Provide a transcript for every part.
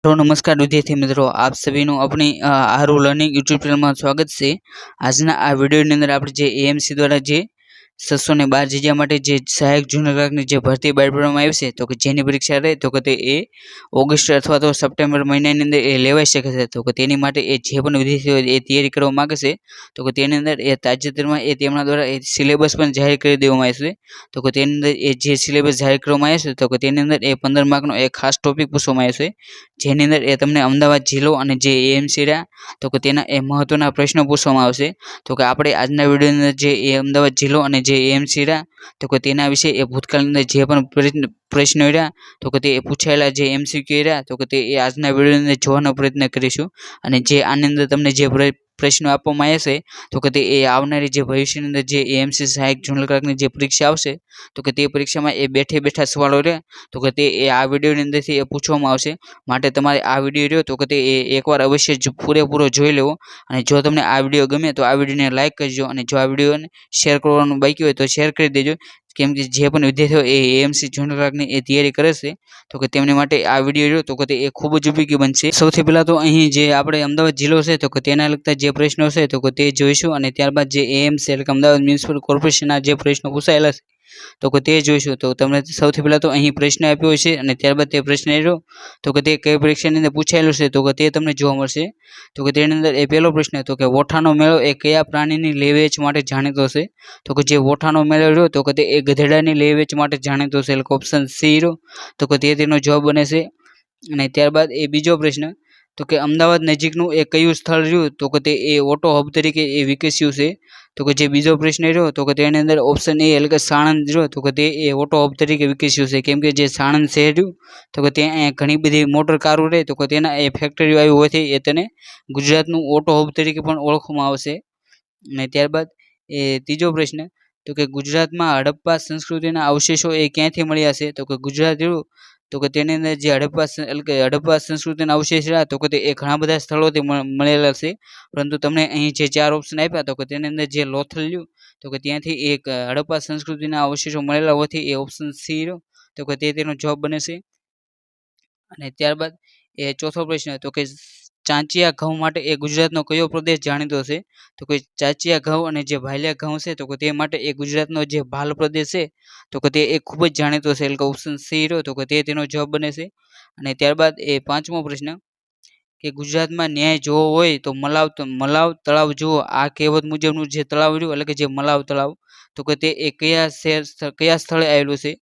तो नमस्कार विद्यार्थी मित्रों, आप सभी નું આપણી આરુ લર્નિંગ યુટ્યુબ ચેનલમાં સ્વાગત છે। આજના આ વિડીયોની અંદર આપણે જે એએમસી દ્વારા જે 612 જગ્યા માટે જે સહાયક જુનિયર ક્લાર્કની જે ભરતી બહાર પાડવામાં આવી છે, તો કે જેની પરીક્ષા રહે તો કે તે એ ઓગસ્ટ અથવા તો સપ્ટેમ્બર મહિનાની અંદર એ લેવાઈ શકે છે। તો કે તેની માટે એ જે પણ વિદ્યાર્થીઓ એ તૈયારી કરવા માંગે છે, તો કે તેની અંદર એ તાજેતરમાં એ તેમના દ્વારા એ સિલેબસ પણ જાહેર કરી દેવામાં આવ્યો છે। તો કે તેની અંદર એ જે સિલેબસ જાહેર કરવામાં આવ્યો છે, તો કે તેની અંદર એ 15 માર્કનો એક ખાસ ટોપિક પૂછવામાં આવ્યો છે, જેની અંદર એ તમને અમદાવાદ જિલ્લો અને જે એએમસી રહ્યા તો કે તેના એ મહત્વના પ્રશ્નો પૂછવામાં આવશે। તો કે આપણે આજના વિડીયોની અંદર જે એ અમદાવાદ જિલ્લો અને જે એએમસી રહ્યા તો કે તેના વિશે એ ભૂતકાળની અંદર જે પણ પ્રશ્નો રહ્યા તો કે તે પૂછાયેલા જે એમસીક્યુ રહ્યા તો કે તે આજના વિડીયોની અંદર જોવાનો પ્રયત્ન કરીશું। અને જે આની અંદર તમને જે પ્રશ્નો આપવામાં આવ્યા છે તો કે તે આવનારી જે ભવિષ્યની અંદર જે એએમસી સહાયક જુનિયર ક્લાર્કની જે પરીક્ષા આવશે તો કે તે પરીક્ષામાં એ બેઠે બેઠા સવાલો રહે તો કે તે આ વિડીયોની અંદરથી એ પૂછવામાં આવશે। માટે તમારે આ વિડીયો રહ્યો તો કે તે એકવાર અવશ્ય જ પૂરેપૂરો જોઈ લેવો। અને જો તમને આ વિડીયો ગમે તો આ વિડીયોને લાઇક કરજો, અને જો આ વિડીયોને શેર કરવાનું બાકી હોય તો શેર કરી દેજો, કેમ કે જે પણ વિદ્યાર્થીઓ એ એએમસી જુનિયર ક્લાર્કની એ તૈયારી કરે છે તો કે તેમને માટે આ વિડીયો રહ્યો તો કે તે ખૂબ જ ઉપયોગી બનશે। સૌથી પહેલાં તો અહીં જે આપણે અમદાવાદ જિલ્લો છે તો કે તેના લગતા જે પ્રશ્નો છે તો કે તે જોઈશું, અને ત્યારબાદ જે એએમસી એટલે કે અમદાવાદ મ્યુનિસિપલ કોર્પોરેશનના જે પ્રશ્નો પૂછાયેલા છે તો કે તે જોઈશું। તો તમને સૌથી પહેલાં તો અહીં પ્રશ્ન આપ્યો છે, અને ત્યારબાદ તે પ્રશ્ન રહ્યો તો કે તે કઈ પરીક્ષાની અંદર પૂછાયેલું છે તો કે તે તમને જોવા મળશે। તો કે તેની અંદર એ પહેલો પ્રશ્ન તો કે વોઠાનો મેળો એ કયા પ્રાણીની લે વેચ માટે જાણીતો છે? તો કે જે વોઠાનો મેળો રહ્યો તો કે તે ગધેડાની લે વેચ માટે જાણીતો છે, એટલે ઓપ્શન સી રહ્યો તો કે તે તેનો જવાબ બને છે। અને ત્યારબાદ એ બીજો પ્રશ્ન તો કે અમદાવાદ નજીકનું એ કયું સ્થળ રહ્યું તો કે તે ઓટો હબ તરીકે એ વિકસ્યું છે? તો કે જે બીજો પ્રશ્ન રહ્યો તો કે તેની અંદર ઓપ્શન એ એટલે કે સાણંદ રહ્યો તો કે તે ઓટો હબ તરીકે વિકસ્યું છે, કેમ કે જે સાણંદ શહેર રહ્યું તો કે ત્યાં ઘણી બધી મોટર કારો રહે તો કે તેના એ ફેક્ટરીઓ આવી હોવાથી એ તેને ગુજરાતનું ઓટો હબ તરીકે પણ ઓળખવામાં આવશે। અને ત્યારબાદ એ ત્રીજો પ્રશ્ન તો કે ગુજરાતમાં હડપ્પા સંસ્કૃતિના અવશેષો એ ક્યાંથી મળ્યા છે? તો કે ગુજરાત રહ્યું તો કે તેની અંદર જે હડપ્પા સંસ્કૃતિના અવશેષ રહ્યા તો કે તે ઘણા બધા સ્થળોથી મળેલા છે, પરંતુ તમને અહીં જે 4 ઓપ્શન આપ્યા તો કે તેની અંદર જે લોથલ રહ્યું તો કે ત્યાંથી એક હડપ્પા સંસ્કૃતિના અવશેષો મળેલા હોવાથી એ ઓપ્શન સી રહ્યો તો કે તે તેનો જવાબ બને છે। અને ત્યારબાદ એ ચોથો પ્રશ્ન તો કે ચાંચિયા ઘઉં માટે એ ગુજરાતનો કયો પ્રદેશ જાણીતો છે? તો કે ચાંચિયા ઘઉં અને જે ભાલિયા ઘઉં છે તો કે તે માટે એ ગુજરાતનો જે ભાલ પ્રદેશ છે તો કે તે ખૂબ જ જાણીતો છે, એટલે ઓપ્શન સી રહ્યો તો કે તે તેનો જવાબ બને છે। અને ત્યારબાદ એ પાંચમો પ્રશ્ન કે ગુજરાતમાં ન્યાય જોવો હોય તો મલાવ તળાવ જુઓ, આ કહેવત મુજબનું જે તળાવ રહ્યું એટલે કે જે મલાવ તળાવ તો કે તે કયા સ્થળે આવેલું છે?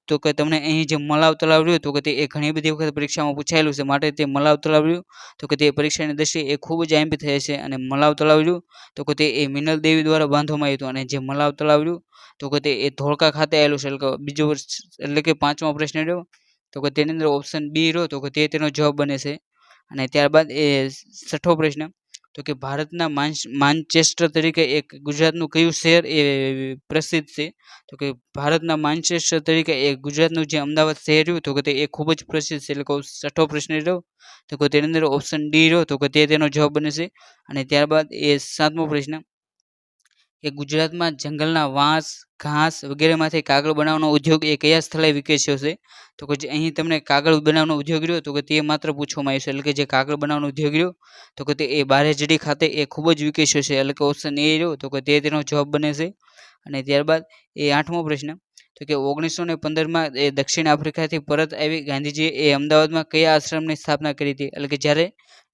તો કે તમને અહીં જે મલાવ તળાવ રહ્યું તો કે તે ઘણી બધી વખત પરીક્ષામાં પૂછાયેલું છે, માટે તે મલાવ તળાવ રહ્યું તો કે તે પરીક્ષાની દ્રષ્ટિએ એ ખૂબ જ આઈએમપી થાય છે। અને મલાવ તળાવ રહ્યું તો કે તે મિનલ દેવી દ્વારા બાંધવામાં આવ્યું હતું, અને જે મલાવ તળાવ રહ્યું તો કે તે ધોળકા ખાતે આવેલું છે, એટલે કે બીજો એટલે કે પાંચમો પ્રશ્ન રહ્યો તો કે તેની અંદર ઓપ્શન બી રહ્યો તો કે તે તેનો જવાબ બને છે। અને ત્યારબાદ એ છઠ્ઠો પ્રશ્ન તો કે ભારતના માન્ચેસ્ટર તરીકે એક ગુજરાતનું કયું શહેર એ પ્રસિદ્ધ છે? તો કે ભારતના માન્ચેસ્ટર તરીકે એ ગુજરાતનું જે અમદાવાદ શહેર રહ્યું તો કે તે ખૂબ જ પ્રસિદ્ધ છે, એટલે કે છઠ્ઠો પ્રશ્ન રહ્યો તો કે તેની અંદર ઓપ્શન ડી રહ્યો તો કે તે તેનો જવાબ બને છે। અને ત્યારબાદ એ સાતમો પ્રશ્ન કે ગુજરાતમાં જંગલના વાંસ, ઘાસ વગેરેમાંથી કાગળ બનાવવાનો ઉદ્યોગ એ કયા સ્થળે વિકસ્યો છે? તો કે અહીં તમને કાગળ બનાવવાનો ઉદ્યોગ રહ્યો તો કે તે માત્ર પૂછવામાં આવ્યું છે, એટલે કે જે કાગળ બનાવવાનો ઉદ્યોગ રહ્યો તો કે તે બારેજડી ખાતે એ ખૂબ જ વિકસ્યો છે, એટલે કે ઓપ્શન એ રહ્યો તો કે તે તેનો જવાબ બને છે। અને ત્યારબાદ એ આઠમો પ્રશ્ન તો કે 1915માં એ દક્ષિણ આફ્રિકાથી પરત આવી ગાંધીજીએ એ અમદાવાદમાં કયા આશ્રમની સ્થાપના કરી હતી? એટલે કે જ્યારે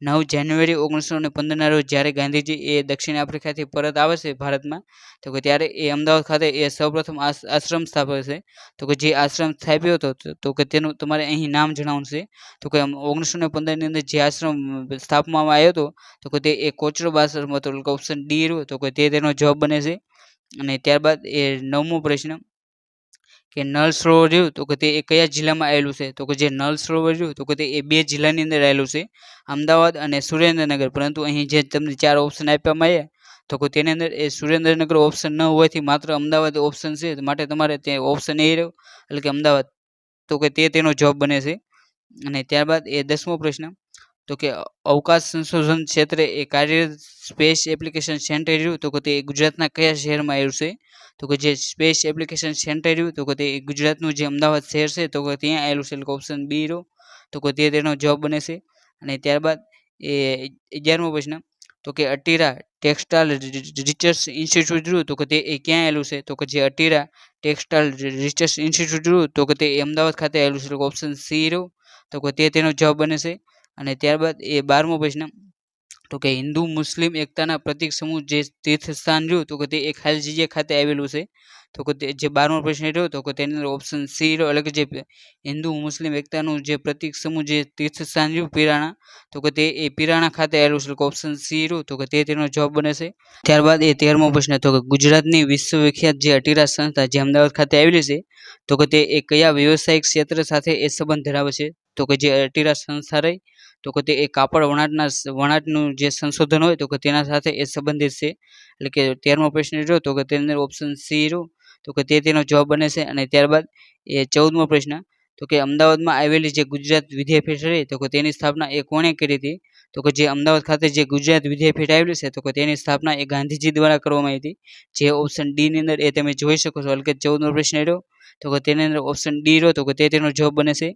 9 જાન્યુઆરી 1915ના રોજ જ્યારે ગાંધીજી એ દક્ષિણ આફ્રિકાથી પરત આવે છે ભારતમાં તો કે ત્યારે એ અમદાવાદ ખાતે એ સૌપ્રથમ આશ્રમ સ્થાપે છે। તો કે જે આશ્રમ સ્થાપ્યો હતો તો કે તેનું તમારે અહીં નામ જણાવવાનું છે। તો કે 1915ની અંદર જે આશ્રમ સ્થાપવામાં આવ્યો હતો તો કે તે કોચરબ આશ્રમ હતો, એટલે કે ઓપ્શન ડી રહ્યો તો કે તે તેનો જવાબ બને છે। અને ત્યારબાદ એ નવમો પ્રશ્ન કે નળ સરોવર રહ્યું તો કે તે કયા જિલ્લામાં આવેલું છે? તો કે જે નળ સરોવર રહ્યું તો કે તે 2 જિલ્લાની અંદર આવેલું છે, અમદાવાદ અને સુરેન્દ્રનગર, પરંતુ અહીં જે તમને 4 ઓપ્શન આપવામાં આવ્યા તો કે તેની અંદર એ સુરેન્દ્રનગર ઓપ્શન ન હોવાથી માત્ર અમદાવાદ ઓપ્શન છે, માટે તમારે તે ઓપ્શન એ રહ્યો એટલે કે અમદાવાદ તો કે તે તેનો જવાબ બને છે। અને ત્યારબાદ એ 10મો પ્રશ્ન તો કે અવકાશ સંશોધન ક્ષેત્રે એ કાર્યરત સ્પેસ એપ્લિકેશન સેન્ટર રહ્યું તો કે તે ગુજરાતના કયા શહેરમાં આવ્યું છે? તો કે જે સ્પેસ એપ્લિકેશન સેન્ટર રહ્યું તો કે તે ગુજરાતનું જે અમદાવાદ શહેર છે તો કે ત્યાં આવેલું છે, એટલે કે ઓપ્શન બી રહ્યો તો કે તે તેનો જવાબ બને છે. અને ત્યારબાદ એ 11મો પ્રશ્ન તો કે અટીરા ટેક્સટાઇલ રિસર્ચ ઇન્સ્ટિટ્યૂટ રહ્યું તો કે તે એ ક્યાં આવેલું છે? તો કે જે અટીરા ટેક્સટાઇલ રિસર્ચ ઇન્સ્ટિટ્યૂટ રહ્યું તો કે તે અમદાવાદ ખાતે આવેલું છે. ઓપ્શન સી રહ્યું તો કે તે તેનો જવાબ બને છે. અને ત્યારબાદ એ 12મો પ્રશ્ન તો કે હિન્દુ મુસ્લિમ એકતાના પ્રતિક સમૂહ જે તીર્થસ્થાન રહ્યું તો કે તે એક ખાલી જગ્યા ખાતે આવેલું છે. તો કે તે જે 12મો પ્રશ્ન રહ્યો તો કે તેની અંદર ઓપ્શન સી રહ્યો એટલે કે જે હિન્દુ મુસ્લિમ એકતાનું જે પ્રતિક સમૂહ જે તીર્થસ્થાન રહ્યું પીરાણા તો કે તે એ પીરાણા ખાતે આવેલું છે. ઓપ્શન સી રહ્યું તો કે તે તેનો જવાબ બને છે. ત્યારબાદ એ 13મો પ્રશ્ન તો કે ગુજરાતની વિશ્વવિખ્યાત જે અટીરા સંસ્થા જે અમદાવાદ ખાતે આવેલી છે તો કે તે એ કયા વ્યવસાયિક ક્ષેત્ર સાથે એ સંબંધ ધરાવે છે? તો કે જે અટીરા સંસ્થા રહી તો કે તે એ કાપડ વણાટનું જે સંશોધન હોય તો કે તેના સાથે એ સંબંધિત છે. એટલે કે 13મો પ્રશ્ન રહ્યો તો કે તેની અંદર ઓપ્શન સી રહ્યું તો કે તે તેનો જવાબ બને છે. અને ત્યારબાદ એ 14મો પ્રશ્ન તો કે અમદાવાદમાં આવેલી જે ગુજરાત વિદ્યાપીઠ રહી તો કે તેની સ્થાપના એ કોણે કરી હતી? તો કે જે અમદાવાદ ખાતે જે ગુજરાત વિદ્યાપીઠ આવેલું છે તો કે તેની સ્થાપના એ ગાંધીજી દ્વારા કરવામાં આવી હતી. જે ઓપ્શન ડી ની અંદર એ તમે જોઈ શકો છો. એટલે કે 14મો પ્રશ્ન રહ્યો તો કે તેની અંદર ઓપ્શન ડી રહ્યો તો કે તે તેનો જવાબ બને છે.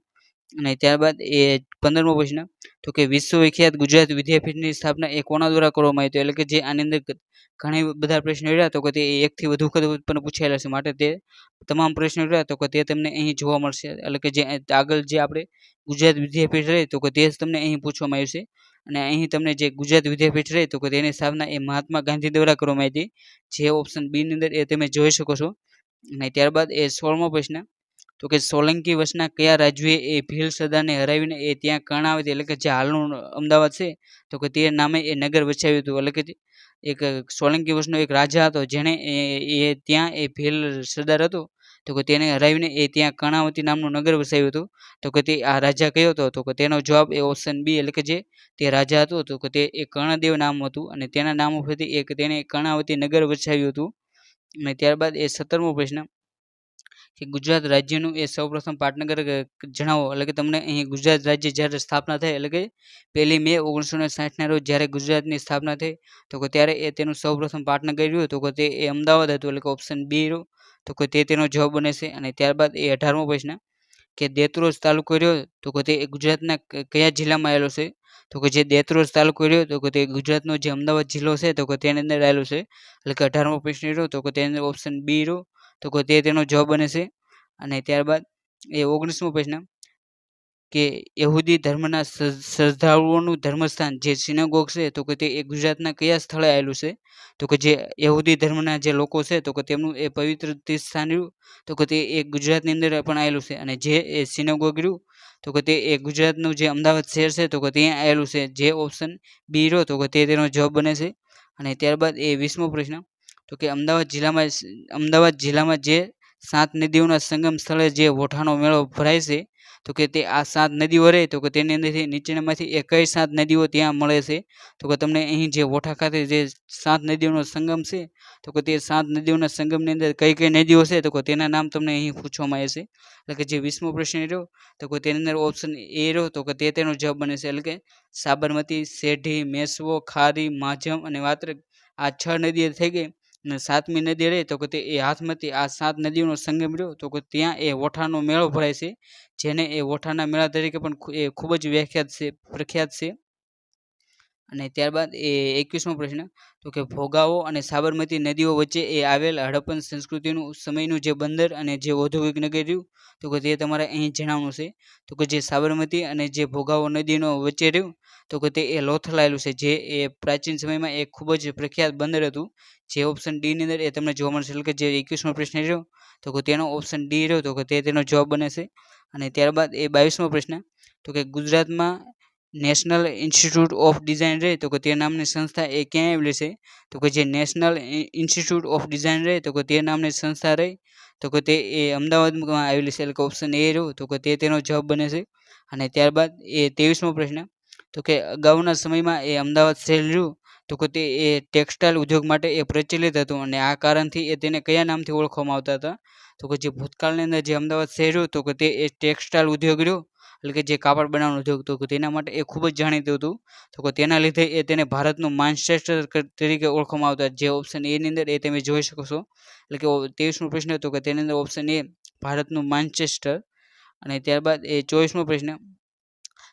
અને ત્યારબાદ એ 15મો પ્રશ્ન તો કે વિશ્વવિખ્યાત ગુજરાત વિદ્યાપીઠની સ્થાપના એ કોના દ્વારા કરવામાં આવી હતી? એટલે કે જે આની અંદર ઘણી બધા પ્રશ્નો રહ્યા તો કે તે એકથી વધુ વખત પણ પૂછાયેલા છે માટે તે તમામ પ્રશ્નો રહ્યા તો કે તે તમને અહીં જોવા મળશે. એટલે કે જે આગળ જે આપણે ગુજરાત વિદ્યાપીઠ રહે તો કે તે જ તમને અહીં પૂછવામાં આવ્યું છે. અને અહીં તમને જે ગુજરાત વિદ્યાપીઠ રહે તો કે તેની સ્થાપના એ મહાત્મા ગાંધી દ્વારા કરવામાં આવી હતી. જે ઓપ્શન બી ની અંદર એ તમે જોઈ શકો છો. અને ત્યારબાદ એ 16મો પ્રશ્ન તો કે સોલંકી વંશના કયા રાજવીએ એ ભીલ સરદારને હરાવીને એ ત્યાં કર્ણાવતી એટલે કે જે હાલનું અમદાવાદ છે તો કે તે નામે એ નગર વસાવ્યું હતું. એટલે કે એક સોલંકી વંશનો એક રાજા હતો જેણે એ ત્યાં એ ભીલ સરદાર હતો તો કે તેને હરાવીને એ ત્યાં કર્ણાવતી નામનું નગર વસાવ્યું હતું. તો કે તે આ રાજા કયો હતો? તો કે તેનો જવાબ એ ઓપ્શન બી એટલે કે જે તે રાજા હતો તો કે તે એ કર્ણદેવ નામ હતું અને તેના નામ ઉપરથી એક તેને કર્ણાવતી નગર વસાવ્યું હતું. અને ત્યારબાદ એ 17મો પ્રશ્ન કે ગુજરાત રાજ્યનું એ સૌપ્રથમ પાટનગર જણાવો. એટલે કે તમને અહીં ગુજરાત રાજ્ય જ્યારે સ્થાપના થઈ એટલે કે 1લી મે 1960ના રોજ જ્યારે ગુજરાતની સ્થાપના થઈ તો કે ત્યારે એ તેનું સૌપ્રથમ પાટનગર રહ્યું તો કે તે એ અમદાવાદ હતું. એટલે કે ઓપ્શન બી રહ્યું તો કે તે તેનો જવાબ બને છે. અને ત્યારબાદ એ 18મો પ્રશ્ન કે દેત્રોજ તાલુકો રહ્યો તો કે તે ગુજરાતના કયા જિલ્લામાં આવેલો છે? તો કે જે દેત્રોજ તાલુકો રહ્યો તો કે તે ગુજરાતનો જે અમદાવાદ જિલ્લો છે તો કે તેની અંદર આવેલો છે. એટલે કે 18મો પ્રશ્ન રહ્યો તો કે તેની અંદર ઓપ્શન બી રહ્યો તો કે તે તેનો જવાબ બને છે. અને ત્યારબાદ એ 19મો પ્રશ્ન કે યહૂદી ધર્મના શ્રદ્ધાળુઓનું ધર્મસ્થાન જે સિનેગોગ છે તો કે તે એ ગુજરાતના કયા સ્થળે આવેલું છે? તો કે જે યહૂદી ધર્મના જે લોકો છે તો કે તેમનું એ પવિત્ર તીર્થસ્થાન રહ્યું તો કે તે એ ગુજરાતની અંદર પણ આવેલું છે. અને જે એ સિનેગોગ રહ્યું તો કે તે એ ગુજરાતનું જે અમદાવાદ શહેર છે તો કે ત્યાં આવેલું છે. જે ઓપ્શન બી રહ્યો તો કે તે તેનો જવાબ બને છે. અને ત્યારબાદ એ 20મો પ્રશ્ન તો કે અમદાવાદ જિલ્લામાં જે 7 નદીઓના સંગમ સ્થળે જે વોઠાનો મેળો ભરાય છે તો કે તે આ 7 નદીઓ રહે તો કે તેની અંદરથી નીચેનામાંથી એ કઈ 7 નદીઓ ત્યાં મળે છે? તો કે તમને અહીં જે વોઠા ખાતે જે 7 નદીઓનો સંગમ છે તો કે તે 7 નદીઓના સંગમની અંદર કઈ કઈ નદીઓ છે તો કે તેના નામ તમને અહીં પૂછવામાં આવે છે. એટલે કે જે 20મો પ્રશ્ન રહ્યો તો કે તેની અંદર ઓપ્શન એ રહ્યો તો કે તે તેનો જવાબ બને છે. એટલે કે સાબરમતી, સેઢી, મેસવો, ખારી, માઝમ અને વાત્રક આ 6 નદીઓ થઈ ગઈ. અને 7મી નદી રહે તો કે તે એ હાથમતી આ 7 નદીઓનો સંગમ રહ્યો તો કે ત્યાં એ વોઠાનો મેળો ભરાય છે. જેને એ વોઠાના મેળા તરીકે પણ એ ખૂબ જ પ્રખ્યાત છે. અને ત્યારબાદ એ 21મો પ્રશ્ન તો કે ભોગાવો અને સાબરમતી નદીઓ વચ્ચે એ આવેલ હડપ્પન સંસ્કૃતિનું સમયનું જે બંદર અને જે ઔદ્યોગિક નગર રહ્યું તો કે તે તમારે અહીં જણાવવાનું છે. તો કે જે સાબરમતી અને જે ભોગાવો નદીનો વચ્ચે રહ્યું તો કે તે એ લોથલ આવેલું છે. જે એ પ્રાચીન સમયમાં એ ખૂબ જ પ્રખ્યાત બંદર હતું. જે ઓપ્શન ડી ની અંદર એ તમને જોવા મળશે. એટલે કે જે 21મો પ્રશ્ન રહ્યો તો કે તેનો ઓપ્શન ડી રહ્યો તો કે તે તેનો જવાબ બને છે. અને ત્યારબાદ એ 22મો પ્રશ્ન તો કે ગુજરાતમાં નેશનલ ઇન્સ્ટિટ્યૂટ ઓફ ડિઝાઇન રહે તો કે તે નામની સંસ્થા એ ક્યાં આવેલી છે? તો કે જે નેશનલ ઇન્સ્ટિટ્યૂટ ઓફ ડિઝાઇન રહે તો કે તે નામની સંસ્થા રહી તો કે તે એ અમદાવાદમાં આવેલી છે. એટલે કે ઓપ્શન એ રહ્યું તો કે તે તેનો જવાબ બને છે. અને ત્યારબાદ એ 23મો પ્રશ્ન તો કે અગાઉના સમયમાં એ અમદાવાદ શહેર રહ્યું તો કે તે એ ટેક્સટાઇલ ઉદ્યોગ માટે એ પ્રચલિત હતું અને આ કારણથી એ તેને કયા નામથી ઓળખવામાં આવતા હતા? તો કે જે ભૂતકાળની અંદર જે અમદાવાદ શહેર રહ્યું તો કે તે એ ટેક્સટાઇલ ઉદ્યોગ રહ્યો એટલે કે જે કાપડ બનાવવાનો ઉદ્યોગ તો કે તેના માટે એ ખૂબ જ જાણીતું હતું. તો કે તેના લીધે એ તેને ભારતનું માન્ચેસ્ટર તરીકે ઓળખવામાં આવતા. જે ઓપ્શન એ ની અંદર એ તમે જોઈ શકો છો. એટલે કે 23મો પ્રશ્ન હતો કે તેની અંદર ઓપ્શન એ ભારતનું માન્ચેસ્ટર. અને ત્યારબાદ એ 24મો પ્રશ્ન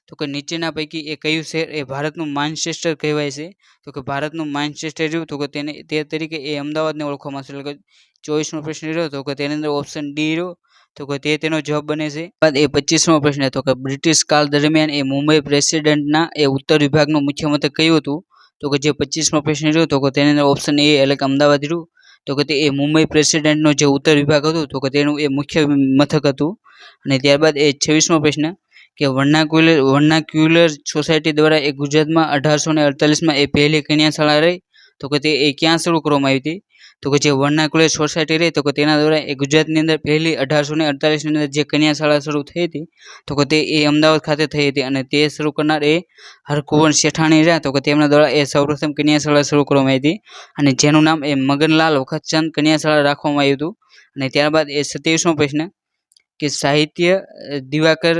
તો કે નીચેના પૈકી એ કયું શહેર એ ભારતનું માન્ચેસ્ટર કહેવાય છે? તો કે ભારતનું માન્ચેસ્ટર રહ્યું તો કે તે તરીકે એ અમદાવાદને ઓળખવામાં આવે છે. એટલે કે 24મો પ્રશ્ન રહ્યો તો કે તેની અંદર ઓપ્શન ડી રહ્યો તો કે તે તેનો જવાબ બને છે. બાદ એ 25મો પ્રશ્ન તો કે બ્રિટિશ કાળ દરમિયાન એ મુંબઈ પ્રેસિડેન્ટના એ ઉત્તર વિભાગનું મુખ્ય મથક કયું હતું? તો કે જે 25મો પ્રશ્ન રહ્યો તો કે તેની અંદર ઓપ્શન એ એટલે કે અમદાવાદ રહ્યું તો કે તે એ મુંબઈ પ્રેસિડેન્ટનો જે ઉત્તર વિભાગ હતો તો કે તેનું એ મુખ્ય મથક હતું. અને ત્યારબાદ એ 26મો પ્રશ્ન કે વર્નાક્યુલર સોસાયટી દ્વારા એ ગુજરાતમાં 1848માં એ પહેલી કન્યા રહી તો કે તે એ ક્યાં શરૂ કરવામાં આવી હતી? તો કે જે વર્નાક્યુલર સોસાયટી રહી તો કે તેના દ્વારા એ ગુજરાતની અંદર પહેલી 1848ની અંદર જે કન્યા શાળા શરૂ થઈ હતી તો કે તે એ અમદાવાદ ખાતે થઈ હતી. અને તે શરૂ કરનાર એ હરકુંવર શેઠાણી રહ્યા તો કે તેમના દ્વારા એ સૌપ્રથમ કન્યા શાળા શરૂ કરવામાં આવી હતી અને જેનું નામ એ મગનલાલ વખતચંદ કન્યા શાળા રાખવામાં આવ્યું હતું. અને ત્યારબાદ એ 27મો પ્રશ્ન કે સાહિત્ય દિવાકર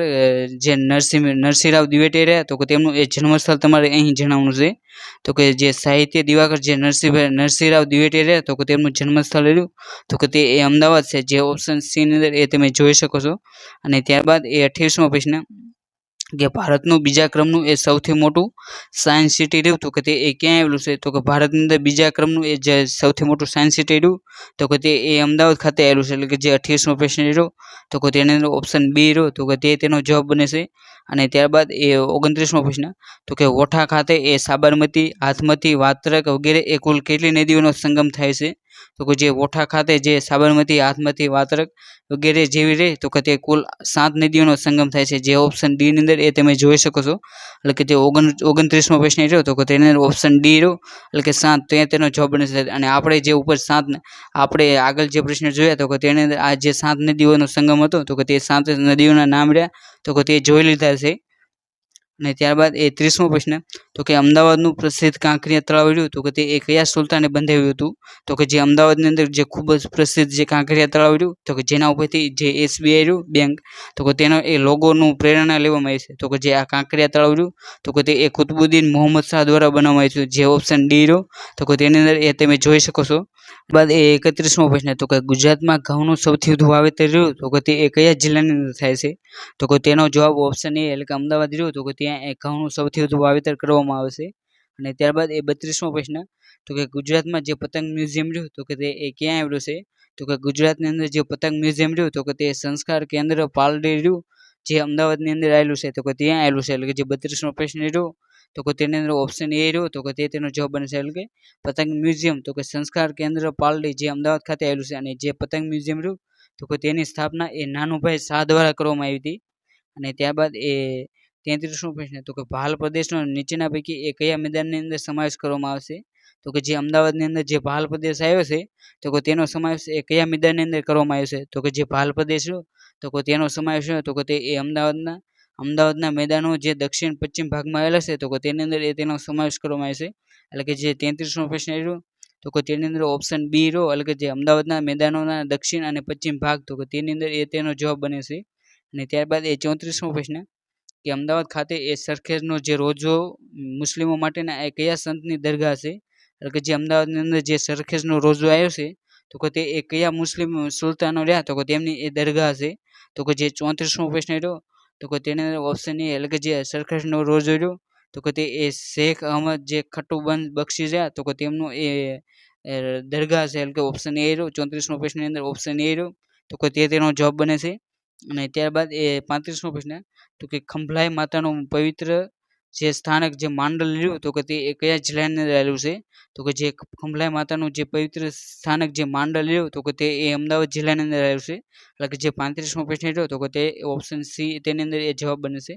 જે નરસિંહરાવ દિવેટી રહ્યા તો કે તેમનું એ જન્મસ્થળ તમારે અહીં જણાવવાનું છે. તો કે જે સાહિત્ય દિવાકર જે નરસિંહરાવ દિવેટી રહ્યા તો કે તેમનું જન્મસ્થળ રહ્યું તો કે તે એ અમદાવાદ છે, જે ઓપ્શન સી ની અંદર એ તમે જોઈ શકો છો. અને ત્યારબાદ એ 28મો પ્રશ્ન કે ભારતનું બીજા ક્રમનું એ સૌથી મોટું સાયન્સ સિટી રહ્યું તો કે તે એ ક્યાં આવેલું છે? તો કે ભારતની અંદર બીજા ક્રમનું એ જે સૌથી મોટું સાયન્સ સિટી રહ્યું તો કે તે એ અમદાવાદ ખાતે આવેલું છે. એટલે કે જે 28મો પ્રશ્ન રહ્યો તો કે તેની અંદર ઓપ્શન બી રહ્યો તો કે તે તેનો જવાબ બને છે. અને ત્યારબાદ એ 29મો પ્રશ્ન તો કે વોઠા ખાતે એ સાબરમતી, હાથમતી, વાત્રક વગેરે એ કુલ કેટલી નદીઓનો સંગમ થાય છે? તો કે જે વોઠા ખાતે જે સાબરમતી, હાથમતી, વાત્રક વગેરે જેવી રહે તો કે તે કુલ 7 નદીઓનો સંગમ થાય છે, જે ઓપ્શન ડી ની અંદર એ તમે જોઈ શકો છો. એટલે કે જે 29મો પ્રશ્ન રહ્યો તો કે તેની અંદર ઓપ્શન ડી રહ્યો એટલે કે 7 તેનો જવાબ બને છે. અને આપણે જે ઉપર 7 આપણે આગળ જે પ્રશ્ન જોયા તો કે તેની અંદર આ જે 7 નદીઓનો સંગમ હતો તો કે તે 7 નદીઓના નામ રહ્યા તો કે તે જોઈ લીધા છે. અને ત્યારબાદ એ 30મો પ્રશ્ન તો કે અમદાવાદનું પ્રસિદ્ધ કાંકરિયા તળાવ રહ્યું તો કે તે એ કયા સુલતાને બંધાવ્યું હતું? તો કે જે અમદાવાદની અંદર જે ખૂબ જ પ્રસિદ્ધ જે કાંકરિયા તળાવ રહ્યું તો કે જેના ઉપરથી જે SBI રહ્યું બેંક તો કે તેનો એ લોગોનું પ્રેરણા લેવામાં આવી છે. તો કે જે આ કાંકરિયા તળાવ રહ્યું તો કે તે એ કુતુબુદ્દીન મોહમ્મદ શાહ દ્વારા બનાવવામાં આવ્યું છે, જે ઓપ્શન ડી રહ્યો તો કે તેની અંદર એ તમે જોઈ શકો છો. બાદ એ 31મો પ્રશ્ન તો કે ગુજરાતમાં ઘઉંનું સૌથી વધુ વાવેતર રહ્યું તો કે તે એ કયા જિલ્લાની અંદર થાય છે? તો કે તેનો જવાબ ઓપ્શન એ એટલે કે અમદાવાદ રહ્યું તો કે ત્યાં એ ઘઉંનું સૌથી વધુ વાવેતર કરવામાં આવે છે. અને ત્યારબાદ એ 32મો પ્રશ્ન તો કે ગુજરાતમાં જે પતંગ મ્યુઝિયમ રહ્યું તો કે તે એ ક્યાં આવેલું છે? તો કે ગુજરાતની અંદર જે પતંગ મ્યુઝિયમ રહ્યું તો કે તે સંસ્કાર કેન્દ્ર પાલડી રહ્યું જે અમદાવાદની અંદર આવેલું છે તો કે ત્યાં આવેલું છે. એટલે કે જે 32મો પ્રશ્ન રહ્યો તો કે તેની અંદર ઓપ્શન એ રહ્યો તો કે તે તેનો જવાબ બને છે. એટલે કે પતંગ મ્યુઝિયમ તો કે સંસ્કાર કેન્દ્ર પાલડી જે અમદાવાદ ખાતે આવેલું છે. અને જે પતંગ મ્યુઝિયમ રહ્યું તો કે તેની સ્થાપના એ નાનુભાઈ શાહ દ્વારા કરવામાં આવી હતી. અને ત્યારબાદ એ 33મો પ્રશ્ન તો કે ભાલ પ્રદેશનો નીચેના પૈકી એ કયા મેદાનની અંદર સમાવેશ કરવામાં આવશે? તો કે જે અમદાવાદની અંદર જે ભાલ પ્રદેશ આવ્યો છે તો કે તેનો સમાવેશ એ કયા મેદાનની અંદર કરવામાં આવ્યો છે? તો કે જે ભાલ પ્રદેશ તો કે તેનો સમાવેશ તો કે તે એ અમદાવાદના મેદાનો જે દક્ષિણ પશ્ચિમ ભાગમાં આવેલા છે તો કે તેની અંદર એ તેનો સમાવેશ કરવામાં આવે છે. એટલે કે જે 33મો પ્રશ્ન રહ્યો તો કે તેની અંદર ઓપ્શન બી રહ્યો એટલે કે જે અમદાવાદના મેદાનોના દક્ષિણ અને પશ્ચિમ ભાગ તો કે તેની અંદર એ તેનો જવાબ બને છે. અને ત્યારબાદ એ 34મો પ્રશ્ન કે અમદાવાદ ખાતે એ સરખેજનો જે રોજો મુસ્લિમો માટેના એ કયા સંતની દરગાહ છે? એટલે કે જે અમદાવાદની અંદર જે સરખેજનો રોજો આવ્યો છે તો કે તે એ કયા મુસ્લિમ સુલતાનો રહ્યા તો કે તેમની એ દરગાહ છે. તો કે જે 34મો પ્રશ્ન રહ્યો તો કે તેની અંદર ઓપ્શન એ એટલે કે જે સરખેજનો રોજો રહ્યો તો કે તે એ શેખ અહમદ જે ખટુબંધ બક્ષી રહ્યા તો કે તેમનું એ દરગાહ છે. એટલે કે ઓપ્શન એ રહ્યો 34મો પ્રશ્નની અંદર ઓપ્શન એ રહ્યો તો કે તે તેનો જવાબ બને છે. અને ત્યારબાદ એ 35મો પ્રશ્ન તો કે ખંભલાઈ માતાનું પવિત્ર જે સ્થાનક જે માંડલ રહ્યું તો કે તે કયા જિલ્લાની અંદર આવેલું છે? તો કે જે ખંભલાઈ માતાનું જે પવિત્ર સ્થાનક જે માંડલ રહ્યું તો કે તે એ અમદાવાદ જિલ્લાની અંદર આવેલું છે. એટલે કે જે 35મો પ્રશ્ન રહ્યો તો કે તે ઓપ્શન સી તેની અંદર એ જવાબ બને છે.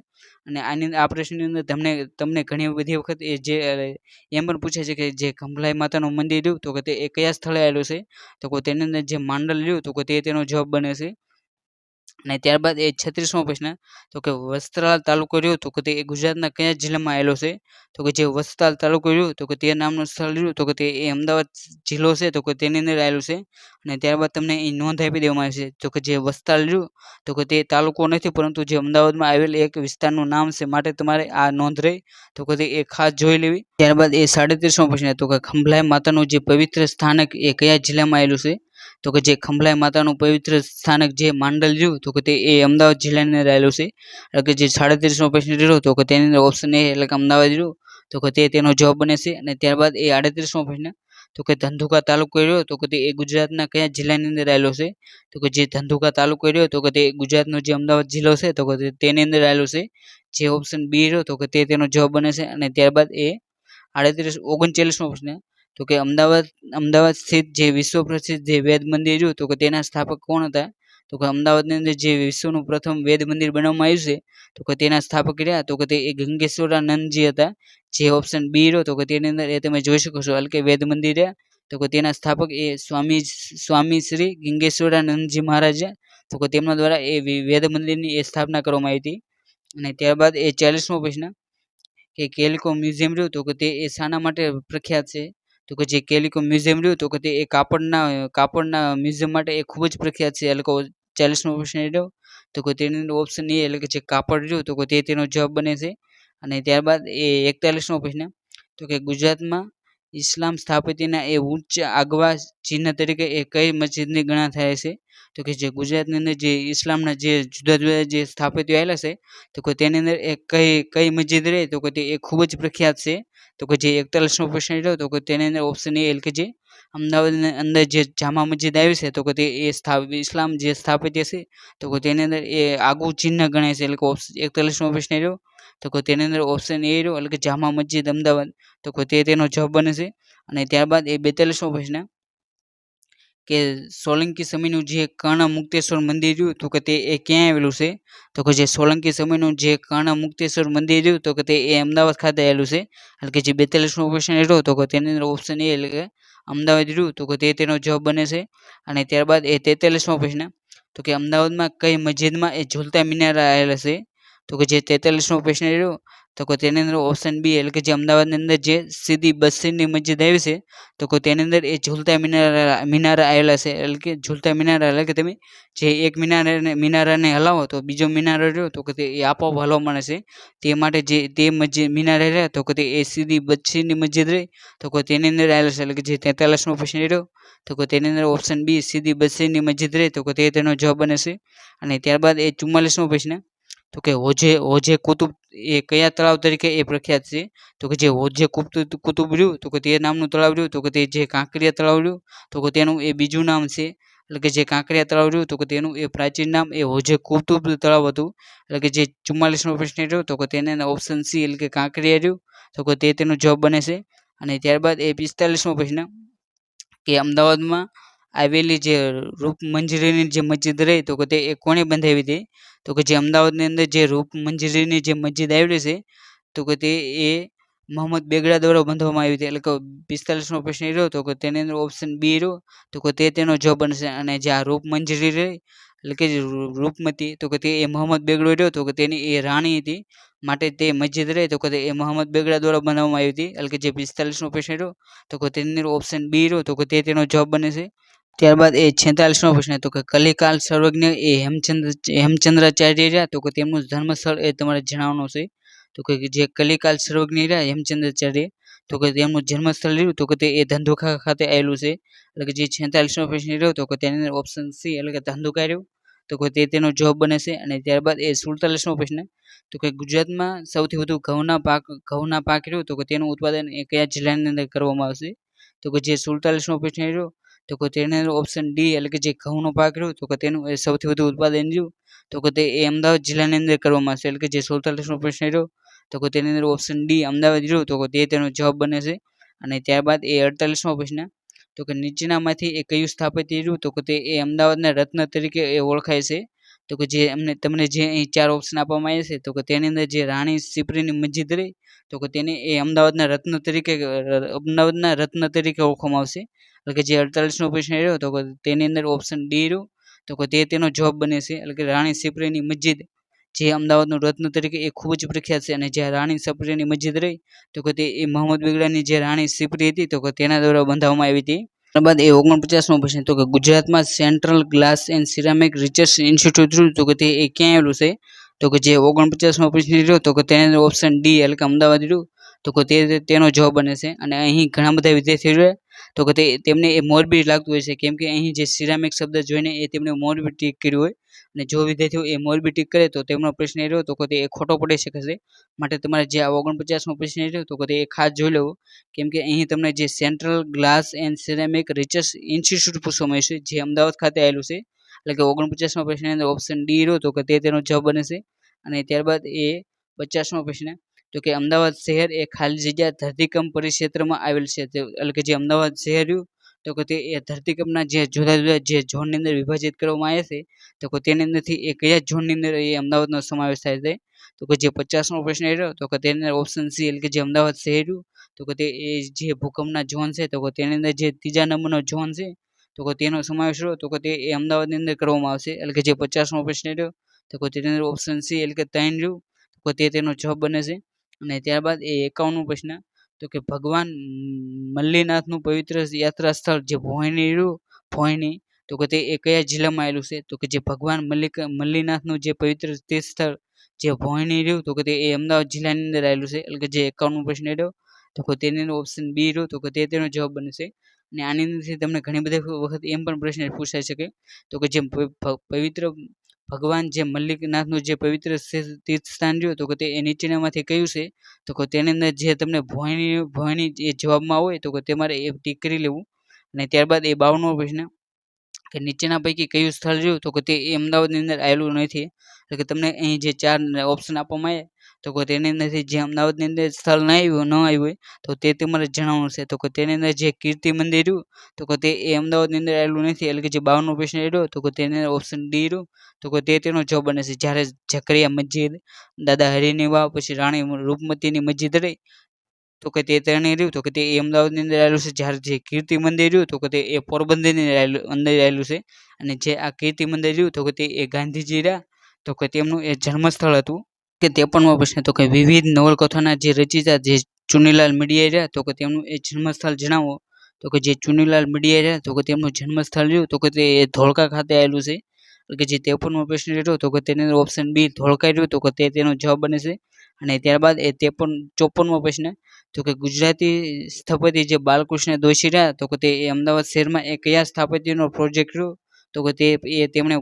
અને આ પ્રશ્નની અંદર તમને ઘણી બધી વખત એ જે એમ પણ પૂછે છે કે જે ખંભલાઈ માતાનું મંદિર રહ્યું તો કે તે એ કયા સ્થળે આવેલું છે? તો કે તેની અંદર જે માંડલ રહ્યું તો કે તે તેનો જવાબ બને છે. અને ત્યારબાદ એ 36મો પ્રશ્ન તો કે વસ્ત્રાલ તાલુકો રહ્યો તો કે તે ગુજરાતના કયા જિલ્લામાં આવેલો છે? તો કે જે વસ્ત્રાલ તાલુકો રહ્યો તો કે તે નામનું સ્થળ રહ્યું તો કે તે એ અમદાવાદ જિલ્લો છે તો કે તેની અંદર આવેલું છે. અને ત્યારબાદ તમને એ નોંધ આપી દેવામાં આવી છે તો કે જે વસ્ત્રાલ રહ્યું તો કે તે તાલુકો નથી પરંતુ જે અમદાવાદમાં આવેલ એક વિસ્તારનું નામ છે, માટે તમારે આ નોંધ રહી તો કે તે એ ખાસ જોઈ લેવી. ત્યારબાદ એ 37મો પ્રશ્ન તો કે ખંભલાઈ માતાનું જે પવિત્ર સ્થાનક એ કયા જિલ્લામાં આવેલું છે? તો કે જે ખંભલાઈ માતાનું પવિત્ર સ્થાનક જે માંડલ રહ્યું તો કે તે એ અમદાવાદ જિલ્લાની અંદર આવેલું છે. એટલે કે જે 37મો પ્રશ્ન રહ્યો તો કે તેની અંદર ઓપ્શન એ એટલે કે અમદાવાદ રહ્યું તો કે તે તેનો જવાબ બને છે. અને ત્યારબાદ એ 38મો પ્રશ્ન તો કે ધંધુકા તાલુકો રહ્યો તો કે તે એ ગુજરાતના કયા જિલ્લાની અંદર આવેલો છે? તો કે જે ધંધુકા તાલુકો રહ્યો તો કે તે ગુજરાતનો જે અમદાવાદ જિલ્લો છે તો કે તેની અંદર આવેલો છે. જે ઓપ્શન બી રહ્યો તો કે તે તેનો જવાબ બને છે. અને ત્યારબાદ એ 39મો પ્રશ્ન તો કે અમદાવાદ સ્થિત જે વિશ્વ પ્રસિદ્ધ જે વેદ મંદિર રહ્યું તો કે તેના સ્થાપક કોણ હતા? તો કે અમદાવાદની અંદર જે વિશ્વનું પ્રથમ વેદ મંદિર બનાવવામાં આવ્યું છે તો કે તેના સ્થાપક રહ્યા તો કે તે એ ગંગેશ્વરાનંદજી હતા. જે ઓપ્શન બી રહ્યો તો કે તેની અંદર એ તમે જોઈ શકો છો એટલે કે વેદ મંદિર રહ્યા તો કે તેના સ્થાપક એ સ્વામી શ્રી ગંગેશ્વરાનંદજી મહારાજ તો કે તેમના દ્વારા એ વેદ મંદિરની એ સ્થાપના કરવામાં આવી હતી. અને ત્યારબાદ એ 40મો પ્રશ્ન કે કેલિકો મ્યુઝિયમ રહ્યું તો કે તે એ શાના માટે પ્રખ્યાત છે? તો કે જે કેલિકો મ્યુઝિયમ રહ્યું તો કે તે એ કાપડના મ્યુઝિયમ માટે એ ખૂબ જ પ્રખ્યાત છે. એટલે કે 40મો પ્રશ્ન રહ્યો તો કે તેની અંદર ઓપ્શન એ એટલે કે જે કાપડ રહ્યું તો કે તે તેનો જવાબ બને છે. અને ત્યારબાદ એ 41મો પ્રશ્ન તો કે ગુજરાતમાં ઇસ્લામ સ્થાપત્યના એ ઉચ્ચ આગવા ચિહ્ન તરીકે એ કઈ મસ્જિદની ગણના થાય છે? તો કે જે ગુજરાતની અંદર જે ઇસ્લામના જે જુદા જુદા જે સ્થાપત્યો આવેલા છે તો કે તેની અંદર એ કઈ મસ્જિદ રહે તો કે તે એ ખૂબ જ પ્રખ્યાત છે. તો કે જે 41મો પ્રશ્ન રહ્યો તો કે તેની અંદર ઓપ્શન એ એટલે કે જે અમદાવાદની અંદર જે જામા મસ્જિદ આવી છે તો કે તે એ ઇસ્લામ જે સ્થાપત્ય છે તો કે તેની અંદર એ આગવું ચિહ્ન ગણાય છે. એટલે કે 41મો પ્રશ્ન રહ્યો તો કે તેની અંદર ઓપ્શન એ રહ્યો એટલે કે જામા મસ્જિદ અમદાવાદ તો કે તે તેનો જવાબ બને છે. અને ત્યારબાદ એ 42મો પ્રશ્ન કે સોલંકી સમયનું જે કર્ણ મુક્તેશ્વર મંદિર રહ્યું તો કે તે એ ક્યાં આવેલું છે? તો કે જે સોલંકી સમયનું જે કર્ણ મુક્તેશ્વર મંદિર રહ્યું તો કે તે એ અમદાવાદ ખાતે આવેલું છે. એટલે કે જે 42મો પ્રશ્ન રહ્યો તો કે તેની અંદર ઓપ્શન એ એટલે કે અમદાવાદ રહ્યું તો કે તે તેનો જવાબ બને છે. અને ત્યારબાદ એ 43મો પ્રશ્ન તો કે અમદાવાદમાં કઈ મસ્જિદમાં એ ઝૂલતા મિનારા આવેલા છે? તો કે જે 43મો પ્રશ્ન રહ્યો તો કે તેની અંદર ઓપ્શન બી એટલે કે જે અમદાવાદની અંદર જે સીધી બસીરની મસ્જિદ આવી છે તો કે તેની અંદર એ ઝૂલતા મિનારા આવેલા છે. એટલે કે ઝૂલતા મિનારા એટલે કે તમે જે એક મિનારાને હલાવો તો બીજો મિનારો રહ્યો તો કે તે એ આપોઆપ હલવા મળે છે. તે માટે જે તે મસ્જિદ મિનારા રહ્યા તો કે તે એ સીધી બસીની મસ્જિદ રહી તો કે તેની અંદર આવેલા છે. એટલે કે જે 43મો પ્રશ્ન રહ્યો તો કે તેની અંદર ઓપ્શન બી સીધી બસીની મસ્જિદ રહી તો કે તે તેનો જવાબ બને છે. અને ત્યારબાદ એ 44મો પ્રશ્ન તો કે હોજે કુતુબ એ કયા તળાવ તરીકે એ પ્રખ્યાત છે? તો કે જે હોજે કુતુબ રહ્યું તો કે તે નામનું તળાવ રહ્યું તો કે તે જે કાંકરિયા તળાવ રહ્યું તો કે તેનું એ બીજું નામ છે. એટલે કે જે કાંકરિયા તળાવ રહ્યું તો કે તેનું એ પ્રાચીન નામ એ હોજે કુતુબ તળાવ હતું. એટલે કે જે 44મો પ્રશ્ન રહ્યો તો કે તેને ઓપ્શન સી એટલે કે કાંકરિયા રહ્યું તો કે તે તેનો જવાબ બને છે. અને ત્યારબાદ એ 45મો પ્રશ્ન કે અમદાવાદમાં આવેલી જે રૂપમંજરીની જે મસ્જિદ રહી તો કે તે એ કોણે બંધાવી હતી? તો કે જે અમદાવાદની અંદર જે રૂપમંજરીની જે મસ્જિદ આવેલી છે તો કે તે એ મોહમ્મદ બેગડા દ્વારા બંધાવવામાં આવી હતી. એટલે કે 45મો પ્રશ્ન રહ્યો તો કે તેની અંદર ઓપ્શન બી રહ્યો તો કે તે તેનો જવાબ બનશે. અને જે આ રૂપમંજરી રહી એટલે કે જે રૂપમતી તો કે તે એ મોહમ્મદ બેગડો રહ્યો તો કે તેની એ રાણી હતી માટે તે મસ્જિદ રહી તો કે તે એ મોહમ્મદ બેગડા દ્વારા બનાવવામાં આવી હતી. એટલે કે જે 45મો પ્રશ્ન રહ્યો તો કે તેની અંદર ઓપ્શન બી રહ્યો તો કે તે તેનો જવાબ બને છે. ત્યારબાદ એ 46મો પ્રશ્ન તો કે કલિકાલ સર્વજ્ઞ એ હેમચંદ્રાચાર્ય રહ્યા તો કે તેમનું જન્મસ્થળ એ તમારે જણાવવાનું છે. તો કે જે કલિકાલ સર્વજ્ઞ રહ્યા હેમચંદ્રાચાર્ય તો કે તેમનું જન્મસ્થળ રહ્યું તો કે તે એ ધંધુકા ખાતે આવેલું છે. એટલે કે જે 46મો પ્રશ્ન રહ્યો તો કે તેની અંદર ઓપ્શન સી એટલે કે ધંધુકા રહ્યું તો કે તે તેનો જવાબ બને છે. અને ત્યારબાદ એ 47મો પ્રશ્ન તો કે ગુજરાતમાં સૌથી વધુ ઘઉંના પાક રહ્યું તો કે તેનું ઉત્પાદન એ કયા જિલ્લાની અંદર કરવામાં આવશે? તો કે જે 47મો પ્રશ્ન રહ્યો તો કે તેની અંદર ઓપ્શન ડી એટલે કે જે ઘઉંનો પાક રહ્યું તો કે તેનું સૌથી વધુ ઉત્પાદન રહ્યું તો કે તે એ અમદાવાદ જિલ્લાની અંદર કરવામાં આવશે. એટલે કે જે 47મો પ્રશ્ન રહ્યો તો કે તેની અંદર ઓપ્શન ડી અમદાવાદ રહ્યું તો કે તે તેનો જવાબ બને છે. અને ત્યારબાદ એ 48મો પ્રશ્ન તો કે નીચેનામાંથી એ કયું સ્થાપત્ય રહ્યું તો કે તે એ અમદાવાદના રત્ન તરીકે એ ઓળખાય છે? તો કે જે તમને જે અહીં 4 ઓપ્શન આપવામાં આવ્યા છે તો કે તેની અંદર જે રાણી સિપ્રીની મસ્જિદ રહી તો કે તેને એ અમદાવાદના રત્ન તરીકે ઓળખવામાં આવશે. એટલે કે જે 48મો પ્રશ્ન રહ્યો તો કે તેની અંદર ઓપ્શન ડી રહ્યું તો કે તે તેનો જવાબ બને છે. એટલે કે રાણી સિપ્રીની મસ્જિદ જે અમદાવાદનું રત્ન તરીકે એ ખૂબ જ પ્રખ્યાત છે. અને જે રાણી સિપ્રીની મસ્જિદ રહી તો કે તે એ મોહમ્મદ બેગડાની જે રાણી સિપ્રી હતી તો કે તેના દ્વારા બંધાવવામાં આવી હતી. ત્યારબાદ એ 49મો પ્રશ્ન તો કે ગુજરાતમાં central glass and ceramic research institute રહ્યું તો કે તે એ ક્યાં આવેલું છે? તો કે જે 49મો પ્રશ્ન રહ્યો તો કે તેની અંદર ઓપ્શન ડી એટલે કે અમદાવાદ રહ્યું તો કે તેનો જવાબ બને છે. અને અહીં ઘણા બધા વિદ્યાર્થીઓ રહ્યા તો કે તેમને એ મોરબી લાગતું હોય છે, કેમ કે અહીં જે સિરામિક શબ્દ જોઈને એ તેમને મોરબી ટીક કર્યું હોય. અને જો વિદ્યાર્થીઓ એ મોરબી ટીક કરે તો તેમનો પ્રશ્ન એ રહ્યો તો કે એ ખોટો પડી શકે છે. માટે તમારે જે આ 49મો પ્રશ્ન રહ્યો તો કે એ ખાસ જોઈ લેવો, કેમ કે અહીં તમને જે central glass and ceramic research institute પૂછવામાં આવશે, જે અમદાવાદ ખાતે આવેલું છે. એટલે કે 49મા પ્રશ્નની અંદર ઓપ્શન ડી રહ્યો તો કે તેનો જવાબ બને છે. અને ત્યારબાદ એ 50મો પ્રશ્ન તો કે અમદાવાદ શહેર એ ખાલી જગ્યા ધરતીકંપ પરિક્ષેત્રમાં આવેલ છે. એટલે કે જે અમદાવાદ શહેર રહ્યું તો કે તે એ ધરતીકંપના જે જુદા જુદા જે ઝોનની અંદર વિભાજિત કરવામાં આવે છે, તો કે તેની અંદરથી એ કયા ઝોનની અંદર એ અમદાવાદનો સમાવેશ થાય છે. તો કે જે 50મો પ્રશ્ન રહ્યો તો કે તેની અંદર ઓપ્શન સી એટલે કે જે અમદાવાદ શહેર રહ્યું તો કે તે એ જે ભૂકંપના ઝોન છે તો કે તેની અંદર જે ત્રીજા નંબરનો ઝોન છે તો કે તેનો સમાવેશ રહ્યો તો કે તે એ અમદાવાદની અંદર કરવામાં આવશે. એટલે કે જે 50મો પ્રશ્ન રહ્યો તો કે તેની અંદર ઓપ્શન સી એટલે કે 3 રહ્યું તો કે તેનો જવાબ બને છે. અને ત્યારબાદ એ 51મો પ્રશ્ન તો કે ભગવાન મલ્લીનાથનું પવિત્ર યાત્રા સ્થળ જે ભોયની રહ્યું ભોયની તો કે તે એ કયા જિલ્લામાં આવેલું છે, તો કે જે ભગવાન મલ્લીનાથનું જે પવિત્ર તીર્થ સ્થળ જે ભોયની રહ્યું તો કે તે એ અમદાવાદ જિલ્લાની અંદર આવેલું છે. એટલે કે જે 51મો પ્રશ્ન રહ્યો તો કે તેની અંદર ઓપ્શન બી રહ્યો તો કે તેનો જવાબ બને છે. અને આની અંદરથી તમને ઘણી બધી વખત એમ પણ પ્રશ્ન પૂછાઈ શકે તો કે જે પવિત્ર ભગવાન જે મલ્લિકનાથનું જે પવિત્ર તીર્થ સ્થાન રહ્યું તો કે તે નીચેનામાંથી કયું છે, તો કે તેની અંદર જે તમને ભોયની જે જવાબમાં હોય તો કે તમારે એ ટીક કરી લેવું. અને ત્યારબાદ એ 52મો પ્રશ્ન કે નીચેના પૈકી કયું સ્થળ રહ્યું તો કે તે અમદાવાદની અંદર આવેલું નથી. એટલે કે તમને અહીં જે 4 ઓપ્શન આપવામાં આવે તો કે તેની અંદરથી જે અમદાવાદની અંદર સ્થળ ન આવ્યું હોય તો તે તમારે જણાવવાનું છે. તો કે તેની અંદર જે કીર્તિ મંદિર રહ્યું તો કે તે એ અમદાવાદની અંદર આવેલું નથી. એટલે કે જે 52મો પ્રશ્ન રહ્યો તો કે તેની અંદર ઓપ્શન ડી રહ્યું તો કે તેનો જવાબ બને છે. જ્યારે ઝકરિયા મસ્જિદ, દાદા હરિની વાવ, પછી રાણી રૂપમતીની મસ્જિદ રહી તો કે તે ત્રણેય રહ્યું તો કે તે અમદાવાદની અંદર આવેલું છે. જ્યારે જે કીર્તિ મંદિર રહ્યું તો કે તે એ પોરબંદરની અંદર આવેલું છે. અને જે આ કીર્તિ મંદિર રહ્યું તો કે તે એ ગાંધીજી રહ્યા તો કે તેમનું એ જન્મસ્થળ હતું. કે 53મો પ્રશ્ન તો કે વિવિધ નવલકથાના જે રચયિતા જે ચુનીલાલ મીડિયા રહ્યા તો કે તેમનું એ જન્મસ્થળ જણાવો. તો કે જે ચુનીલાલ મીડિયા રહ્યા તો કે તેમનું જન્મસ્થળ રહ્યું તો કે તે ધોળકા ખાતે આવેલું છે. એટલે કે જે 53મો પ્રશ્ન રહ્યો તો કે તેની અંદર ઓપ્શન બી ધોળકા રહ્યું તો કે તેનો જવાબ બને છે. અને ત્યારબાદ એ 54મો પ્રશ્ન તો કે ગુજરાતી સ્થપતિ જે બાલકૃષ્ણ દોશી રહ્યા તો કે તે અમદાવાદ શહેરમાં એ કયા સ્થાપત્યનો પ્રોજેક્ટ રહ્યો તો કે તે તેમણે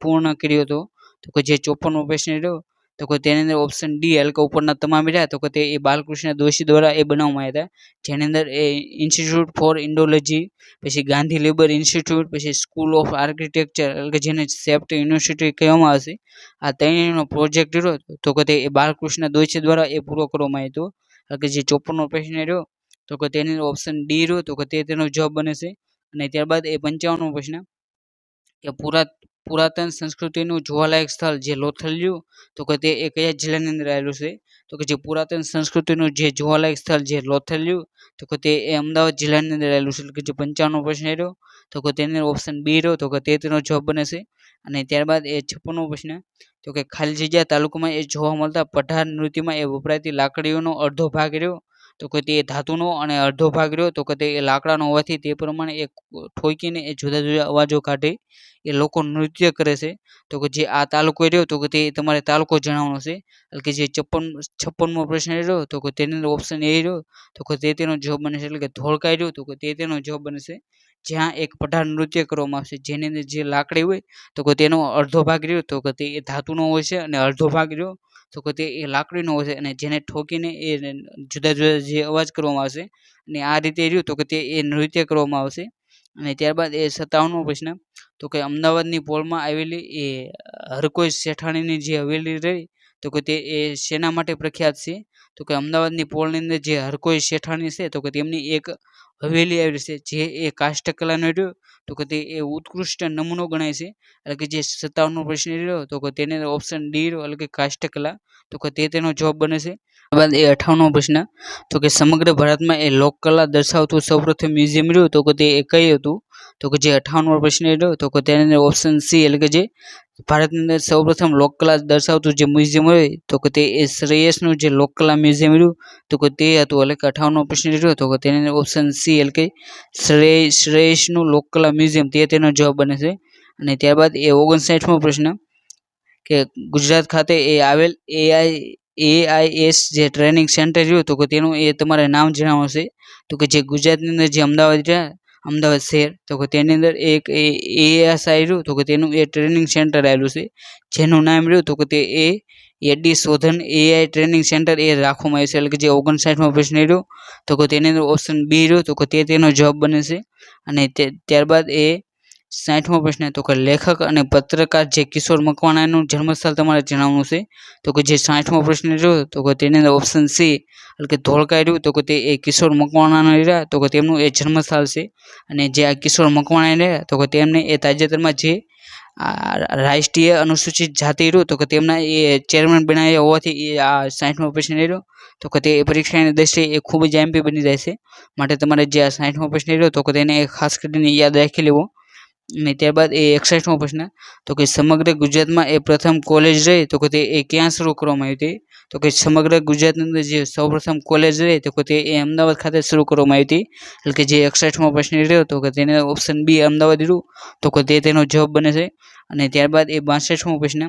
પૂર્ણ કર્યો હતો. તો કે જે 54મો પ્રશ્ન રહ્યો તો કે તેની અંદર ઓપ્શન ડી એટલે કે ઉપરના તમામ રહ્યા તો કે તે બાલકૃષ્ણ દોશી દ્વારા એ બનાવવામાં આવ્યા હતા. જેની અંદર એ ઇન્સ્ટિટ્યૂટ ફોર ઇન્ડોલોજી, પછી ગાંધી લેબર ઇન્સ્ટિટ્યૂટ, પછી સ્કૂલ ઓફ આર્કિટેક્ચર એટલે કે જેને સેપ્ટ યુનિવર્સિટી કહેવામાં આવે છે, આ ત્રણેયનો પ્રોજેક્ટ રહ્યો તો કે તે બાલકૃષ્ણ દોશી દ્વારા એ પૂરો કરવામાં આવ્યો હતો. એટલે કે જે 54મો પ્રશ્ન રહ્યો તો કે તેની અંદર ઓપ્શન ડી રહ્યો તો કે તેનો જવાબ બને છે. અને ત્યારબાદ એ 55મો પ્રશ્ન કે પુરાતન સંસ્કૃતિનું જોવાલાયક સ્થળ જે લોથલ રહ્યું તો કે તે એ કયા જિલ્લાની અંદર આવેલું છે, તો કે જે પુરાતન સંસ્કૃતિનું જે જોવાલાયક સ્થળ જે લોથલ રહ્યું તો કે તે એ અમદાવાદ જિલ્લાની અંદર આવેલું છે. એટલે કે જે 55મો પ્રશ્ન રહ્યો તો કે તેની અંદર ઓપ્શન બી રહ્યો તો કે તેનો જવાબ બને છે. અને ત્યારબાદ એ 56મો પ્રશ્ન તો કે ખાલી જગ્યા તાલુકામાં એ જોવા મળતા પઢાર નૃત્યમાં એ વપરાતી લાકડીઓનો અડધો ભાગ રહ્યો તો કે તે ધાતુનો અને અડધો ભાગ રહ્યો તો કે તે લાકડાનો હોવાથી તે પ્રમાણે એ ઠોકીને એ જુદા જુદા અવાજો કાઢે એ લોકો નૃત્ય કરે છે. તો કે જે આ તાલુકો રહ્યો તો કે તે તમારે તાલુકો જણાવવાનો છે. એટલે કે જે 56મો પ્રશ્ન રહ્યો તો કે તેની અંદર ઓપ્શન એ રહ્યો તો કે તેનો જવાબ બને છે. એટલે કે ધોળકા રહ્યો તો કે તેનો જવાબ બને છે. જ્યાં એક પઢાર નૃત્ય કરવામાં આવશે જેની અંદર જે લાકડી હોય તો કે તેનો અડધો ભાગ રહ્યો તો કે તે ધાતુનો હોય છે અને અડધો ભાગ રહ્યો તો કે તે એ લાકડીનો હોય છે, અને જેને ઠોકીને એ જુદા જુદા જે અવાજ કરવામાં આવશે અને આ રીતે રહ્યું તો કે તે એ નૃત્ય કરવામાં આવશે. અને ત્યારબાદ એ 57મો પ્રશ્ન તો કે અમદાવાદની પોળમાં આવેલી એ હરકોઈ શેઠાણીની જે હવેલી રહી તો કે તે એ શેના માટે પ્રખ્યાત છે, તો કે અમદાવાદની પોળની અંદર જે હરકોઈ શેઠાણી છે તો કે તેમની એક હવેલી આવેલી છે જે એ કાષ્ઠકલાનો રહ્યો તો કે તે એ ઉત્કૃષ્ટ નમૂનો ગણાય છે. એટલે કે જે 57મો પ્રશ્ન રહ્યો તો કે તેને ઓપ્શન ડી રહ્યો એટલે કે કાષ્ઠકલા તો કે તેનો જવાબ બને છે. ત્યારબાદ એ 58મો પ્રશ્ન તો કે સમગ્ર ભારતમાં એ લોકકલા દર્શાવતું સૌપ્રથમ મ્યુઝિયમ રહ્યું તો કે તે કઈ હતું, તો કે જે 58મો પ્રશ્ન રહ્યો તો કે તેને ઓપ્શન સી એટલે કે જે ભારતની અંદર સૌપ્રથમ લોકકલા દર્શાવતું જે મ્યુઝિયમ હોય તો કે તે એ શ્રેયસનું જે લોકકલા મ્યુઝિયમ રહ્યું તો કે તે હતું. એટલે કે 58મો પ્રશ્ન રહ્યો તો કે તેને ઓપ્શન સી એટલે કે શ્રેયસનું લોકકલા મ્યુઝિયમ તેનો જવાબ બને છે. અને ત્યારબાદ એ 59મો પ્રશ્ન કે ગુજરાત ખાતે એ આવેલ AIS જે ટ્રેનિંગ સેન્ટર રહ્યું તો કે તેનું એ તમારે નામ જણાવવાનું છે. તો કે જે ગુજરાતની અંદર જે અમદાવાદ શહેર તો કે તેની અંદર એક ASI રહ્યું તો કે તેનું એ ટ્રેનિંગ સેન્ટર આવેલું છે, જેનું નામ રહ્યું તો કે તે એડી શોધન AI ટ્રેનિંગ સેન્ટર એ રાખવામાં આવ્યું છે. એટલે કે જે 59મો પ્રશ્ન રહ્યો તો કે તેની અંદર ઓપ્શન બી રહ્યું તો કે તેનો જવાબ બને છે. અને ત્યારબાદ એ 60મો પ્રશ્ન તો કે લેખક અને પત્રકાર જે કિશોર મકવાણાનું જન્મસ્થળ તમારે જણાવવાનું છે. તો કે જે 60મો પ્રશ્ન રહ્યો તો કે તેની અંદર ઓપ્શન સી એટલે કે ધોળકાઈ રહ્યું તો કે તે એ કિશોર મકવાણાના રહ્યા તો કે તેમનું એ જન્મસ્થળ છે. અને જે આ કિશોર મકવાણા રહ્યા તો કે તેમને એ તાજેતરમાં જે રાષ્ટ્રીય અનુસૂચિત જાતિ રહ્યું તો કે તેમના એ ચેરમેન બનાવ્યા હોવાથી એ આ 60મો પ્રશ્ન રહ્યો તો કે તે પરીક્ષાની દ્રષ્ટિએ એ ખૂબ જ MP બની જાય છે. માટે તમારે જે આ 60મો પ્રશ્ન રહ્યો તો કે તેને ખાસ કરીને યાદ રાખી લેવો. અને ત્યારબાદ એ 61મો પ્રશ્ન તો કે સમગ્ર ગુજરાતમાં એ પ્રથમ કોલેજ રહી તો કે તે એ ક્યાં શરૂ કરવામાં આવી હતી? તો કે સમગ્ર ગુજરાતની અંદર જે સૌપ્રથમ કોલેજ રહી તો કે તે એ અમદાવાદ ખાતે શરૂ કરવામાં આવી હતી. એટલે કે જે 61મો પ્રશ્ન રહ્યો તો કે તેને ઓપ્શન બી અમદાવાદ રહ્યું તો કે તેનો જવાબ બને છે. અને ત્યારબાદ એ 62મો પ્રશ્ન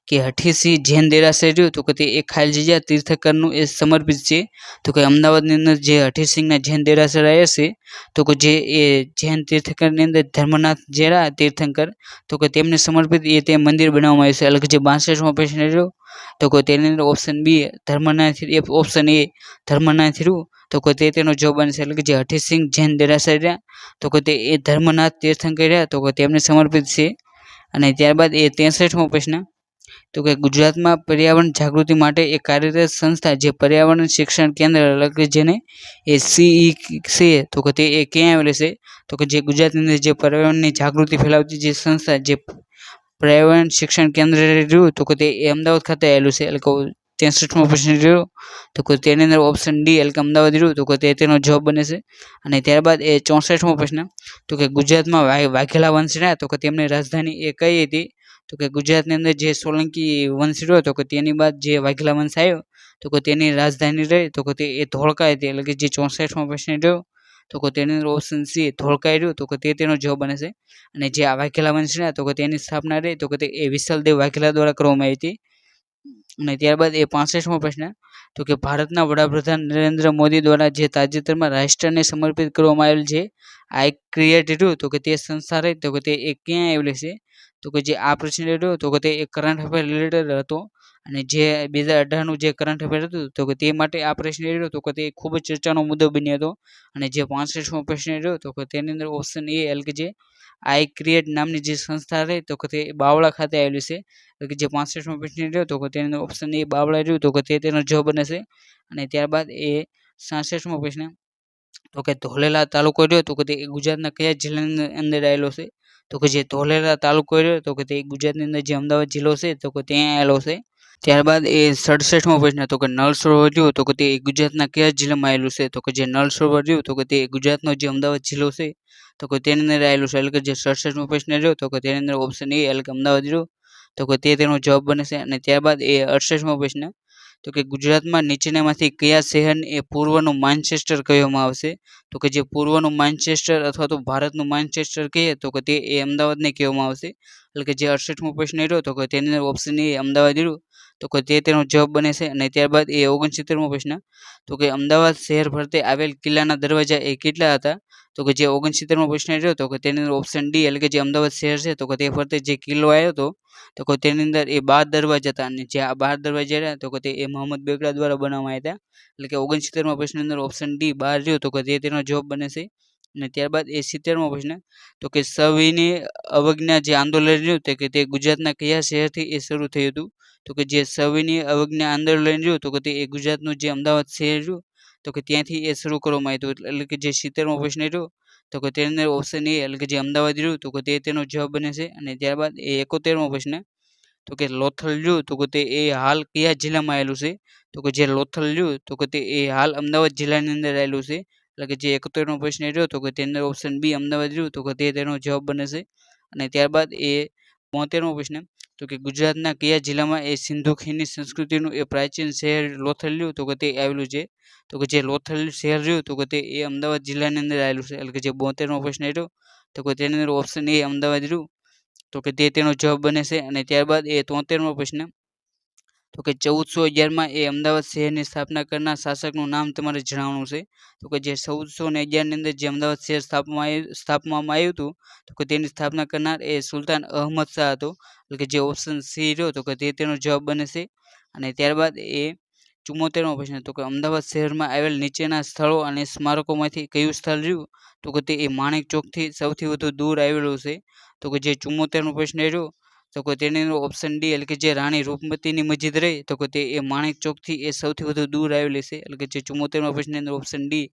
કે હઠીસિંહ જૈન દેરાસર રહ્યું તો કે તે એક ખાલી જગ્યા તીર્થંકરનું એ સમર્પિત છે. તો કે અમદાવાદની અંદર જે હઠીસિંહના જૈન દેરાસર આવ્યા છે તો કે જે એ જૈન તીર્થંકરની અંદર ધર્મનાથ જેરા તીર્થંકર તો કે તેમને સમર્પિત એ તે મંદિર બનાવવામાં આવ્યું છે. એટલે કે જે 62મો પ્રશ્ન રહ્યો તો કે તેની અંદર option B Dharmanath option A Dharmanath રહ્યું તો કે તેનો જવાબ બનશે. એટલે કે જે હઠીસિંહ જૈન દેરાસર રહ્યા તો કે તે એ ધર્મનાથ તીર્થંકર રહ્યા તો કે તેમને સમર્પિત છે. અને ત્યારબાદ એ 63મો પ્રશ્ન તો કે ગુજરાતમાં પર્યાવરણ જાગૃતિ માટે એક કાર્યરત સંસ્થા જે પર્યાવરણ શિક્ષણ કેન્દ્ર એટલે કે જેને એ CE છે તો કે તે એ ક્યાં આવેલી છે? તો કે જે ગુજરાતની અંદર જે પર્યાવરણની જાગૃતિ ફેલાવતી જે સંસ્થા જે પર્યાવરણ શિક્ષણ કેન્દ્ર રહ્યું તો કે તે અમદાવાદ ખાતે આવેલું છે. એટલે કે 63મો પ્રશ્ન રહ્યો તો કે તેની અંદર ઓપ્શન ડી એટલે કે અમદાવાદ રહ્યું તો કે તેનો જવાબ બને છે. અને ત્યારબાદ એ 64મો પ્રશ્ન તો કે ગુજરાતમાં વાઘેલા વંશ રહ્યા તો કે તેમની રાજધાની એ કઈ હતી? તો કે ગુજરાતની અંદર જે સોલંકી વંશ રહ્યો તો કે તેની બાદ જે વાઘેલા વંશ આવ્યો તો કે તેની રાજધાની રહી તો કે તે એ ધોળકા હતી. એટલે કે જે 64મો પ્રશ્ન રહ્યો તો કે તેની અંદર ઓપ્શન સી ધોળકાઈ રહ્યું તો કે તેનો જવાબ બને છે. અને જે આ વાઘેલા વંશ રહ્યા તો કે તેની સ્થાપના રહી તો કે તે એ વિશાલદેવ વાઘેલા દ્વારા કરવામાં આવી હતી. અને ત્યારબાદ એ 65મો પ્રશ્ન તો કે ભારતના વડાપ્રધાન નરેન્દ્ર મોદી દ્વારા જે તાજેતરમાં રાષ્ટ્રને સમર્પિત કરવામાં આવેલ છે આઈ ક્રિએટ રહ્યું તો કે તે સંસ્થા રહી તો કે તે એ ક્યાં આવેલી છે? તો કે જે આ પ્રશ્ન રહ્યો તો કે તે એક કરંટ અફેર રિલેટેડ હતો. અને જે 2018નું જે કરંટ અફેર હતું તો કે તે માટે આ પ્રશ્ન રહ્યો તો કે તે ખૂબ જ ચર્ચાનો મુદ્દો બન્યો હતો. અને જે 65મો પ્રશ્ન રહ્યો તો કે તેની અંદર ઓપ્શન એ એટલે કે જે આઈ ક્રિએટ નામની જે સંસ્થા રહી તો કે તે બાવળા ખાતે આવેલી છે. એટલે કે જે 65મો પ્રશ્ન રહ્યો તો કે તેની અંદર ઓપ્શન એ બાવળા રહ્યું તો કે તેનો જવાબ બને છે. અને ત્યારબાદ એ 66મો પ્રશ્ન તો કે ધોલેરા તાલુકો રહ્યો તો કે તે ગુજરાતના કયા જિલ્લાની અંદર આવેલો છે? તો કે જે ધોલેરા તાલુકો રહ્યો તો કે તે ગુજરાતની અંદર જે અમદાવાદ જિલ્લો છે તો કે ત્યાં આવેલો છે. ત્યારબાદ એ 67મો પ્રશ્ન તો કે નળ સરોવર રહ્યું તો કે તે ગુજરાતના કયા જિલ્લામાં આવેલું છે? તો કે જે નળ સરોવર રહ્યું તો કે તે ગુજરાતનો જે અમદાવાદ જિલ્લો છે તો કે તેની અંદર આવેલું છે. એટલે કે જે 67મો પ્રશ્ન રહ્યો તો કે તેની અંદર ઓપ્શન એ એટલે કે અમદાવાદ રહ્યું તો કે તેનો જવાબ બને છે. અને ત્યારબાદ એ 68મો પ્રશ્ન તો કે ગુજરાતમાં નીચેનામાંથી કયા શહેરને એ પૂર્વનું માન્ચેસ્ટર કહેવામાં આવશે? તો કે જે પૂર્વનું માન્ચેસ્ટર અથવા તો ભારતનું માન્ચેસ્ટર કહીએ તો કે તે એ અમદાવાદને કહેવામાં આવશે. એટલે કે જે 68મો પ્રશ્ન રહ્યો તો કે તેની અંદર ઓપ્શન એ અમદાવાદ રહ્યું તો કે તેનો જવાબ બને છે. અને ત્યારબાદ એ 69મો પ્રશ્ન તો કે અમદાવાદ શહેર ફરતે આવેલ કિલ્લાના દરવાજા એ કેટલા હતા? તો કે જે 69મો પ્રશ્ન રહ્યો તો કે તેની અંદર ઓપ્શન ડી એટલે કે જે અમદાવાદ શહેર છે તો કે તે ફરતે જે કિલ્લો આવ્યો હતો તો કે તેની અંદર એ 12 દરવાજા હતા. અને જે આ 12 દરવાજા રહ્યા તો કે તે એ મોહમ્મદ બેગડા દ્વારા બનાવવામાં આવ્યા હતા. એટલે કે 69મા પ્રશ્ન અંદર ઓપ્શન ડી 12 રહ્યો તો કે તેનો જવાબ બને છે. અને ત્યારબાદ એ 70મો પ્રશ્ન તો કે સવિનય અવજ્ઞા જે આંદોલન રહ્યું તે કે તે ગુજરાતના કયા શહેરથી એ શરૂ થયું હતું? તો કે જે સવિનય અવજ્ઞા આંદોલન રહ્યું તો કે તે એ ગુજરાતનું જે અમદાવાદ શહેર રહ્યું તો કે ત્યાંથી એ શરૂ કરવામાં આવ્યું હતું. એટલે કે જે 70મો પ્રશ્ન રહ્યો તો કે તેની અંદર ઓપ્શન એ એટલે કે જે અમદાવાદ રહ્યું તો કે તેનો જવાબ બને છે. અને ત્યારબાદ એ 71મો પ્રશ્ન તો કે લોથલ રહ્યું તો કે તે એ હાલ કયા જિલ્લામાં આવેલું છે? તો કે જે લોથલ રહ્યું તો કે તે એ હાલ અમદાવાદ જિલ્લાની અંદર આવેલું છે. એટલે કે જે 71મો પ્રશ્ન રહ્યો તો કે તેની અંદર ઓપ્શન બી અમદાવાદ રહ્યું તો કે તેનો જવાબ બને છે. અને ત્યારબાદ એ 72મો પ્રશ્ન તો કે ગુજરાતના કયા જિલ્લામાં એ સિંધુ ખીણની સંસ્કૃતિનું એ પ્રાચીન શહેર લોથલ રહ્યું તો કે તે આવેલું છે? તો કે જે લોથલ શહેર રહ્યું તો કે તે એ અમદાવાદ જિલ્લાની અંદર આવેલું છે. એટલે કે જે 72મો પ્રશ્ન રહ્યો તો કે તેની અંદર ઓપ્શન એ અમદાવાદ રહ્યું તો કે તેનો જવાબ બને છે. અને ત્યારબાદ એ 73મો પ્રશ્ન તો કે 1411માં એ અમદાવાદ શહેરની સ્થાપના કરનાર શાસકનું નામ તમારે જણાવવાનું છે. તો કે જે 1411ની અંદર જે અમદાવાદ શહેર સ્થાપવામાં આવ્યું હતું, તો કે તેની સ્થાપના કરનાર એ સુલતાન અહમદ શાહ હતો. એટલે કે જે ઓપ્શન સી રહ્યો તો કે તે તેનો જવાબ બને છે. અને ત્યારબાદ એ 74મો પ્રશ્ન, તો કે અમદાવાદ શહેરમાં આવેલ નીચેના સ્થળો અને સ્મારકોમાંથી કયું સ્થળ રહ્યું, તો કે તે એ માણેક ચોકથી સૌથી વધુ દૂર આવેલું છે. તો કે જે 74મો પ્રશ્ન રહ્યો તો કે તેની અંદર ઓપ્શન ડી એટલે કે જે રાણી રૂપમતીની મસ્જિદ રહી, તો કે તે એ માણેક ચોકથી એ સૌથી વધુ દૂર આવેલી છે. એટલે કે જે 74મા પ્રશ્નની અંદર ઓપ્શન ડી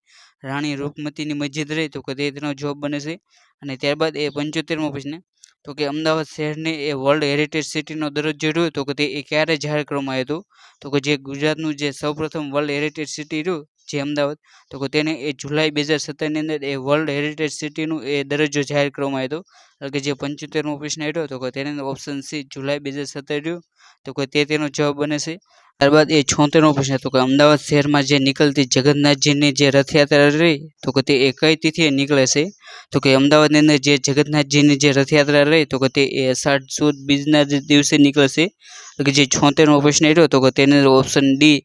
રાણી રૂપમતીની મસ્જિદ રહી, તો કે તે તેનો જવાબ બને છે. અને ત્યારબાદ એ 75મો પ્રશ્ન, તો કે અમદાવાદ શહેરને એ વર્લ્ડ હેરિટેજ સિટીનો દરજ્જો રહ્યો, તો કે તે એ ક્યારે જાહેર કરવામાં આવ્યો હતો, તો કે જે ગુજરાતનું જે સૌપ્રથમ વર્લ્ડ હેરિટેજ સિટી રહ્યું જે અમદાવાદ, તો કે તેને એ જુલાઈ 2017ની અંદર એ વર્લ્ડ હેરિટેજ સિટીનું એ દરજ્જો જાહેર કરવામાં આવ્યો હતો. એટલે કે જે 75મો પ્રશ્ન રહ્યો તો કે તેની અંદર ઓપ્શન સી જુલાઈ 2017 રહ્યું, તો કે તે તેનો જવાબ બને છે. ત્યારબાદ એ 76મો પ્રશ્ન, તો કે અમદાવાદ શહેરમાં જે નીકળતી જગન્નાથજીની જે રથયાત્રા રહી, તો કે તે એ કઈ તિથિએ નીકળે છે, તો કે અમદાવાદની અંદર જે જગન્નાથજીની જે રથયાત્રા રહી, તો કે તે એ અષાઢ સુદ બીજના દિવસે નીકળે છે. એટલે કે જે 76મો પ્રશ્ન રહ્યો તો કે તેની અંદર ઓપ્શન ડી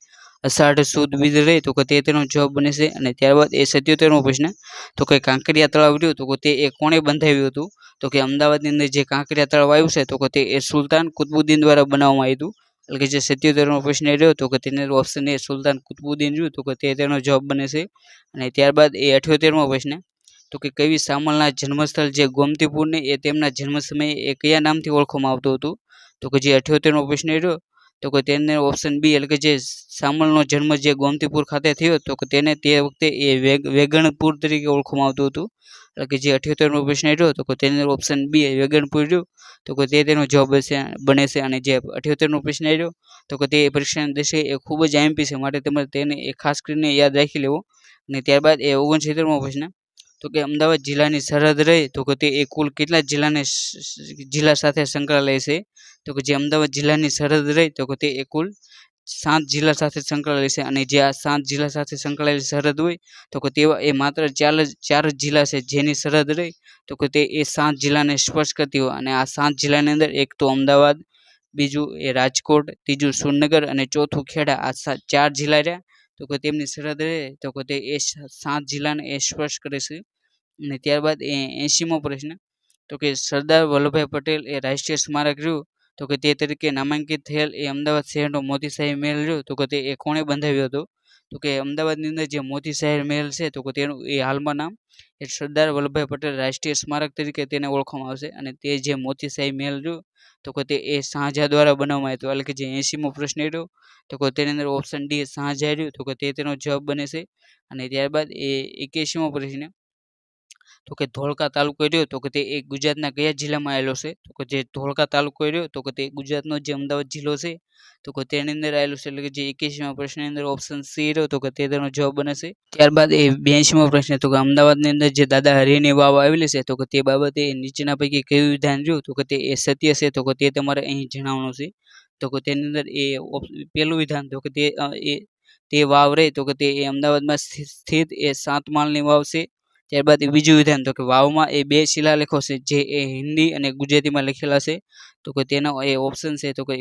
અષાઢ સુદ બીજ રહી, તો કે તે તેનો જવાબ બને છે. અને ત્યારબાદ એ 77મો પ્રશ્ન, તો કે કાંકરિયા તળાવ રહ્યું, તો કે તે એ કોણે બંધાવ્યું હતું, તો કે અમદાવાદની અંદર જે કાંકરિયા તળાવ આવ્યું છે, તો કે તે એ સુલતાન કુતબુદ્દીન દ્વારા બનાવવામાં આવ્યું હતું. એટલે કે જે 77મો પ્રશ્ન રહ્યો તો કે તેની અંદર ઓપ્શન એ સુલતાન કુતબુદ્દીન રહ્યું, તો કે તે તેનો જવાબ બને છે. અને ત્યારબાદ એ 78મો પ્રશ્ન, તો કે કવિ શામળના જન્મસ્થળ જે ગોમતીપુરને એ તેમના જન્મ સમયે એ કયા નામથી ઓળખવામાં આવતું હતું, તો કે જે 78મો પ્રશ્ન રહ્યો તો કે તેને ઓપ્શન બી એટલે કે જે શામળનો જન્મ જે ગોમતીપુર ખાતે થયો, તો કે તેને તે વખતે એ વેગણપુર તરીકે ઓળખવામાં આવતું હતું. એટલે કે જે 78મો પ્રશ્ન રહ્યો તો કે તેની અંદર ઓપ્શન બી વેગણપુર રહ્યું, તો કે તે તેનો જવાબ બને છે. અને જે 78મો પ્રશ્ન રહ્યો તો કે તે પરીક્ષાના દિવસે એ ખૂબ જ આઈએમપી છે, માટે તમારે તેને એ ખાસ કરીને યાદ રાખી લેવો. અને ત્યારબાદ એ 69મો પ્રશ્ન, તો કે અમદાવાદ જિલ્લાની સરહદ રહી, તો કે તે એ કુલ કેટલા જિલ્લા સાથે સંકળાયેલી છે, તો કે જે અમદાવાદ જિલ્લાની સરહદ રહી, તો કે તે એ કુલ 7 જિલ્લા સાથે સંકળાયેલી છે. અને જે આ 7 જિલ્લા સાથે સંકળાયેલી સરહદ હોય, તો કે તેવા એ માત્ર 4 જ જિલ્લા છે જેની સરહદ રહી, તો કે તે એ 7 જિલ્લાને સ્પર્શ કરતી હોય. અને આ 7 જિલ્લાની અંદર એક તો અમદાવાદ, બીજું એ રાજકોટ, ત્રીજું સુરનગર અને ચોથું ખેડા, આ 4 જિલ્લા રહ્યા, તો કે તેમની સરહદ રહે, તો કે તે એ 7 જિલ્લાને એ સ્પર્શ કરે છે. અને ત્યારબાદ એ 80મો પ્રશ્ન, તો કે સરદાર વલ્લભભાઈ પટેલ એ રાષ્ટ્રીય સ્મારક રહ્યું, તો કે તે તરીકે નામાંકિત થયેલ એ અમદાવાદ શહેરનો મોતીશાહી મહેલ રહ્યો, તો કે તે એ કોણે બંધાવ્યો હતો, તો કે અમદાવાદની અંદર જે મોતીશાહી મહેલ છે, તો કે તેનું એ હાલમાં નામ એ સરદાર વલ્લભભાઈ પટેલ રાષ્ટ્રીય સ્મારક તરીકે તેને ઓળખવામાં આવશે. અને તે જે મોતીશાહી મહેલ રહ્યો, તો કે તે એ શાહજહાં દ્વારા બનાવવામાં આવ્યો. એટલે કે જે 80મો પ્રશ્ન રહ્યો તો કે તેની અંદર ઓપ્શન ડી શાહજહાં રહ્યું, તો કે તે તેનો જવાબ બને છે. અને ત્યારબાદ એ 81મો પ્રશ્ન, તો કે ધોળકા તાલુકો રહ્યો, તો કે તે એ ગુજરાતના કયા જિલ્લામાં આવેલો છે, તો કે જે ધોળકા તાલુકો રહ્યો, તો કે તે ગુજરાતનો જે અમદાવાદ જિલ્લો છે, તો કે તેની અંદર આવેલો છે. એટલે કે જે 81મા પ્રશ્નની અંદર ઓપ્શન સી રહ્યો, તો કે તે તેનો જવાબ બને છે. ત્યારબાદ એ 82મો પ્રશ્ન, તો કે અમદાવાદની અંદર જે દાદા હરિની વાવ આવેલી છે, તો કે તે બાબતે નીચેના પૈકી કયું વિધાન રહ્યું, તો કે તે એ સત્ય છે, તો કે તે તમારે અહીં જણાવવાનું છે. તો કે તેની અંદર એ પહેલું વિધાન, તો કે તે વાવ રહી, તો કે તે અમદાવાદમાં સ્થિત એ 7 માળની વાવ છે. ત્યારબાદ બીજું વિધાન, તો કે વાવમાં એ 2 શિલાલેખો છે જે એ હિન્દી અને ગુજરાતીમાં લખેલા છે, તો કે તેનો એ ઓપ્શન છે, તો કે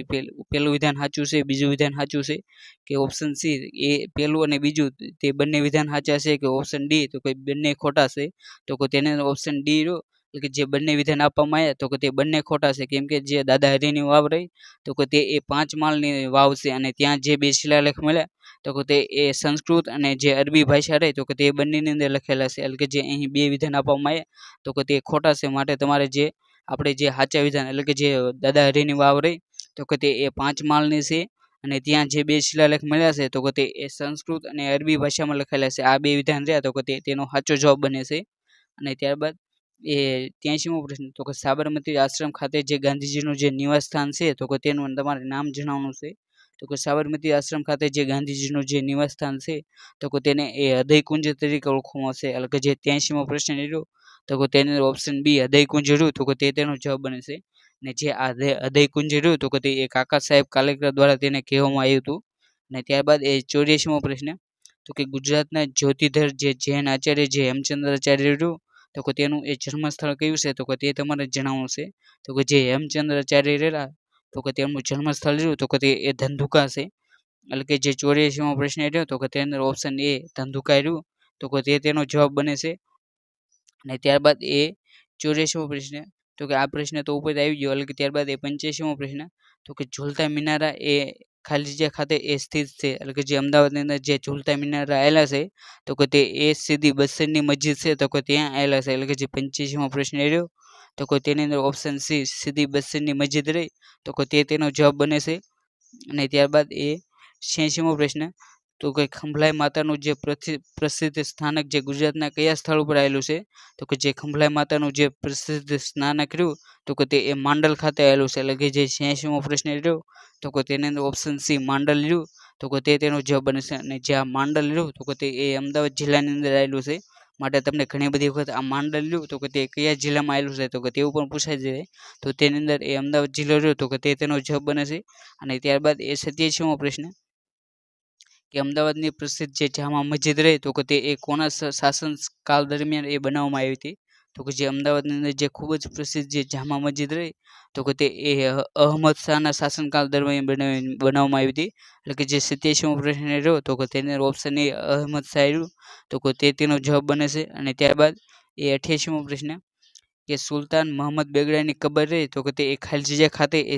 પહેલું વિધાન સાચું છે, બીજું વિધાન સાચું છે, કે ઓપ્શન સી એ પહેલું અને બીજું તે બંને વિધાન સાચા છે, કે ઓપ્શન ડી તો કે બંને ખોટા છે, તો કે તેને ઓપ્શન ડી રહ્યો, કે જે બંને વિધાન આપવામાં આવ્યા, તો કે તે બંને ખોટા છે. કેમ કે જે દાદા હરિની વાવ રહી, તો કે તે એ 5 માળની વાવ છે, અને ત્યાં જે 2 શિલાલેખ મળ્યા, તો કે તે એ સંસ્કૃત અને જે અરબી ભાષા રહી, તો કે તે બંનેની અંદર લખેલા છે. એટલે કે જે અહીં 2 વિધાન આપવામાં આવ્યા, તો કે તે ખોટા છે, માટે તમારે જે આપણે જે સાચા વિધાન એટલે કે જે દાદા હરિની વાવ રહી, તો કે તે એ 5 માળની છે, અને ત્યાં જે 2 શિલાલેખ મળ્યા છે, તો કે તે એ સંસ્કૃત અને અરબી ભાષામાં લખેલા છે. આ 2 વિધાન રહ્યા, તો કે તેનો સાચો જવાબ બને છે. અને ત્યારબાદ એ 83મો પ્રશ્ન, તો કે સાબરમતી આશ્રમ ખાતે જે ગાંધીજીનું જે નિવાસ સ્થાન છે, તો કે તેનું તમારે નામ જણાવવાનું છે. તો કે સાબરમતી આશ્રમ ખાતે જે ગાંધીજીનું જે નિવાસ સ્થાન છે, તો કે તેને એ હૃદયકુંજ તરીકે ઓળખવામાં આવશે. એટલે કે જે 83મો પ્રશ્ન રહ્યો, તો કે તેની ઓપ્શન બી હૃદયકુંજ રહ્યું, તો કે તે તેનો જવાબ બને છે. અને જે આ હૃદયકુંજ રહ્યું, તો કે તે કાકા સાહેબ કાલેલકર દ્વારા તેને કહેવામાં આવ્યું હતું. અને ત્યારબાદ એ 84મો પ્રશ્ન, તો કે ગુજરાતના જ્યોતિધર જે જૈન આચાર્ય જે હેમચંદ્રાચાર્ય રહ્યું, તો કે તેનું એ જન્મસ્થળ કયું છે, તો કે તે તમારે જણાવવાનું છે. તો કે જે હેમચંદ્રાચાર્ય રહ્યા, તો કે તેમનું જન્મસ્થળ રહ્યું તો કે તે એ ધંધુકા છે, એટલે કે જે 84મો પ્રશ્ન રહ્યો તો કે તેની અંદર ઓપ્શન એ ધંધુકા રહ્યું તો કે તે તેનો જવાબ બને છે. અને ત્યારબાદ એ 84મો પ્રશ્ન તો કે આ પ્રશ્ન તો ઉપર આવી ગયો, એટલે કે ત્યારબાદ એ 85મો પ્રશ્ન તો કે ઝૂલતા મિનારા એ ખાલી જગ્યા ખાતે એ સ્થિત છે, એટલે કે જે અમદાવાદની અંદર જે ઝૂલતા મિનારા આવેલા છે તો કે તે એ સીધી બસની મસ્જિદ છે તો કે ત્યાં આવેલા છે, એટલે કે જે 85મો પ્રશ્ન રહ્યો તો કે તેની અંદર ઓપ્શન સી સીધી બસની મસ્જિદ રહી તો કે તે તેનો જવાબ બને છે. અને ત્યારબાદ એ 86મો પ્રશ્ન તો કે ખંભલાઈ માતાનું જે પ્રસિદ્ધ સ્થાનક જે ગુજરાતના કયા સ્થળ ઉપર આવેલું છે તો કે જે ખંભલાઈ માતાનું જે પ્રસિદ્ધ સ્નાનક રહ્યું તો કે તે એ માંડલ ખાતે આવેલું છે, એટલે કે જે 86મો પ્રશ્ન રહ્યો તો કે તેની અંદર ઓપ્શન સી માંડલ રહ્યું તો કે તે તેનો જવાબ બને છે. અને જે આ માંડલ રહ્યું તો કે તે એ અમદાવાદ જિલ્લાની અંદર આવેલું છે, માટે તમને ઘણી બધી વખત આ માંડલ રહ્યું તો કે તે કયા જિલ્લામાં આવેલું છે તો કે તેવું પણ પૂછાઈ જાય, તો તેની અંદર એ અમદાવાદ જિલ્લો રહ્યો તો કે તે તેનો જવાબ બને છે. અને ત્યારબાદ એ 87મો પ્રશ્ન કે અમદાવાદની પ્રસિદ્ધ જે જામા મસ્જિદ રહી તો કે તે એ કોના શાસન કાળ દરમિયાન એ બનાવવામાં આવી હતી તો કે જે અમદાવાદની અંદર જે ખૂબ જ પ્રસિદ્ધ જે જામા મસ્જિદ રહી તો કે તે એ અહમદ શાહના શાસનકાળ દરમિયાન બનાવવામાં આવી હતી, એટલે કે જે 87મો પ્રશ્ન રહ્યો તો કે તેની અંદર ઓપ્શન એ અહમદ શાહ રહ્યું તો કે તે તેનો જવાબ બને છે. અને ત્યારબાદ એ 88મો પ્રશ્ન કે સુલતાન મોહમ્મદ બેગડાની કબર રહી તો કે તે એ ખાલી જગ્યા ખાતે એ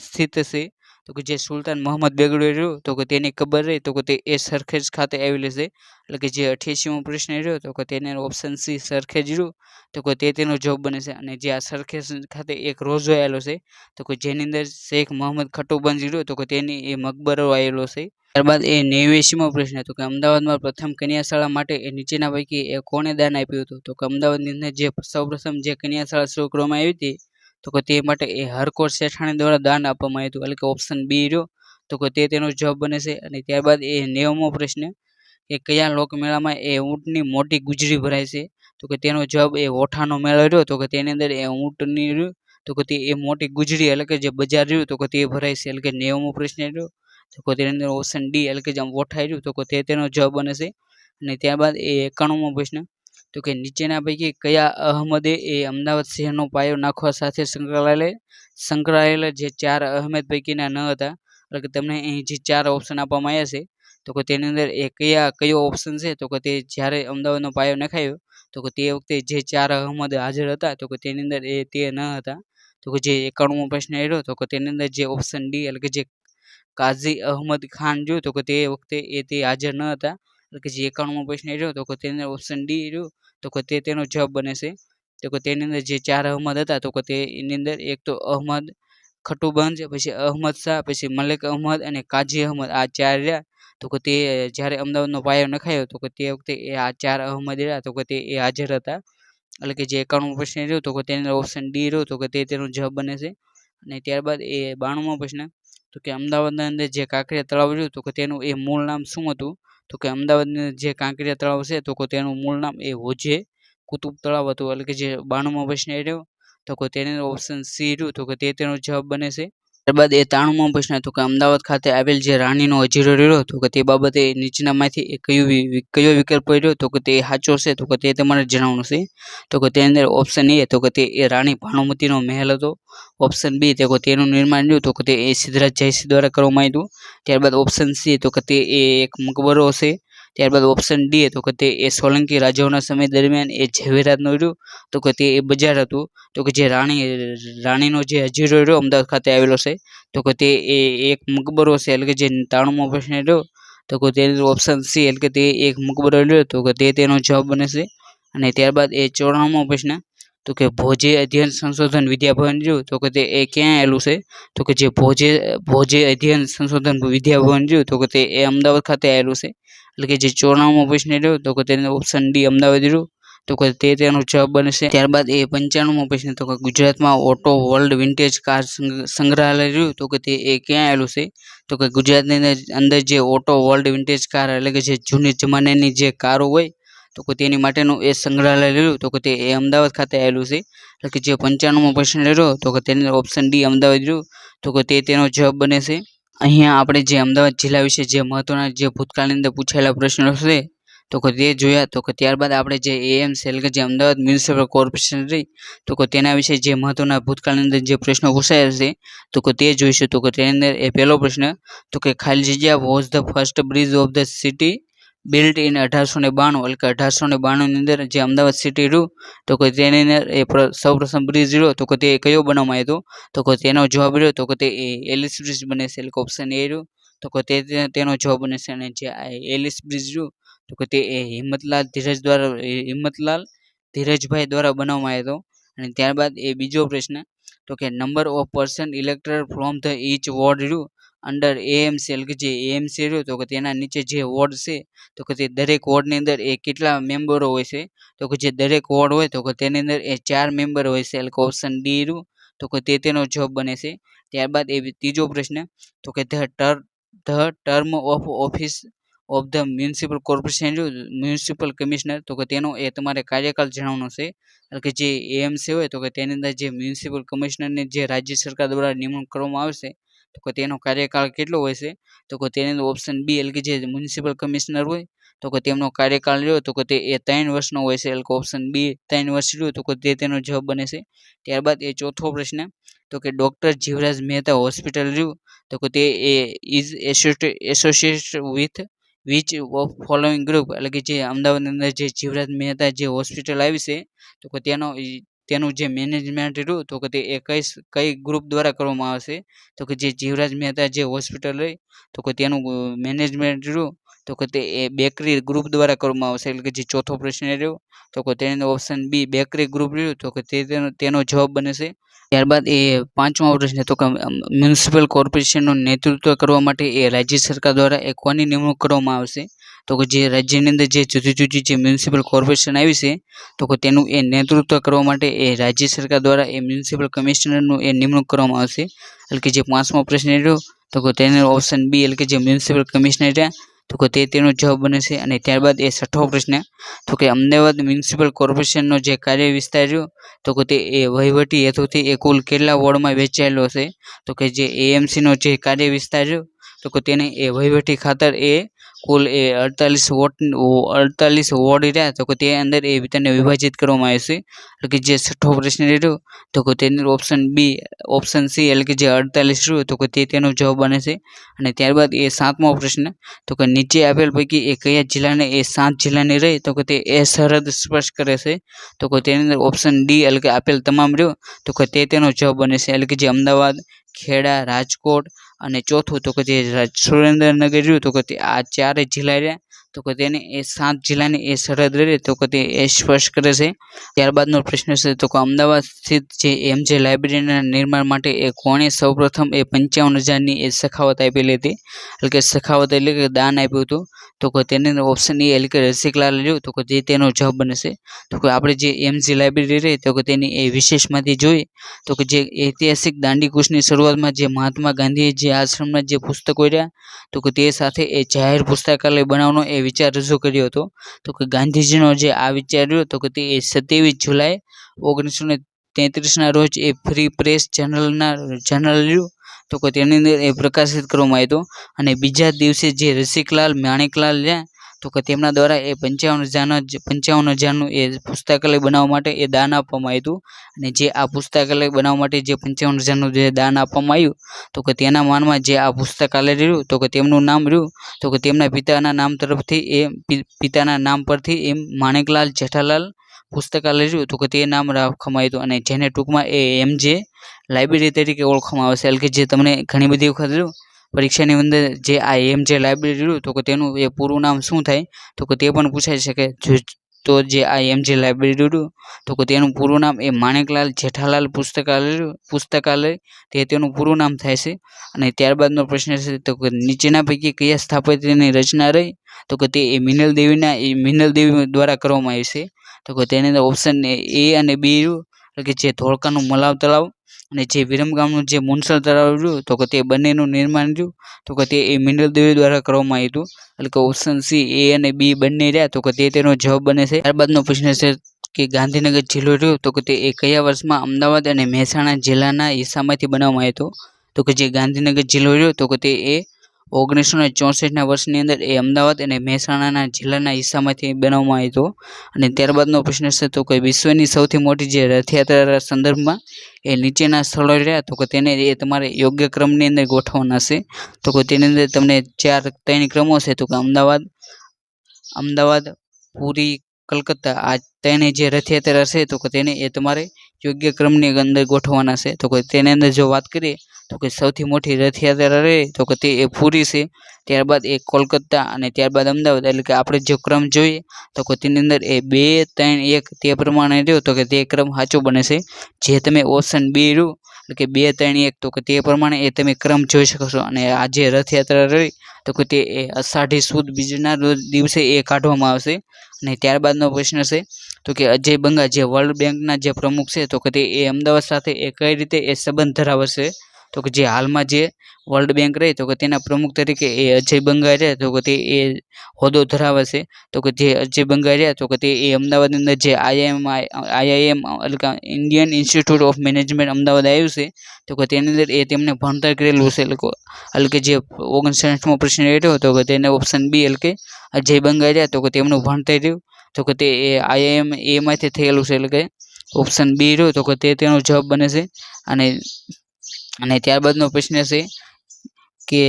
સ્થિત છે તો કે જે સુલતાન મોહમ્મદ બેગડો રહ્યો તો કે તેની કબર રહી તો કે તે એ સરખેજ ખાતે આવેલી છે, એટલે કે જે 88મો પ્રશ્ન રહ્યો તો કે તેને ઓપ્શન સી સરખેજ રહ્યું તો કે તે તેનો જવાબ બને છે. અને જે આ સરખેજ ખાતે એક રોજો આવેલો છે તો કે જેની અંદર શેખ મોહમ્મદ ખટોબંધ રહ્યો તો કે તેની એ મકબરો આવેલો છે. ત્યારબાદ એ 89મો પ્રશ્ન તો કે અમદાવાદમાં પ્રથમ કન્યાશાળા માટે એ નીચેના પૈકી એ કોણે દાન આપ્યું હતું તો કે અમદાવાદની અંદર જે સૌપ્રથમ જે કન્યાશાળા શરૂ કરવામાં આવી હતી તો કે તે માટે એ હરકોટ શેઠાણી દ્વારા દાન આપવામાં આવ્યું હતું, એટલે કે ઓપ્શન બી રહ્યો તો કે તે તેનો જવાબ બને છે. અને ત્યારબાદ એ 90મો પ્રશ્ન કે કયા લોકમેળામાં એ ઊંટની મોટી ગુજરી ભરાય છે તો કે તેનો જવાબ એ ઓઠાનો મેળો રહ્યો તો કે તેની અંદર એ ઊંટની રહ્યું તો કે તે એ મોટી ગુજરી એટલે કે જે બજાર રહ્યું તો કે તે ભરાય છે, એટલે કે 90મો પ્રશ્ન રહ્યો તો કે તેની અંદર ઓપ્શન ડી એટલે કે જે ઓઠાઈ રહ્યું તો કે તે તેનો જવાબ બને છે. અને ત્યારબાદ એ 91મો પ્રશ્ન તો કે નીચેના પૈકી કયા અહમદે એ અમદાવાદ શહેરનો પાયો નાખવા સાથે સંકળાયેલા જે 4 અહમદ પૈકીના ન હતા, એટલે કે તમને અહીં જે 4 ઓપ્શન આપવામાં આવ્યા છે તો કે તેની અંદર એ કયો ઓપ્શન છે તો કે તે જ્યારે અમદાવાદનો પાયો નખાયો તો કે તે વખતે જે 4 અહમદ હાજર હતા તો કે તેની અંદર એ તે ન હતા, તો કે જે 91મો પ્રશ્ન રહ્યો તો કે તેની અંદર જે ઓપ્શન ડી એટલે કે જે કાઝી અહમદ ખાન રહ્યું તો કે તે વખતે એ તે હાજર ન હતા, એટલે કે જે 91મો પ્રશ્ન રહ્યો તો કે તેની અંદર ઓપ્શન ડી રહ્યું તો કે તે તેનો જવાબ બને છે. તો કે તેની અંદર જે 4 અહમદ હતા તો કે તેની અંદર એક તો અહમદ ખટુબંધ, પછી અહમદ શાહ, પછી મલિક અહમદ અને કાજી અહમદ, આ 4 રહ્યા તો કે તે જ્યારે અમદાવાદનો પાયો નખાયો તો કે તે વખતે એ આ 4 અહમદ રહ્યા તો કે તે એ હાજર હતા, એટલે કે જે 91મો પ્રશ્ન રહ્યો તો કે તેની અંદર ઓપ્શન ડી રહ્યો તો કે તે તેનો જવાબ બને છે. અને ત્યારબાદ એ 92મો પ્રશ્ન તો કે અમદાવાદના અંદર જે કાંકરિયા તળાવ રહ્યું તો કે તેનું એ મૂળ નામ શું હતું તો કે અમદાવાદની જે કાંકરિયા તળાવ છે તો કે તેનું મૂળ નામ એ હોજે કુતુબ તળાવ હતું, એટલે કે જે 92મો પ્રશ્ન રહ્યો તો કે તેની ઓપ્શન સી રહ્યું તો કે તે તેનો જવાબ બને છે. ત્યારબાદ એ 93મો પ્રશ્ન તો કે અમદાવાદ ખાતે આવેલ જે રાણીનો હજીરો રહ્યો તો કે તે બાબતે નીચેનામાંથી કયો વિકલ્પ રહ્યો તો કે તે સાચો છે તો કે તે તમારે જણાવવાનું છે, તો કે તેની અંદર ઓપ્શન એ તો કે તે એ રાણી ભાનુમતીનો મહેલ હતો, ઓપ્શન બી તો કે તેનું નિર્માણ રહ્યું તો કે તે એ સિદ્ધરાજ જયસિંહ દ્વારા કરવામાં આવ્યું, ત્યારબાદ ઓપ્શન સી તો કે તે એક મકબરો છે, ત્યારબાદ ઓપ્શન ડી તો કે તે એ સોલંકી રાજાઓના સમય દરમિયાન એ ઝવેરાતનું રહ્યું તો કે તે એ બજાર હતું, તો કે જે રાણીનો જે હજીરો રહ્યો અમદાવાદ ખાતે આવેલો છે તો કે તે એ એક મકબરો છે, એટલે કે જે 93મો પ્રશ્ન રહ્યો તો કે તેની ઓપ્શન સી એટલે કે તે એક મકબરો રહ્યો તો કે તે તેનો જવાબ બને છે. અને ત્યારબાદ એ 94મો પ્રશ્ન તો કે ભોજે અધ્યયન સંશોધન વિદ્યાભવન રહ્યું તો કે તે એ ક્યાં આવેલું છે તો કે જે ભોજે અધ્યયન સંશોધન વિદ્યાભવન રહ્યું તો કે તે એ અમદાવાદ ખાતે આવેલું છે, એટલે કે જે 94મો પ્રશ્ન રહ્યો તો કે તેની ઓપ્શન ડી અમદાવાદ રહ્યું તો કે તે તેનો જવાબ બને છે. ત્યારબાદ એ 95મો પ્રશ્ન તો કે ગુજરાતમાં ઓટો વર્લ્ડ વિન્ટેજ કાર સંગ્રહાલય રહ્યું તો કે તે એ ક્યાં આવેલું છે તો કે ગુજરાતની અંદર જે ઓટો વર્લ્ડ વિન્ટેજ કાર એટલે કે જે જૂની જમાનાની જે કારો હોય તો કે તેની માટેનું એ સંગ્રહાલય રહ્યું તો કે તે એ અમદાવાદ ખાતે આવેલું છે, એટલે કે જે 95મો પ્રશ્ન રહ્યો તો કે તેની ઓપ્શન ડી અમદાવાદ રહ્યું તો કે તે તેનો જવાબ બને છે. અહીંયા આપણે જે અમદાવાદ જિલ્લા વિશે જે મહત્વના જે ભૂતકાળની અંદર પૂછાયેલા પ્રશ્નો છે તો કે તે જોયા. તો કે ત્યારબાદ આપણે જે એએમસી એટલે કે જે અમદાવાદ મ્યુનિસિપલ કોર્પોરેશન રહી તો કે તેના વિશે જે મહત્વના ભૂતકાળની અંદર જે પ્રશ્નો પૂછાયા છે તો કે તે જોઈશું. તો કે તેની અંદર એ પહેલો પ્રશ્ન તો કે ખાલી જગ્યા was the first bridge of the city built in 1892 એટલે કે 1892 ની અંદર જે અમદાવાદ સિટી રહ્યું તો કે તેની અંદર એ સૌપ્રથમ બ્રિજ રહ્યો તો કે તે કયો બનાવવામાં આવ્યો તો કે તેનો જવાબ રહ્યો તો કે તે એલિસ બ્રિજ બને છે એટલે કે ઓપ્શન એ રહ્યું તો કે તેનો જવાબ બને છે. અને જે એલિસ બ્રિજ રહ્યું તો કે તે હિંમતલાલ ધીરજભાઈ દ્વારા બનાવવામાં આવ્યો હતો. અને ત્યારબાદ એ બીજો પ્રશ્ન તો કે number of person elected from the each ward રહ્યું અંડર એએમસી એટલે કે જે એએમસી રહ્યું તો કે તેના નીચે જે વોર્ડ છે તો કે તે દરેક વોર્ડની અંદર એ કેટલા મેમ્બરો હોય છે તો કે જે દરેક વોર્ડ હોય તો કે તેની અંદર એ 4 મેમ્બર હોય છે એટલે કે ઓપ્શન ડી રહ્યું તો કે તેનો જવાબ બને છે. ત્યારબાદ એ ત્રીજો પ્રશ્ન તો કે the term of office of the municipal corporation municipal commissioner તો કે તેનો એ તમારે કાર્યકાળ જણાવવાનો છે એટલે કે જે એએમસી હોય તો કે તેની અંદર જે મ્યુનિસિપલ કમિશનરની જે રાજ્ય સરકાર દ્વારા નિમણૂક કરવામાં આવશે તો કે તેનો કાર્યકાળ કેટલો હોય છે તો કે તેની અંદર ઓપ્શન બી એટલે કે જે મ્યુનિસિપલ કમિશનર હોય તો કે તેમનો કાર્યકાળ રહ્યો તો કે તે 3 વર્ષનો હોય છે એટલે કે ઓપ્શન બી 3 વર્ષ રહ્યું તો કે તેનો જવાબ બને છે. ત્યારબાદ એ ચોથો પ્રશ્ન તો કે ડૉક્ટર જીવરાજ મહેતા હોસ્પિટલ રહ્યું તો કે તે is associated with which of following group એટલે કે જે અમદાવાદની અંદર જે જીવરાજ મહેતા જે હોસ્પિટલ આવી છે તો કે તેનું જે મેનેજમેન્ટ રહ્યું તો કે તે કઈ ગ્રુપ દ્વારા કરવામાં આવશે તો કે જે જીવરાજ મહેતા જે હોસ્પિટલ રહી તો કે તેનું મેનેજમેન્ટ રહ્યું તો કે તે બેકરી ગ્રુપ દ્વારા કરવામાં આવશે એટલે કે જે ચોથો પ્રશ્ન રહ્યો તો કે તેનો ઓપ્શન બી બેકરી ગ્રુપ રહ્યું તો કે તેનો જવાબ બને છે. ત્યારબાદ એ પાંચમો પ્રશ્ન તો કે મ્યુનિસિપલ કોર્પોરેશનનું નેતૃત્વ કરવા માટે એ રાજ્ય સરકાર દ્વારા એ કોની નિમણૂક કરવામાં આવશે તો કે જે રાજ્યની અંદર જે જુદી જે મ્યુનિસિપલ કોર્પોરેશન આવી છે તો કે તેનું એ નેતૃત્વ કરવા માટે એ રાજ્ય સરકાર દ્વારા એ મ્યુનિસિપલ કમિશનરનું એ નિમણૂક કરવામાં આવશે એટલે કે જે પાંચમો પ્રશ્ન રહ્યો તો કે તેનો ઓપ્શન બી એટલે કે જે મ્યુનિસિપલ કમિશનર રહ્યા તો કે તેનો જવાબ બને છે. અને ત્યારબાદ એ છઠ્ઠો પ્રશ્ન તો કે અમદાવાદ મ્યુનિસિપલ કોર્પોરેશનનો જે કાર્ય વિસ્તાર રહ્યો તો કે તે એ વહીવટી હેતુથી એ કુલ કેટલા વોર્ડમાં વહેંચાયેલો છે તો કે જે એએમસીનો જે કાર્ય વિસ્તાર રહ્યો તો કે તેને એ વહીવટી ખાતર એ કુલ એ 48 વોર્ડ રહ્યા તો કે તે અંદર એ તેને વિભાજિત કરવામાં આવે છે એટલે કે જે છઠ્ઠો પ્રશ્ન રહ્યો તો કે તેની ઓપ્શન સી એટલે કે જે 48 રહ્યું તો કે તેનો જવાબ બને છે. અને ત્યારબાદ એ સાતમો પ્રશ્ન તો કે નીચે આપેલ પૈકી એ કયા જિલ્લાને એ 7 જિલ્લાની રહી તો કે તે એ સરહદ સ્પષ્ટ કરે છે તો કે તેની અંદર ઓપ્શન ડી એટલે કે આપેલ તમામ રહ્યો તો કે તેનો જવાબ બને છે એટલે કે જે અમદાવાદ ખેડા રાજકોટ અને ચોથું તો કે જે સુરેન્દ્રનગર રહ્યું તો કે આ 4 જિલ્લા રહ્યા તો કે તેને એ 7 જિલ્લાની એ સરહદ રહી તો કે તે એ સ્પષ્ટ કરે છે. ત્યારબાદનો પ્રશ્ન છે તો કે અમદાવાદ સ્થિત જે એમજે લાઇબ્રેરીના નિર્માણ માટે એ કોણે સૌપ્રથમ એ 55,000ની એ સખાવત આપેલી હતી એટલે કે સખાવત એટલે કે દાન આપ્યું હતું તો કે તેની અંદર ઓપ્શન એ એટલે કે રસિકલાલ રહ્યું તો કે તેનો જવાબ બને છે. તો કે આપણે જે એમજી લાઇબ્રેરી રહી તો કે તેની એ વિશેષમાંથી જોઈએ તો કે જે ઐતિહાસિક દાંડી કૂચની શરૂઆતમાં જે મહાત્મા ગાંધીએ જે આશ્રમના જે પુસ્તકો રહ્યા તો કે તે સાથે એ જાહેર પુસ્તકાલય બનાવવાનો એ વિચાર રજૂ કર્યો હતો તો કે ગાંધીજીનો જે આ વિચાર રહ્યો તો કે તે 27 જુલાઈ 1933ના રોજ એ ફ્રી પ્રેસ જર્નલ રહ્યું તો કે તેની અંદર એ પ્રકાશિત કરવામાં આવ્યો અને બીજા દિવસે જે રસિકલાલ માણેકલાલ રહ્યા તો કે તેમના દ્વારા એ 55,000નું એ પુસ્તકાલય બનાવવા માટે એ દાન આપવામાં આવ્યું અને જે આ પુસ્તકાલય બનાવવા માટે જે 55,000નું જે દાન આપવામાં આવ્યું તો કે તેના માનમાં જે આ પુસ્તકાલય રહ્યું તો કે તેમનું નામ રહ્યું તો કે તેમના પિતાના નામ તરફથી એ પિતાના નામ પરથી એ માણેકલાલ જેઠાલાલ પુસ્તકાલય રહ્યું તો કે તે નામ રાખવામાં આવ્યું અને જેને ટૂંકમાં એ એમજે લાઇબ્રેરી તરીકે ઓળખવામાં આવે છે એટલે કે જે તમને ઘણી બધી વખત રહ્યું પરીક્ષાની અંદર જે આ એમજે લાઇબ્રેરી રહ્યું તો કે તેનું એ પૂરું નામ શું થાય તો કે તે પણ પૂછાઈ શકે તો જે આ એમજે લાઇબ્રેરી રહ્યું તો કે તેનું પૂરું નામ એ માણેકલાલ જેઠાલાલ પુસ્તકાલય તેનું પૂરું નામ થાય છે. અને ત્યારબાદનો પ્રશ્ન છે તો કે નીચેના પૈકી કયા સ્થાપત્યની રચના રહી તો કે તે મિનલ દેવી દ્વારા કરવામાં આવી છે તો કે તેની અંદર ઓપ્શન એ અને બી રહ્યું એટલે કે જે ધોળકાનું મલાવ તળાવ અને જે વિરમગામનું જે મુનસર તળાવ રહ્યું તો કે તે બંનેનું નિર્માણ રહ્યું તો કે તે મિનલ દેવી દ્વારા કરવામાં આવ્યું હતું એટલે કે ઓપ્શન સી એ અને બી બંને રહ્યા તો કે તેનો જવાબ બને છે. ત્યારબાદનો પ્રશ્ન છે કે ગાંધીનગર જિલ્લો રહ્યો તો કે તે કયા વર્ષમાં અમદાવાદ અને મહેસાણા જિલ્લાના હિસ્સામાંથી બનાવવામાં આવ્યો હતો તો કે જે ગાંધીનગર જિલ્લો રહ્યો તો કે તે 1964ના વર્ષની અંદર એ અમદાવાદ અને મહેસાણાના જિલ્લાના હિસ્સામાંથી બનાવવામાં આવ્યો હતો. અને ત્યારબાદનો પ્રશ્ન છે તો કે વિશ્વની સૌથી મોટી જે રથયાત્રા સંદર્ભમાં એ નીચેના સ્થળો રહ્યા તો કે તેને એ તમારે યોગ્ય ક્રમની અંદર ગોઠવવાના છે. તો કે તેની અંદર તમને 3 ક્રમો છે તો કે અમદાવાદ, પુરી, કલકત્તા આ 3 જે રથયાત્રા છે તો કે તેને એ તમારે યોગ્ય ક્રમની અંદર ગોઠવવાના છે. તો કે તેની અંદર જો વાત કરીએ તો કે સૌથી મોટી રથયાત્રા રહે તો કે તે એ પુરી છે, ત્યારબાદ એ કોલકાતા અને ત્યારબાદ અમદાવાદ. એટલે કે આપણે જો ક્રમ જોઈએ તો કે તેની અંદર એ 2, 3, 1 તે પ્રમાણે રહ્યો તો કે તે ક્રમ સાચો બને છે. જે તમે ઓપ્શન બી રહ્યું એટલે કે 2, 3, 1 તો કે તે પ્રમાણે એ તમે ક્રમ જોઈ શકો છો. અને આ જે રથયાત્રા રહી તો કે તે અષાઢી સુદ બીજના દિવસે એ કાઢવામાં આવશે. અને ત્યારબાદનો પ્રશ્ન છે તો કે અજય બંગા જે વર્લ્ડ બેંકના જે પ્રમુખ છે તો કે તે એ અમદાવાદ સાથે એ કઈ રીતે એ સંબંધ ધરાવે છે. તો કે જે હાલમાં જે વર્લ્ડ બેંક રહી તો કે તેના પ્રમુખ તરીકે એ અજય બંગા રહ્યા તો કે તે એ હોદ્દો ધરાવે છે. તો કે જે અજય બંગા રહ્યા તો કે તે એ અમદાવાદની અંદર જે આઈઆઈએમ એટલે કે Indian institute of management Ahmedabad આવ્યું છે તો કે તેની અંદર એ તેમને ભણતર કરેલું છે. એટલે કે જે 59મો પ્રશ્ન રહ્યો તો કે તેને ઓપ્શન બી એટલે કે અજય બંગા રહ્યા તો કે તેમનું ભણતર રહ્યું તો કે તે એ આઈઆઈએમ એમાંથી થયેલું છે. એટલે કે ઓપ્શન બી રહ્યો તો કે તેનો જવાબ બને છે. અને ત્યારબાદનો પ્રશ્ન છે કે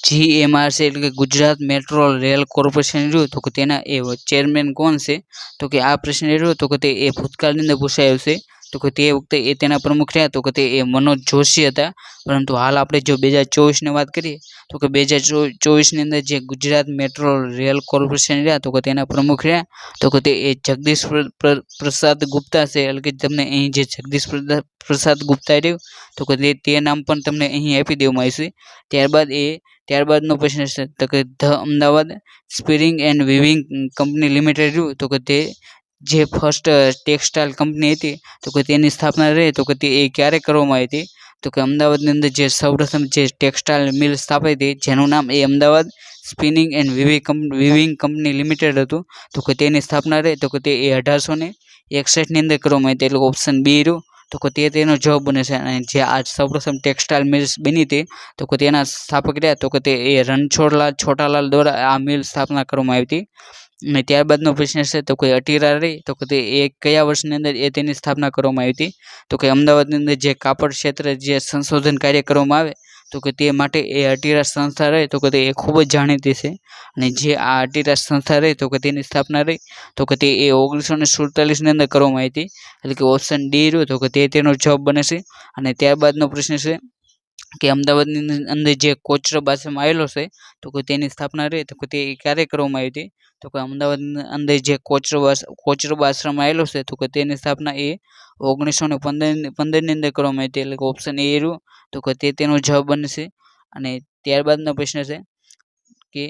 GMR છે એટલે કે ગુજરાત મેટ્રો રેલ કોર્પોરેશન રહ્યું તો કે તેના એ ચેરમેન કોણ છે. તો કે આ પ્રશ્ન રહ્યો તો કે તે એ ભૂતકાળની અંદર પૂછાયો છે. તો કે તે વખતે એ તેના પ્રમુખ રહ્યા તો કે તે એ મનોજ જોશી હતા. પરંતુ હાલ આપણે જો 2024ની વાત કરીએ તો કે 2024ની અંદર જે ગુજરાત મેટ્રો રેલ કોર્પોરેશન રહ્યા તો કે તેના પ્રમુખ રહ્યા તો કે તે એ જગદીશ પ્રસાદ ગુપ્તા છે. એટલે કે તમને અહીં જે જગદીશ પ્રસાદ ગુપ્તા રહ્યું તો કે તે નામ પણ તમને અહીં આપી દેવામાં આવ્યું છે. ત્યારબાદનો પ્રશ્ન છે તો કે the Ahmedabad Spinning and Weaving Company Limited રહ્યું તો કે તે જે ફર્સ્ટ ટેક્સટાઇલ કંપની હતી તો કે તેની સ્થાપના રહી તો કે તે એ ક્યારે કરવામાં આવી હતી. તો કે અમદાવાદની અંદર જે સૌપ્રથમ જે ટેક્સટાઇલ મિલ સ્થાપાઈ હતી જેનું નામ એ Ahmedabad Spinning and Weaving Company Limited હતું. તો કે તેની સ્થાપના રહી તો કે તે એ 1861ની અંદર કરવામાં આવી હતી. એટલે ઓપ્શન બી રહ્યું તો કે તેનો જવાબ બને છે. અને જે આ સૌપ્રથમ ટેક્સટાઇલ મિલ્સ બની હતી તો કે તેના સ્થાપક રહ્યા તો કે તે એ રણછોડલાલ છોટાલાલ દ્વારા આ મિલ સ્થાપના કરવામાં આવી હતી. અને ત્યારબાદનો પ્રશ્ન છે તો કે અટીરા રહી તો કે તે એ કયા વર્ષની અંદર એ તેની સ્થાપના કરવામાં આવી હતી. તો કે અમદાવાદની અંદર જે કાપડ ક્ષેત્રે જે સંશોધન કાર્ય કરવામાં આવે તો કે તે માટે એ અટીરા સંસ્થા રહી તો કે તે એ ખૂબ જ જાણીતી છે. અને જે આ અટીરા સંસ્થા રહી તો કે તેની સ્થાપના રહી તો કે તે એ 1947ની અંદર કરવામાં આવી હતી. એટલે કે ઓપ્શન ડી રહ્યું તો કે તેનો જવાબ બને છે. અને ત્યારબાદનો પ્રશ્ન છે કે અમદાવાદની અંદર જે કોચરબ આશ્રમ આવેલો છે તો કે તેની સ્થાપના રહી તો કે તે ક્યારે કરવામાં આવી હતી. તો કે અમદાવાદની અંદર જે કોચરબ આશ્રમ આવેલો છે તો કે તેની સ્થાપના એ 1915ની અંદર કરવામાં આવી હતી. એટલે કે ઓપ્શન એ રહ્યું તો કે તેનો જવાબ બને છે. અને ત્યારબાદનો પ્રશ્ન છે કે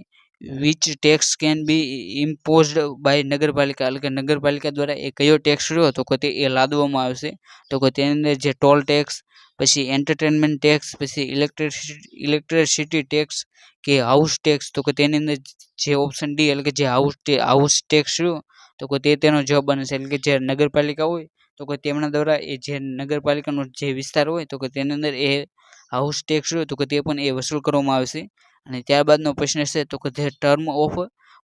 which tax can be imposed by નગરપાલિકા. એટલે કે નગરપાલિકા દ્વારા એ કયો ટેક્સ રહ્યો તો કે તે એ લાદવામાં આવશે. તો કે તેની અંદર જે ટોલ ટેક્સ, પછી એન્ટરટેનમેન્ટ ટેક્સ, પછી ઇલેક્ટ્રિસિટી ટેક્સ કે હાઉસ ટેક્સ તો કે તેની અંદર જે ઓપ્શન ડી એટલે કે જે હાઉસ ટેક્સ રહ્યો તો કે તેનો જવાબ બને છે. એટલે કે જે નગરપાલિકા હોય તો કે તેમના દ્વારા એ જે નગરપાલિકાનો જે વિસ્તાર હોય તો કે તેની અંદર એ હાઉસ ટેક્સ રહ્યો તો કે તે પણ એ વસૂલ કરવામાં આવે છે. અને ત્યારબાદનો પ્રશ્ન છે તો કે જે ટર્મ ઓફ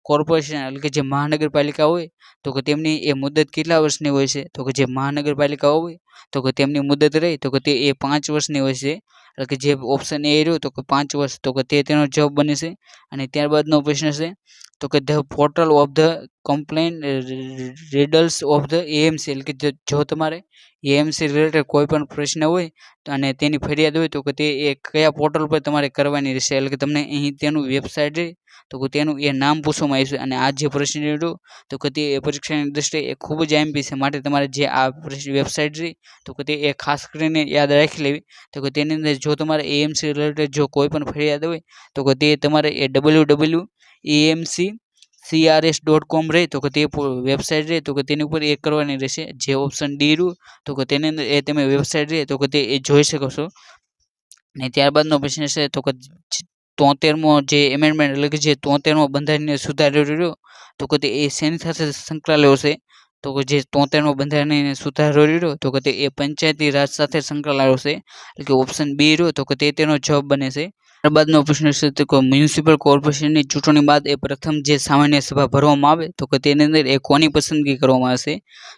કોર્પોરેશન એટલે કે જે મહાનગરપાલિકા હોય તો કે તેમની એ મુદત કેટલા વર્ષની હોય છે. તો કે જે મહાનગરપાલિકા હોય તો કે તેમની મુદત રહી તો કે તે એ 5 વર્ષની હોય છે. એટલે કે જે ઓપ્શન એ રહ્યો તો કે 5 વર્ષ તો કે તેનો જવાબ બને છે. અને ત્યારબાદનો પ્રશ્ન છે તો કે the portal of the complain redressal of the AMC. એટલે કે જો તમારે એએમસી રિલેટેડ કોઈ પણ પ્રશ્ન હોય અને તેની ફરિયાદ હોય તો કે તે એ કયા પોર્ટલ પર તમારે કરવાની રહેશે. એટલે કે તમને અહીં તેનું વેબસાઇટ રહી તો કે તેનું એ નામ પૂછવામાં આવ્યું છે. અને આ જે પ્રશ્ન રહ્યો તો કે તે પરીક્ષાની દ્રષ્ટિએ એ ખૂબ જ આઈએમપી છે. માટે તમારે જે આ વેબસાઇટ રહી તો કે તે એ ખાસ કરીને યાદ રાખી લેવી. તો કે તેની અંદર જો તમારે એએમસી રિલેટેડ જો કોઈ પણ ફરિયાદ હોય તો કે તે તમારે એ www.emccrs.com રહે તો કે તે વેબસાઇટ રહે તો કે તેની ઉપર એ કરવાની રહેશે. જે ઓપ્શન ડી રહ્યું તો કે તેની અંદર એ તમે વેબસાઇટ રહે તો કે તે એ જોઈ શકો છો. અને ત્યારબાદનો પ્રશ્ન છે તો કે 73મો જે એમેન્ડમેન્ટ એટલે કે જે 73મો બંધારણીય સુધારો રહ્યો તો કે તે એ શેની સાથે સંકળાયેલો છે. તો કે જે 73મો બંધારણીય સુધારો રહ્યો તો કે તે એ પંચાયતી રાજ સાથે સંકળાયેલો છે. એટલે કે ઓપ્શન બી રહ્યો તો કે તેનો જવાબ બને છે. ત્યારબાદનો પ્રશ્ન છે તો મ્યુનિસિપલ કોર્પોરેશનની ચૂંટણી બાદ એ પ્રથમ જે સામાન્ય સભા ભરવામાં આવે તો કે તેની અંદર એ કોની પસંદગી કરવામાં આવશે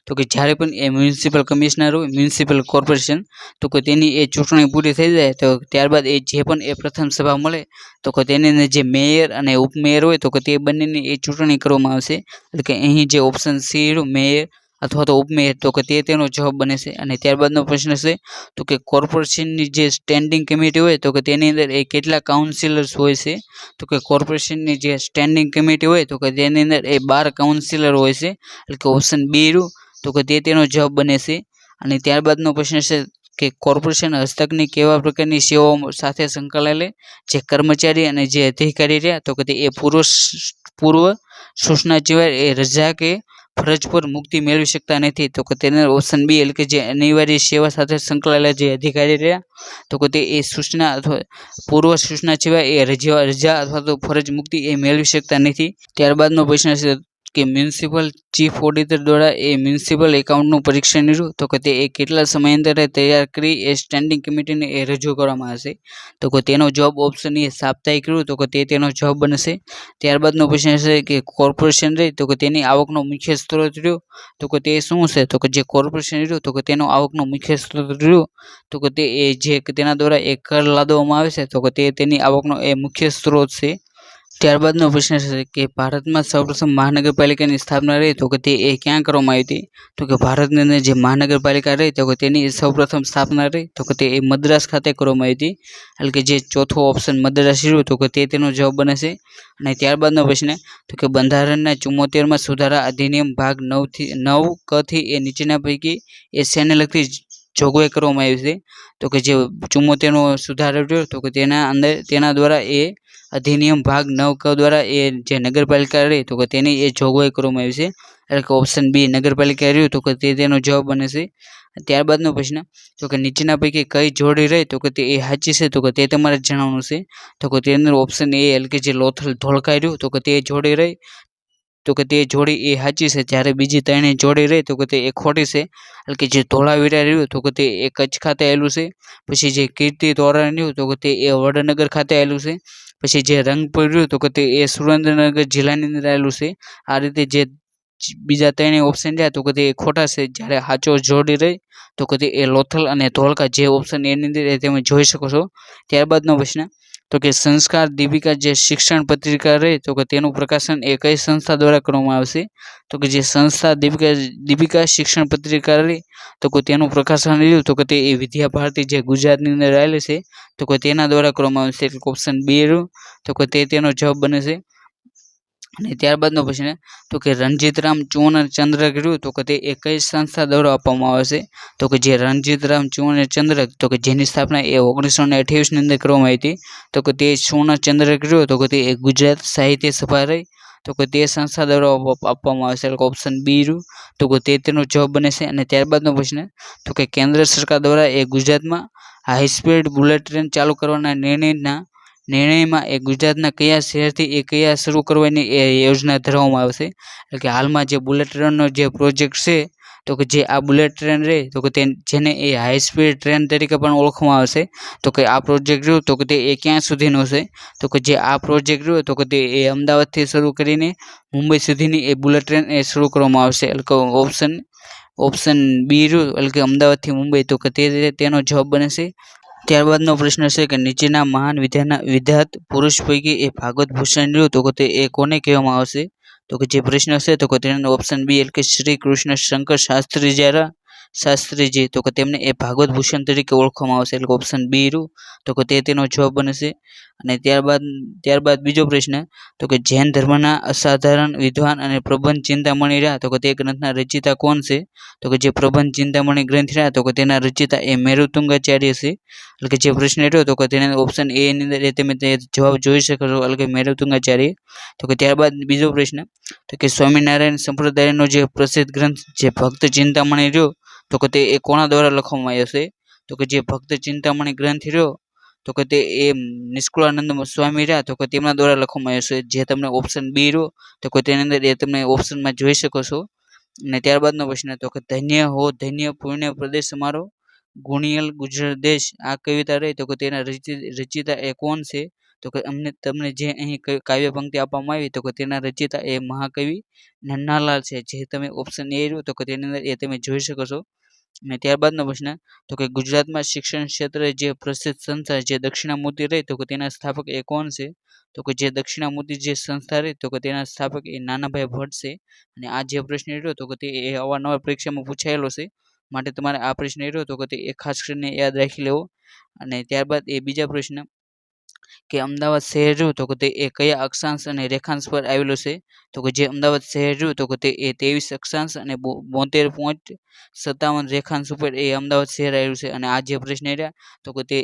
તો કે જ્યારે પણ એ મ્યુનિસિપલ કમિશનર હોય મ્યુનિસિપલ કોર્પોરેશન તો કે તેની એ ચૂંટણી પૂરી થઈ જાય તો ત્યારબાદ એ જે પણ એ પ્રથમ સભા મળે તો કે તેની અંદર જે મેયર અને ઉપમેયર હોય તો કે તે બંનેની એ ચૂંટણી કરવામાં આવશે. એટલે કે અહીં જે ઓપ્શન સી રહ્યું મેયર અથવા તો ઉપમેયર તો કે તેનો જવાબ બને છે. અને ત્યારબાદનો પ્રશ્ન છે તો કે કોર્પોરેશનની જે સ્ટેન્ડિંગ કમિટી હોય તો કે તેની અંદર એ કેટલા કાઉન્સિલર્સ હોય છે તો કે કોર્પોરેશનની જે સ્ટેન્ડિંગ કમિટી હોય તો કે તેની અંદર એ 12 કાઉન્સિલર હોય છે. એટલે કે ઓપ્શન બી રહ્યું તો કે તેનો જવાબ બને છે. અને ત્યારબાદનો પ્રશ્ન છે કે કોર્પોરેશન હસ્તકની કેવા પ્રકારની સેવાઓ સાથે સંકળાયેલા જે કર્મચારી અને જે અધિકારી રહ્યા તો કે તે એ પૂર્વ સૂચના સિવાય એ રજા કે ફરજ પર મુક્તિ મેળવી શકતા નથી તો કે તેને ઓપ્શન બી એટલે કે જે અનિવાર્ય સેવા સાથે સંકળાયેલા જે અધિકારી રહ્યા તો કે તે એ સૂચના અથવા પૂર્વ સૂચના સિવાય એ રજા અથવા તો ફરજ મુક્તિ એ મેળવી શકતા નથી. ત્યારબાદનો પ્રશ્ન છે કે મ્યુનિસિપલ ચીફ ઓડિટર દ્વારા એ મ્યુનિસિપલ એકાઉન્ટનું પરીક્ષણ કર્યું તો કે તે કેટલા સમયાંતરે તૈયાર કરી એ સ્ટેન્ડિંગ કમિટીને એ રજૂ કરવામાં આવશે તો કે તેનો જવાબ ઓપ્શન એ સાપ્તાહિક રહ્યું તો કે તેનો જવાબ બનશે. ત્યારબાદનો પ્રશ્ન છે કે કોર્પોરેશન રહી તો કે તેની આવકનો મુખ્ય સ્ત્રોત રહ્યો તો કે તે શું છે તો કે જે કોર્પોરેશન રહ્યું તો કે તેનો આવકનો મુખ્ય સ્ત્રોત રહ્યો તો કે તે જે તેના દ્વારા એ કર લાદવામાં આવે છે તો કે તેની આવકનો એ મુખ્ય સ્ત્રોત છે. ત્યારબાદનો પ્રશ્ન છે કે ભારતમાં સૌપ્રથમ મહાનગરપાલિકાની સ્થાપના રહી તો કે તે ક્યાં કરવામાં આવી હતી તો કે ભારતની અંદર જે મહાનગરપાલિકા રહી તો કે તેની સૌપ્રથમ સ્થાપના રહી તો કે તે મદ્રાસ ખાતે કરવામાં આવી હતી. એટલે કે જે ચોથો ઓપ્શન મદ્રાસ રહ્યું તો કે તેનો જવાબ બને છે. અને ત્યારબાદનો પ્રશ્ન તો કે બંધારણના 74માં સુધારા અધિનિયમ ભાગ 9 ક થી એ નીચેના પૈકી એ શેને લગતી જોગવાઈ કરવામાં આવી છે તો કે જે 74નો સુધારો રહ્યો તો કે તેના દ્વારા એ અધિનિયમ ભાગ 9 ક દ્વારા એ જે નગરપાલિકા રહી તો કે તેની એ જોગવાઈ કરવામાં આવી છે. એટલે કે ઓપ્શન બી નગરપાલિકા રહ્યું તો કે તેનો જવાબ બને છે. ત્યારબાદનો પ્રશ્ન તો કે નીચેના પૈકી કઈ જોડી રહી તો કે તે સાચી છે તો કે તે તમારે જણાવવાનું છે તો કે તેની અંદર ઓપ્શન એ એટલે કે જે લોથલ ધોળકાઈ રહ્યું તો કે તે જોડી રહી તો કે તે જોડી એ સાચી છે. જ્યારે બીજી 3 જોડી રહી તો કે તે ખોટી છે. એટલે કે જે ધોળાવીરા રહ્યું તો કે તે કચ્છ ખાતે આવેલું છે. પછી જે કીર્તિ તોરણ રહ્યું તો કે તે વડનગર ખાતે આવેલું છે. પછી જે રંગપુર રહ્યું તો કે તે સુરેન્દ્રનગર જિલ્લાની અંદર આવેલું છે. આ રીતે જે બીજા 3 ઓપ્શન રહ્યા તો કે તે ખોટા છે. જ્યારે સાચો જોડી રહી તો કે તે લોથલ અને ધોળકા જે ઓપ્શન એની અંદર તમે જોઈ શકો છો. ત્યારબાદનો પ્રશ્ન તો કે સંસ્કાર દીપિકા જે શિક્ષણ પત્રિકા રહી તો કે તેનું પ્રકાશન એ કઈ સંસ્થા દ્વારા કરવામાં આવશે તો કે જે સંસ્થા દીપિકા શિક્ષણ પત્રિકા રહી તો કે તેનું પ્રકાશન રહ્યું તો કે તે વિદ્યા ભારતી જે ગુજરાતની અંદર આવેલી છે તો કે તેના દ્વારા કરવામાં આવશે. એટલે ઓપ્શન બી રહ્યું તો કે તેનો જવાબ બને છે. અને ત્યારબાદનો પ્રશ્ન તો કે રણજીતરામ ચુવન ચંદ્રક રહ્યું તો કે તે કઈ સંસ્થા દ્વારા આપવામાં આવે છે તો કે જે રણજીતરામ ચુવન ચંદ્રક તો કે જેની સ્થાપના 1928 ની અંદર કરવામાં આવી હતી તો કે તે સુવર્ણ ચંદ્રક રહ્યું તો કે તે ગુજરાત સાહિત્ય સભા રહી તો કે તે સંસ્થા દ્વારા આપવામાં આવે છે. એટલે ઓપ્શન બી રહ્યું તો કે તેનો જવાબ બને છે. અને ત્યારબાદનો પ્રશ્ન તો કે કેન્દ્ર સરકાર દ્વારા ગુજરાતમાં હાઈ સ્પીડ બુલેટ ટ્રેન ચાલુ કરવાના નિર્ણયમાં ગુજરાતના કયા શહેરથી કયા શરૂ કરવાની યોજના ધરવામાં આવશે. એટલે કે હાલમાં જે બુલેટ ટ્રેનનો જે પ્રોજેક્ટ છે તો કે જે આ બુલેટ ટ્રેન રહે તો કે જેને હાઈ સ્પીડ ટ્રેન તરીકે પણ ઓળખવામાં આવશે તો કે આ પ્રોજેક્ટ રહ્યો તો કે તે ક્યાં સુધીનો છે તો કે જે આ પ્રોજેક્ટ રહ્યો તો કે તે અમદાવાદથી શરૂ કરીને મુંબઈ સુધીની બુલેટ ટ્રેન શરૂ કરવામાં આવશે. એટલે કે ઓપ્શન બી રહ્યું એટલે કે અમદાવાદથી મુંબઈ તો કે તેનો જવાબ બને છે. ત્યારબાદનો પ્રશ્ન છે કે નીચેના મહાન વિદ્યાત પુરુષ પૈકી ભાગવત ભૂષણ રહ્યું તો કે તે કોને કહેવામાં આવશે તો કે જે પ્રશ્ન છે તો કે તેનો ઓપ્શન બી એટલે કે શ્રી કૃષ્ણ શંકર શાસ્ત્રીજી તો કે તેમને ભાગવત ભૂષણ તરીકે ઓળખવામાં આવશે. એટલે ઓપ્શન બી રહ્યું તો કે તેનો જવાબ બનશે. અને ત્યારબાદ બીજો પ્રશ્ન તો કે જૈન ધર્મના અસાધારણ વિદ્વાન અને પ્રબંધ ચિંતામણી રહ્યા તો કે તે ગ્રંથના રચિતા કોણ છે તો કે જે પ્રબંધ ચિંતામણી ગ્રંથ રહ્યા તો કે તેના રચિતા મેરુતુંગાચાર્ય છે. એટલે કે જે પ્રશ્ન રહ્યો તો કે તેના ઓપ્શન એ ની અંદર તમે જવાબ જોઈ શકો છો એટલે કે મેરુતુંગાચાર્ય. તો કે ત્યારબાદ બીજો પ્રશ્ન તો કે સ્વામિનારાયણ સંપ્રદાયનો જે પ્રસિદ્ધ ગ્રંથ જે ભક્ત ચિંતામણી રહ્યો તો કે તે કોના દ્વારા લખવામાં આવ્યો છે તો કે જે ભક્ત ચિંતામણી ગ્રંથ રહ્યો તો કે તે નિષ્કુળાનંદ સ્વામી રહ્યા તો કે તેમના દ્વારા લખવામાં આવ્યો છે. જે તમને ઓપ્શન બી રહ્યો તો કે તેની અંદર તમે ઓપ્શનમાં જોઈ શકો છો. અને ત્યારબાદનો પ્રશ્ન તો કે ધન્ય હો ધન્ય પુણ્ય પ્રદેશ અમારો ગુણિયલ ગુજરાત દેશ આ કવિતા રહી તો કે તેના રચિતા કોણ છે તો કે તમને જે અહીં કાવ્ય પંક્તિ આપવામાં આવી તો કે તેના રચયિતા એ મહાકવિ નન્નાલાલ છે, જે તમે ઓપ્શન એ રહ્યું તો કે તેની અંદર એ તમે જોઈ શકો છો. અને ત્યારબાદનો પ્રશ્ન તો કે ગુજરાતમાં શિક્ષણ ક્ષેત્રે જે પ્રસિદ્ધ સંસ્થા જે દક્ષિણામૂર્તિ રહી તો કે તેના સ્થાપક એ કોણ છે? તો કે જે દક્ષિણામૂર્તિ જે સંસ્થા રહી તો કે તેના સ્થાપક એ નાનાભાઈ ભટ્ટ છે. અને આ જે પ્રશ્ન રહ્યો તો કે તે એ અવારનવાર પરીક્ષામાં પૂછાયેલો છે, માટે તમારે આ પ્રશ્ન રહ્યો તો કે તે એ ખાસ કરીને યાદ રાખી લેવો. અને ત્યારબાદ એ બીજા પ્રશ્ન કે અમદાવાદ શહેર રહ્યું તો કે તે એ કયા અક્ષાંશ અને રેખાંશ પર આવેલું છે? તો કે જે અમદાવાદ શહેર રહ્યું તો કે તે એ 23 અક્ષાંશ અને 72.57 રેખાંશ ઉપર એ અમદાવાદ શહેર આવેલું છે. અને આ જે પ્રશ્ન રહ્યા તો કે તે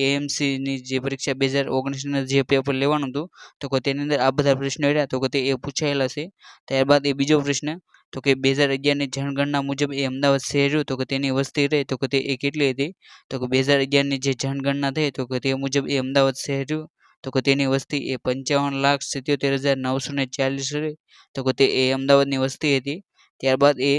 એએમસી ની જે પરીક્ષા 2019 ની જે પેપર લેવાનું હતું તો કે તેની અંદર આ બધા પ્રશ્નો રહ્યા તો કે તે એ પૂછાયેલા છે. ત્યારબાદ એ બીજો પ્રશ્ન તો કે 2011 ની જનગણના મુજબ એ અમદાવાદ શહેર રહ્યું તો કે તેની વસ્તી રહી તો કે તે એ કેટલી હતી? તો કે 2011 ની જે જનગણના થઈ તો કે તે મુજબ એ અમદાવાદ શહેર રહ્યું તો કે તેની વસ્તી એ 55,77,940 રહી તો કે તે એ અમદાવાદની વસ્તી હતી. ત્યારબાદ એ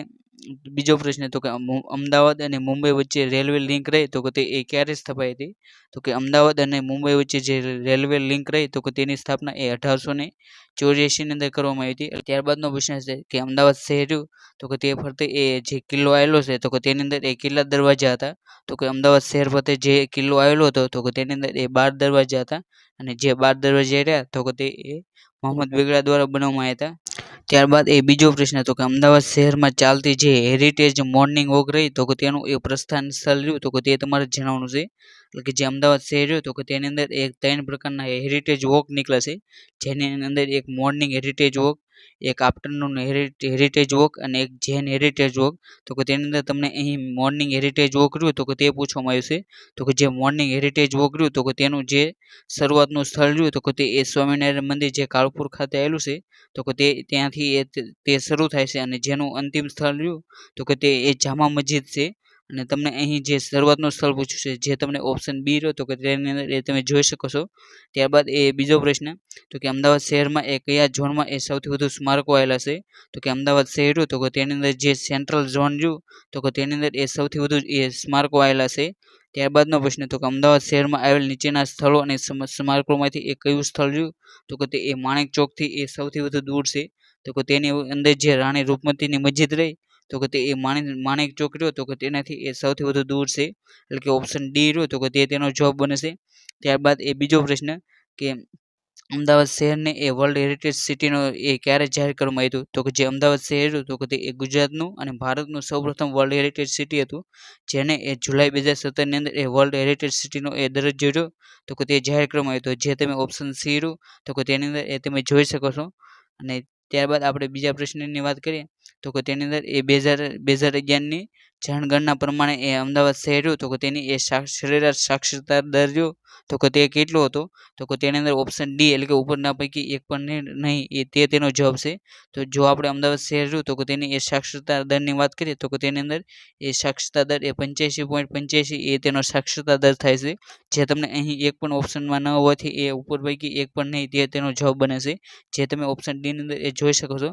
બીજો પ્રશ્ન તો કે અમદાવાદ અને મુંબઈ વચ્ચે રેલવે લિંક રહી તો કે તે એ ક્યારે સ્થપાઈ હતી? તો કે અમદાવાદ અને મુંબઈ વચ્ચે જે રેલવે લિંક રહી તો કે તેની સ્થાપના એ 1884 ની અંદર કરવામાં આવી હતી. ત્યારબાદનો પ્રશ્ન છે કે અમદાવાદ શહેર રહ્યું તો કે તે ફરતે એ જે કિલ્લો આવેલો છે તો કે તેની અંદર એ કેટલા દરવાજા હતા? તો કે અમદાવાદ શહેર ફરતે જે કિલ્લો આવેલો હતો તો કે તેની અંદર એ 12 દરવાજા હતા. અને જે 12 દરવાજા રહ્યા તો કે તે એ મોહમ્મદ બેગડા દ્વારા બનાવવામાં આવ્યા હતા. ત્યારબાદ એ બીજો પ્રશ્ન તો કે અમદાવાદ શહેરમાં ચાલતી જે હેરિટેજ મોર્નિંગ વોક રહી તો કે તેનું એ પ્રસ્થાન સ્થળ રહ્યું તો કે તે તમારે જણાવવાનું છે. એટલે કે જે અમદાવાદ શહેર રહ્યું તો કે તેની અંદર એક 3 પ્રકારના હેરિટેજ વોક નીકળે છે, જેની અંદર એક મોર્નિંગ હેરિટેજ વોક, એક આફ્ટરનૂન હેરિટેજ વોક અને એક જૈન હેરિટેજ વોક. તો કે તેની અંદર તમને અહીં મોર્નિંગ હેરિટેજ વોક રહ્યું તો કે તે પૂછવામાં આવ્યું છે. તો કે જે મોર્નિંગ હેરિટેજ વોક રહ્યું તો કે તેનું જે શરૂઆતનું સ્થળ રહ્યું તો કે તે એ સ્વામિનારાયણ મંદિર જે કાળપુર ખાતે આવેલું છે તો કે તે ત્યાંથી તે શરૂ થાય છે. અને જેનું અંતિમ સ્થળ રહ્યું તો કે તે એ જામા મસ્જિદ છે. અને તમને અહીં જે શરૂઆતનું સ્થળ પૂછ્યું છે જે તમને ઓપ્શન બી રહ્યો તો કે તેની અંદર એ તમે જોઈ શકો છો. ત્યારબાદ એ બીજો પ્રશ્ન તો કે અમદાવાદ શહેરમાં એ કયા ઝોનમાં એ સૌથી વધુ સ્મારકો આવેલા છે? તો કે અમદાવાદ શહેર રહ્યું તો કે તેની અંદર જે સેન્ટ્રલ ઝોન રહ્યું તો કે તેની અંદર એ સૌથી વધુ એ સ્મારકો આવેલા છે. ત્યારબાદનો પ્રશ્ન તો કે અમદાવાદ શહેરમાં આવેલ નીચેના સ્થળો અને સ્મારકોમાંથી એ કયું સ્થળ રહ્યું તો કે તે એ માણેક ચોકથી એ સૌથી વધુ દૂર છે. તો કે તેની અંદર જે રાણી રૂપમતીની મસ્જિદ રહી તો કે તે એ માણેક ચોક રહ્યો તો કે તેનાથી એ સૌથી વધુ દૂર છે. એટલે કે ઓપ્શન ડી રહ્યો તો કે તે તેનો જવાબ બનશે. ત્યારબાદ એ બીજો પ્રશ્ન કે અમદાવાદ શહેરને એ વર્લ્ડ હેરિટેજ સિટીનો એ ક્યારે જાહેર કરવામાં આવ્યું હતું? તો કે જે અમદાવાદ શહેર હતું તો કે તે એ ગુજરાતનું અને ભારતનું સૌપ્રથમ વર્લ્ડ હેરિટેજ સિટી હતું, જેને એ જુલાઈ 2017 ની અંદર એ વર્લ્ડ હેરિટેજ સિટીનો એ દરજ્જો રહ્યો તો કે તે જાહેર કરવામાં આવ્યો હતો, જે તમે ઓપ્શન સી રહ્યું તો કે તેની અંદર એ તમે જોઈ શકો છો. અને ત્યારબાદ આપણે બીજા પ્રશ્નની વાત કરીએ તો કે તેની અંદર એ 2011ની જનગણના પ્રમાણે એ અમદાવાદ શહેર રહ્યું તો કે તેની એ સરેરાશ સાક્ષરતા દર રહ્યો તો કે તે કેટલો હતો? તો કે તેની અંદર ઓપ્શન ડી એટલે કે ઉપરના પૈકી એક પણ નહીં એ તેનો જવાબ છે. તો જો આપણે અમદાવાદ શહેર રહ્યું તો કે તેની એ સાક્ષરતા દરની વાત કરીએ તો કે તેની અંદર એ સાક્ષરતા દર એ 85.85 એ તેનો સાક્ષરતા દર થાય છે, જે તમને અહીં એક પણ ઓપ્શનમાં ન હોવાથી એ ઉપર પૈકી એક પણ નહીં તે તેનો જવાબ બને છે, જે તમે ઓપ્શન ડી ની અંદર એ જોઈ શકો છો.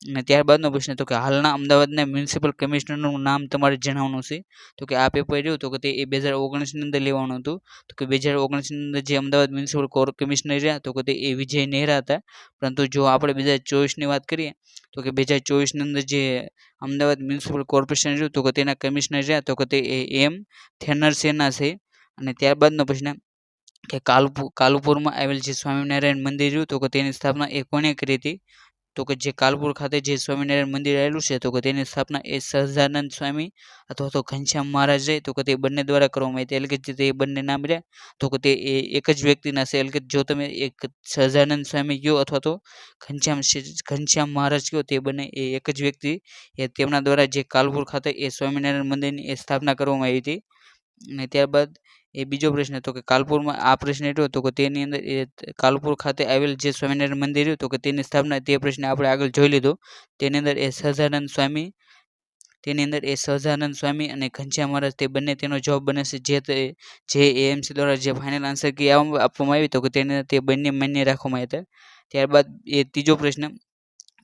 અને ત્યારબાદનો પ્રશ્ન તો કે હાલના અમદાવાદના મ્યુનિસિપલ કમિશનરનું નામ તમારે જણાવવાનું છે. તો કે આ પેપર રહ્યું તો કે તે એ 2019 ની અંદર લેવાનું હતું. તો કે 2019 ની અંદર જે અમદાવાદ મ્યુનિસિપલ કમિશનર રહ્યા તો કે તે એ વિજય નેહરા હતા. પરંતુ જો આપણે 2024 ની વાત કરીએ તો કે 2024 ની અંદર જે અમદાવાદ મ્યુનિસિપલ કોર્પોરેશન રહ્યું તો કે તેના કમિશનર રહ્યા તો કે તે એમ થેનરસેના છે. અને ત્યારબાદનો પ્રશ્ન કે કાલુપુરમાં આવેલ જે સ્વામિનારાયણ મંદિર રહ્યું તો કે તેની સ્થાપના એ કોણે કરી હતી? તો કે જે કાલુપુર ખાતે જે સ્વામિનારાયણ મંદિર આવેલું છે તો કે તેની સ્થાપના એ સહજાનંદ સ્વામી અથવા તો ઘનશ્યામ મહારાજ રહે તો કે તે બંને દ્વારા કરવામાં આવી હતી. એટલે કે તે બંને નામ રહ્યા તો કે તે એક જ વ્યક્તિના છે. એટલે કે જો તમે એક સહજાનંદ સ્વામી કહો અથવા તો ઘનશ્યામ મહારાજ કહો તે બંને એ એક જ વ્યક્તિ એ તેમના દ્વારા જે કાલુપુર ખાતે એ સ્વામિનારાયણ મંદિરની એ સ્થાપના કરવામાં આવી હતી. અને ત્યારબાદ એ બીજો પ્રશ્ન તો કે કાલુપુરમાં આ પ્રશ્ન રહ્યો તો કે તેની અંદર એ કાલુપુર ખાતે આવેલ જે સ્વામિનારાયણ મંદિર રહ્યું તો કે તેની સ્થાપના તે પ્રશ્ન આપણે આગળ જોઈ લીધો. તેની અંદર એ સહજાનંદ સ્વામી અને ઘનશ્યામ મહારાજ તે બંને તેનો જવાબ બને છે, જે એએમસી દ્વારા જે ફાઇનલ આન્સર કી આપવામાં આવી તો કે તેને તે બંને માન્ય રાખવામાં આવ્યા હતા. ત્યારબાદ એ ત્રીજો પ્રશ્ન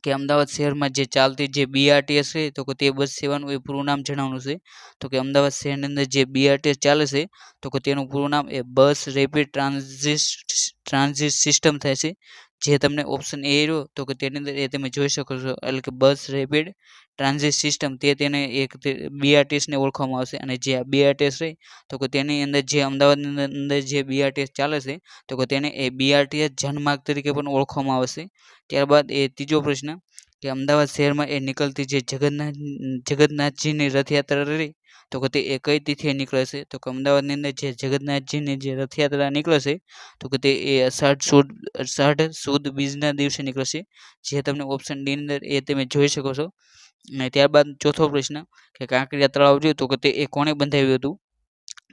કે અમદાવાદ શહેરમાં જે ચાલતી જે BRTS છે તો કે તે બસ સેવાનું એ પૂરું નામ જણાવવાનું છે. તો કે અમદાવાદ શહેરની અંદર જે BRTS ચાલે છે તો કે તેનું પૂરું નામ એ બસ રેપિડ ટ્રાન્ઝિટ સિસ્ટમ થાય છે. જે તમને ઓપ્શન એ રહ્યો તો કે તેની અંદર એ તમે જોઈ શકો છો, એટલે કે બસ રેપિડ ટ્રાન્ઝિટ સિસ્ટમ તેને એક BRTS ને ઓળખવામાં આવશે. અને જે આ BRTS છે તો કે તેની અંદર જે અમદાવાદની અંદર જે BRTS ચાલે છે તો કે તેને એ BRTS જનમાર્ગ તરીકે પણ ઓળખવામાં આવશે. ત્યારબાદ એ ત્રીજો પ્રશ્ન કે અમદાવાદ શહેરમાં એ નીકળતી જે જગન્નાથજીની રથયાત્રા રહી તો કે તે એ કઈ તિથિએ નીકળે છે? તો કે અમદાવાદની અંદર જે જગન્નાથજીની જે રથયાત્રા નીકળે છે તો કે તે એ અષાઢ સુદ બીજના દિવસે નીકળશે. જે તમને ઓપ્શન ડી ની અંદર એ તમે જોઈ શકો છો. અને ત્યારબાદ ચોથો પ્રશ્ન કે કાંકરિયા તળાવ રહ્યું તો કે તે એ કોણે બંધાવ્યું હતું?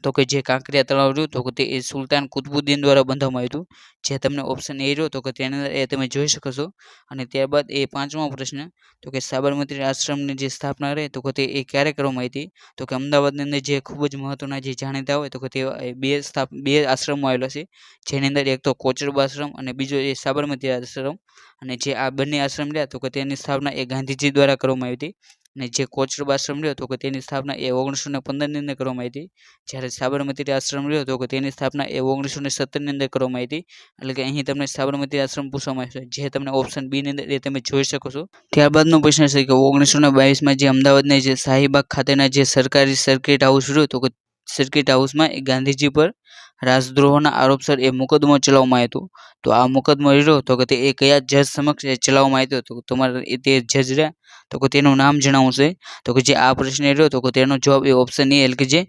તો કે જે કાંકરિયા તળાવ રહ્યું તો કે તે એ સુલતાન કુતુબુદ્દીન દ્વારા બંધાવવામાં આવ્યું હતું. જે તમને ઓપ્શન એ રહ્યો તો કે તેની અંદર એ તમે જોઈ શકો છો. અને ત્યારબાદ એ પાંચમો પ્રશ્ન તો કે સાબરમતી આશ્રમની જે સ્થાપના રહી તો કે તે એ ક્યારે કરવામાં આવી હતી? તો કે અમદાવાદની અંદર જે ખૂબ જ મહત્વના જે જાણીતા હોય તો કે તે બે આશ્રમો આવેલા છે. જેની અંદર એક તો કોચરબા આશ્રમ અને બીજો એ સાબરમતી આશ્રમ. અને જે આ બંને આશ્રમ રહ્યા તો કે તેની સ્થાપના એ ગાંધીજી દ્વારા કરવામાં આવી હતી. અને જે કોચરબા આશ્રમ રહ્યો તો કે તેની સ્થાપના એ 1915 ની અંદર કરવામાં આવી હતી. જ્યારે સાબરમતી આશ્રમ રહ્યો તો કે તેની સ્થાપના એ 1917 ની અંદર કરવામાં આવી હતી. એટલે કે અહીં તમને સાબરમતી આશ્રમ પૂછવામાં આવશે, જે તમને ઓપ્શન બી ની અંદર એ તમે જોઈ શકો છો. ત્યારબાદનો પ્રશ્ન છે કે 1922માં જે અમદાવાદના જે શાહીબાગ ખાતેના જે સરકારી સર્કિટ હાઉસ રહ્યું તો કે સર્કિટ હાઉસમાં એ ગાંધીજી પર રાજદ્રોહના આરોપસર એ મુકદ્દમો ચલાવવામાં આવ્યો હતો. તો આ મુકદ્દમો રહ્યો તો કે તે એ કયા જજ સમક્ષ એ ચલાવવામાં આવ્યો હતો? તો તમારે તે જજ રહ્યા તો કે તેનું નામ જણાવવું છે. તો કે જે આ પ્રશ્ન રહ્યો તો કે તેનો જવાબ એ ઓપ્શન એ, એટલે કે જે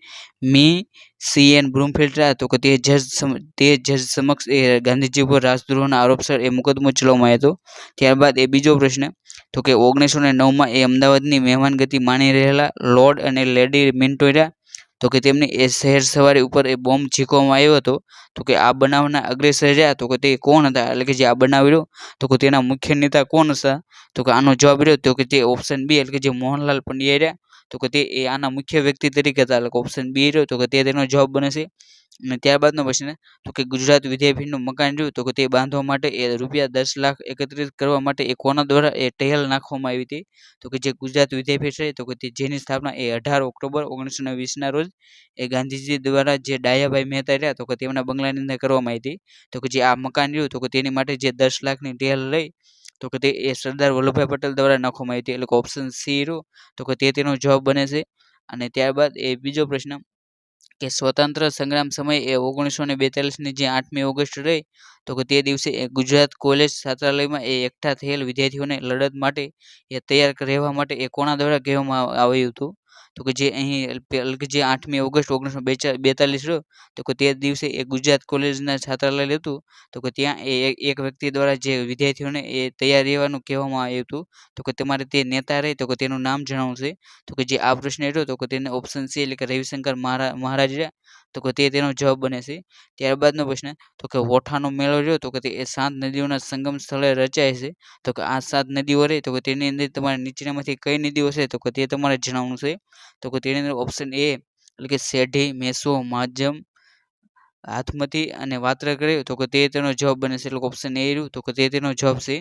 મી CN બ્રૂમફિલ્ડ રહ્યા તો કે તે જજ સમક્ષ એ ગાંધીજી પર રાજદ્રોહના આરોપસર એ મુકદ્દમો ચલાવવામાં આવ્યો હતો. ત્યારબાદ એ બીજો પ્રશ્ન તો કે 1909માં એ અમદાવાદની મહેમાનગતિ માણી રહેલા લોર્ડ અને લેડી મિન્ટો રહ્યા તો કે તેમની એ શહેર સવારી ઉપર એ બોમ્બ ઝીંકવામાં આવ્યો હતો. તો કે આ બનાવના અગ્રેસર રહ્યા તો કે તે કોણ હતા? એટલે કે જે આ બનાવ રહ્યો તો કે તેના મુખ્ય નેતા કોણ હતા? તો કે આનો જવાબ રહ્યો તો કે તે ઓપ્શન બી, એટલે કે જે મોહનલાલ પંડ્યા રહ્યા તો કે તે એ આના મુખ્ય વ્યક્તિ તરીકે હતા. એટલે ઓપ્શન બી રહ્યો તો કે તે તેનો જવાબ બને છે. અને ત્યારબાદનો પ્રશ્ન તો કે ગુજરાત વિદ્યાપીઠનું મકાન રહ્યું તો કે તે બાંધવા માટે એ રૂપિયા 10 લાખ એકત્રિત કરવા માટે એ કોના દ્વારા એ ટહેલ નાખવામાં આવી હતી? તો કે જે ગુજરાત વિદ્યાપીઠ છે તો કે જેની સ્થાપના એ 18 ઓક્ટોબર 1920ના રોજ એ ગાંધીજી દ્વારા જે ડાયાભાઈ મહેતા રહ્યા તો કે તેમના બંગલાની અંદર કરવામાં આવી હતી. તો કે જે આ મકાન રહ્યું તો કે તેની માટે જે 10 લાખની ટહેલ લઈ તો કે તે એ સરદાર વલ્લભભાઈ પટેલ દ્વારા નાખવામાં આવી હતી. એટલે કે ઓપ્શન સી રહ્યું તો કે તે તેનો જવાબ બને છે. અને ત્યારબાદ એ બીજો પ્રશ્ન કે સ્વતંત્ર સંગ્રામ સમયે એ 1942ની જે 8મી ઓગસ્ટ રહી તો કે તે દિવસે એ ગુજરાત કોલેજ છાત્રાલયમાં એ એકઠા થયેલ વિદ્યાર્થીઓને લડત માટે એ તૈયાર રહેવા માટે એ કોના દ્વારા કહેવામાં આવ્યું હતું? તો કે જે અહીં જે 8મી ઓગસ્ટ 1942 રહ્યો તો કે તે દિવસે એ ગુજરાત કોલેજના છાત્રાલય હતું તો કે ત્યાં એક વ્યક્તિ દ્વારા જે વિદ્યાર્થીઓને એ તૈયાર રહેવાનું કહેવામાં આવ્યું હતું. તો કે તમારે તે નેતા રહે તો કે તેનું નામ જણાવવું છે. તો કે જે આ પ્રશ્ન રહ્યો તો કે તેને ઓપ્શન સી, એટલે કે રવિશંકર મહારાજ રહ્યા તો કે તે તેનો જવાબ બને છે. ત્યારબાદનો પ્રશ્ન તો કે હોઠાનો મેળો રહ્યો તો કે તે 7 નદીઓના સંગમ સ્થળે રચાય છે. તો કે આ 7 નદીઓ રહી તો કે તેની અંદર તમારે નીચેનામાંથી કઈ નદીઓ છે તો કે તે તમારે જણાવવાનું છે. તો કે તેની અંદર ઓપ્શન એ, એટલે કે સેઢી, મેસો, માજમ, હાથમતી અને વાત્રક રહ્યું તો કે તે તેનો જવાબ બને છે. એટલે ઓપ્શન એ રહ્યું તો કે તે તેનો જવાબ છે.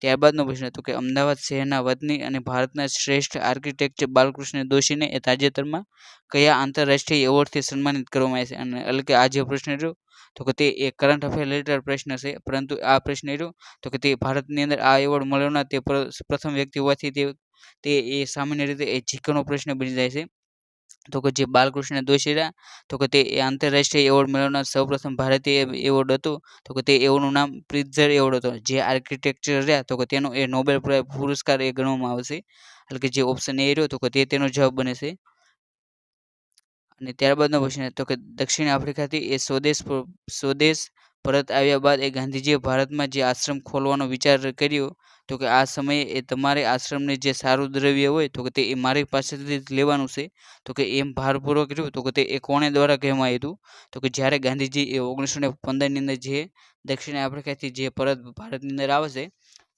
ત્યારબાદનો પ્રશ્ન તો કે અમદાવાદ શહેરના વતની અને ભારતના શ્રેષ્ઠ આર્કિટેક્ટ બાલકૃષ્ણ દોશીને એ તાજેતરમાં કયા આંતરરાષ્ટ્રીય એવોર્ડથી સન્માનિત કરવામાં આવે છે? અને એટલે કે આ જે પ્રશ્ન રહ્યો તો કે તે એક કરંટ અફેર રિલેટેડ પ્રશ્ન છે, પરંતુ આ પ્રશ્ન રહ્યો તો કે તે ભારતની અંદર આ એવોર્ડ મળ્યોના તે પ્રથમ વ્યક્તિ હોવાથી તે એ સામાન્ય રીતે એ જીકેનો પ્રશ્ન બની જાય છે. તો કે જે બાલકૃષ્ણ દોશી રહ્યા તો કે તે આંતરરાષ્ટ્રીય એવોર્ડ મેળવનાર સૌપ્રથમ ભારતીય એવોર્ડ હતો. તો કે તે એવોર્ડનું નામ પ્રિત્ઝર એવોર્ડ હતો. જે આર્કિટેક્ચર રહ્યા તો કે તેનો એ નોબેલ પુરસ્કાર એ ગણવામાં આવશે. એટલે કે જે ઓપ્શન એ રહ્યો તો કે તે તેનો જવાબ બને છે. અને ત્યારબાદનો પ્રશ્ન તો કે દક્ષિણ આફ્રિકાથી એ સ્વદેશ પરત આવ્યા બાદ એ ગાંધીજીએ ભારતમાં જે આશ્રમ ખોલવાનો વિચાર કર્યો તો કે આ સમયે એ તમારે આશ્રમને જે સારું દ્રવ્ય હોય તો કે તે એ મારી પાસેથી જ લેવાનું છે. તો કે એમ ભારપૂર્વક રહ્યું તો કે તે એ કોણે દ્વારા કહેવામાં આવ્યું હતું? તો કે જ્યારે ગાંધીજી એ 1915ની અંદર જે દક્ષિણ આફ્રિકાથી જે પરત ભારતની અંદર આવે છે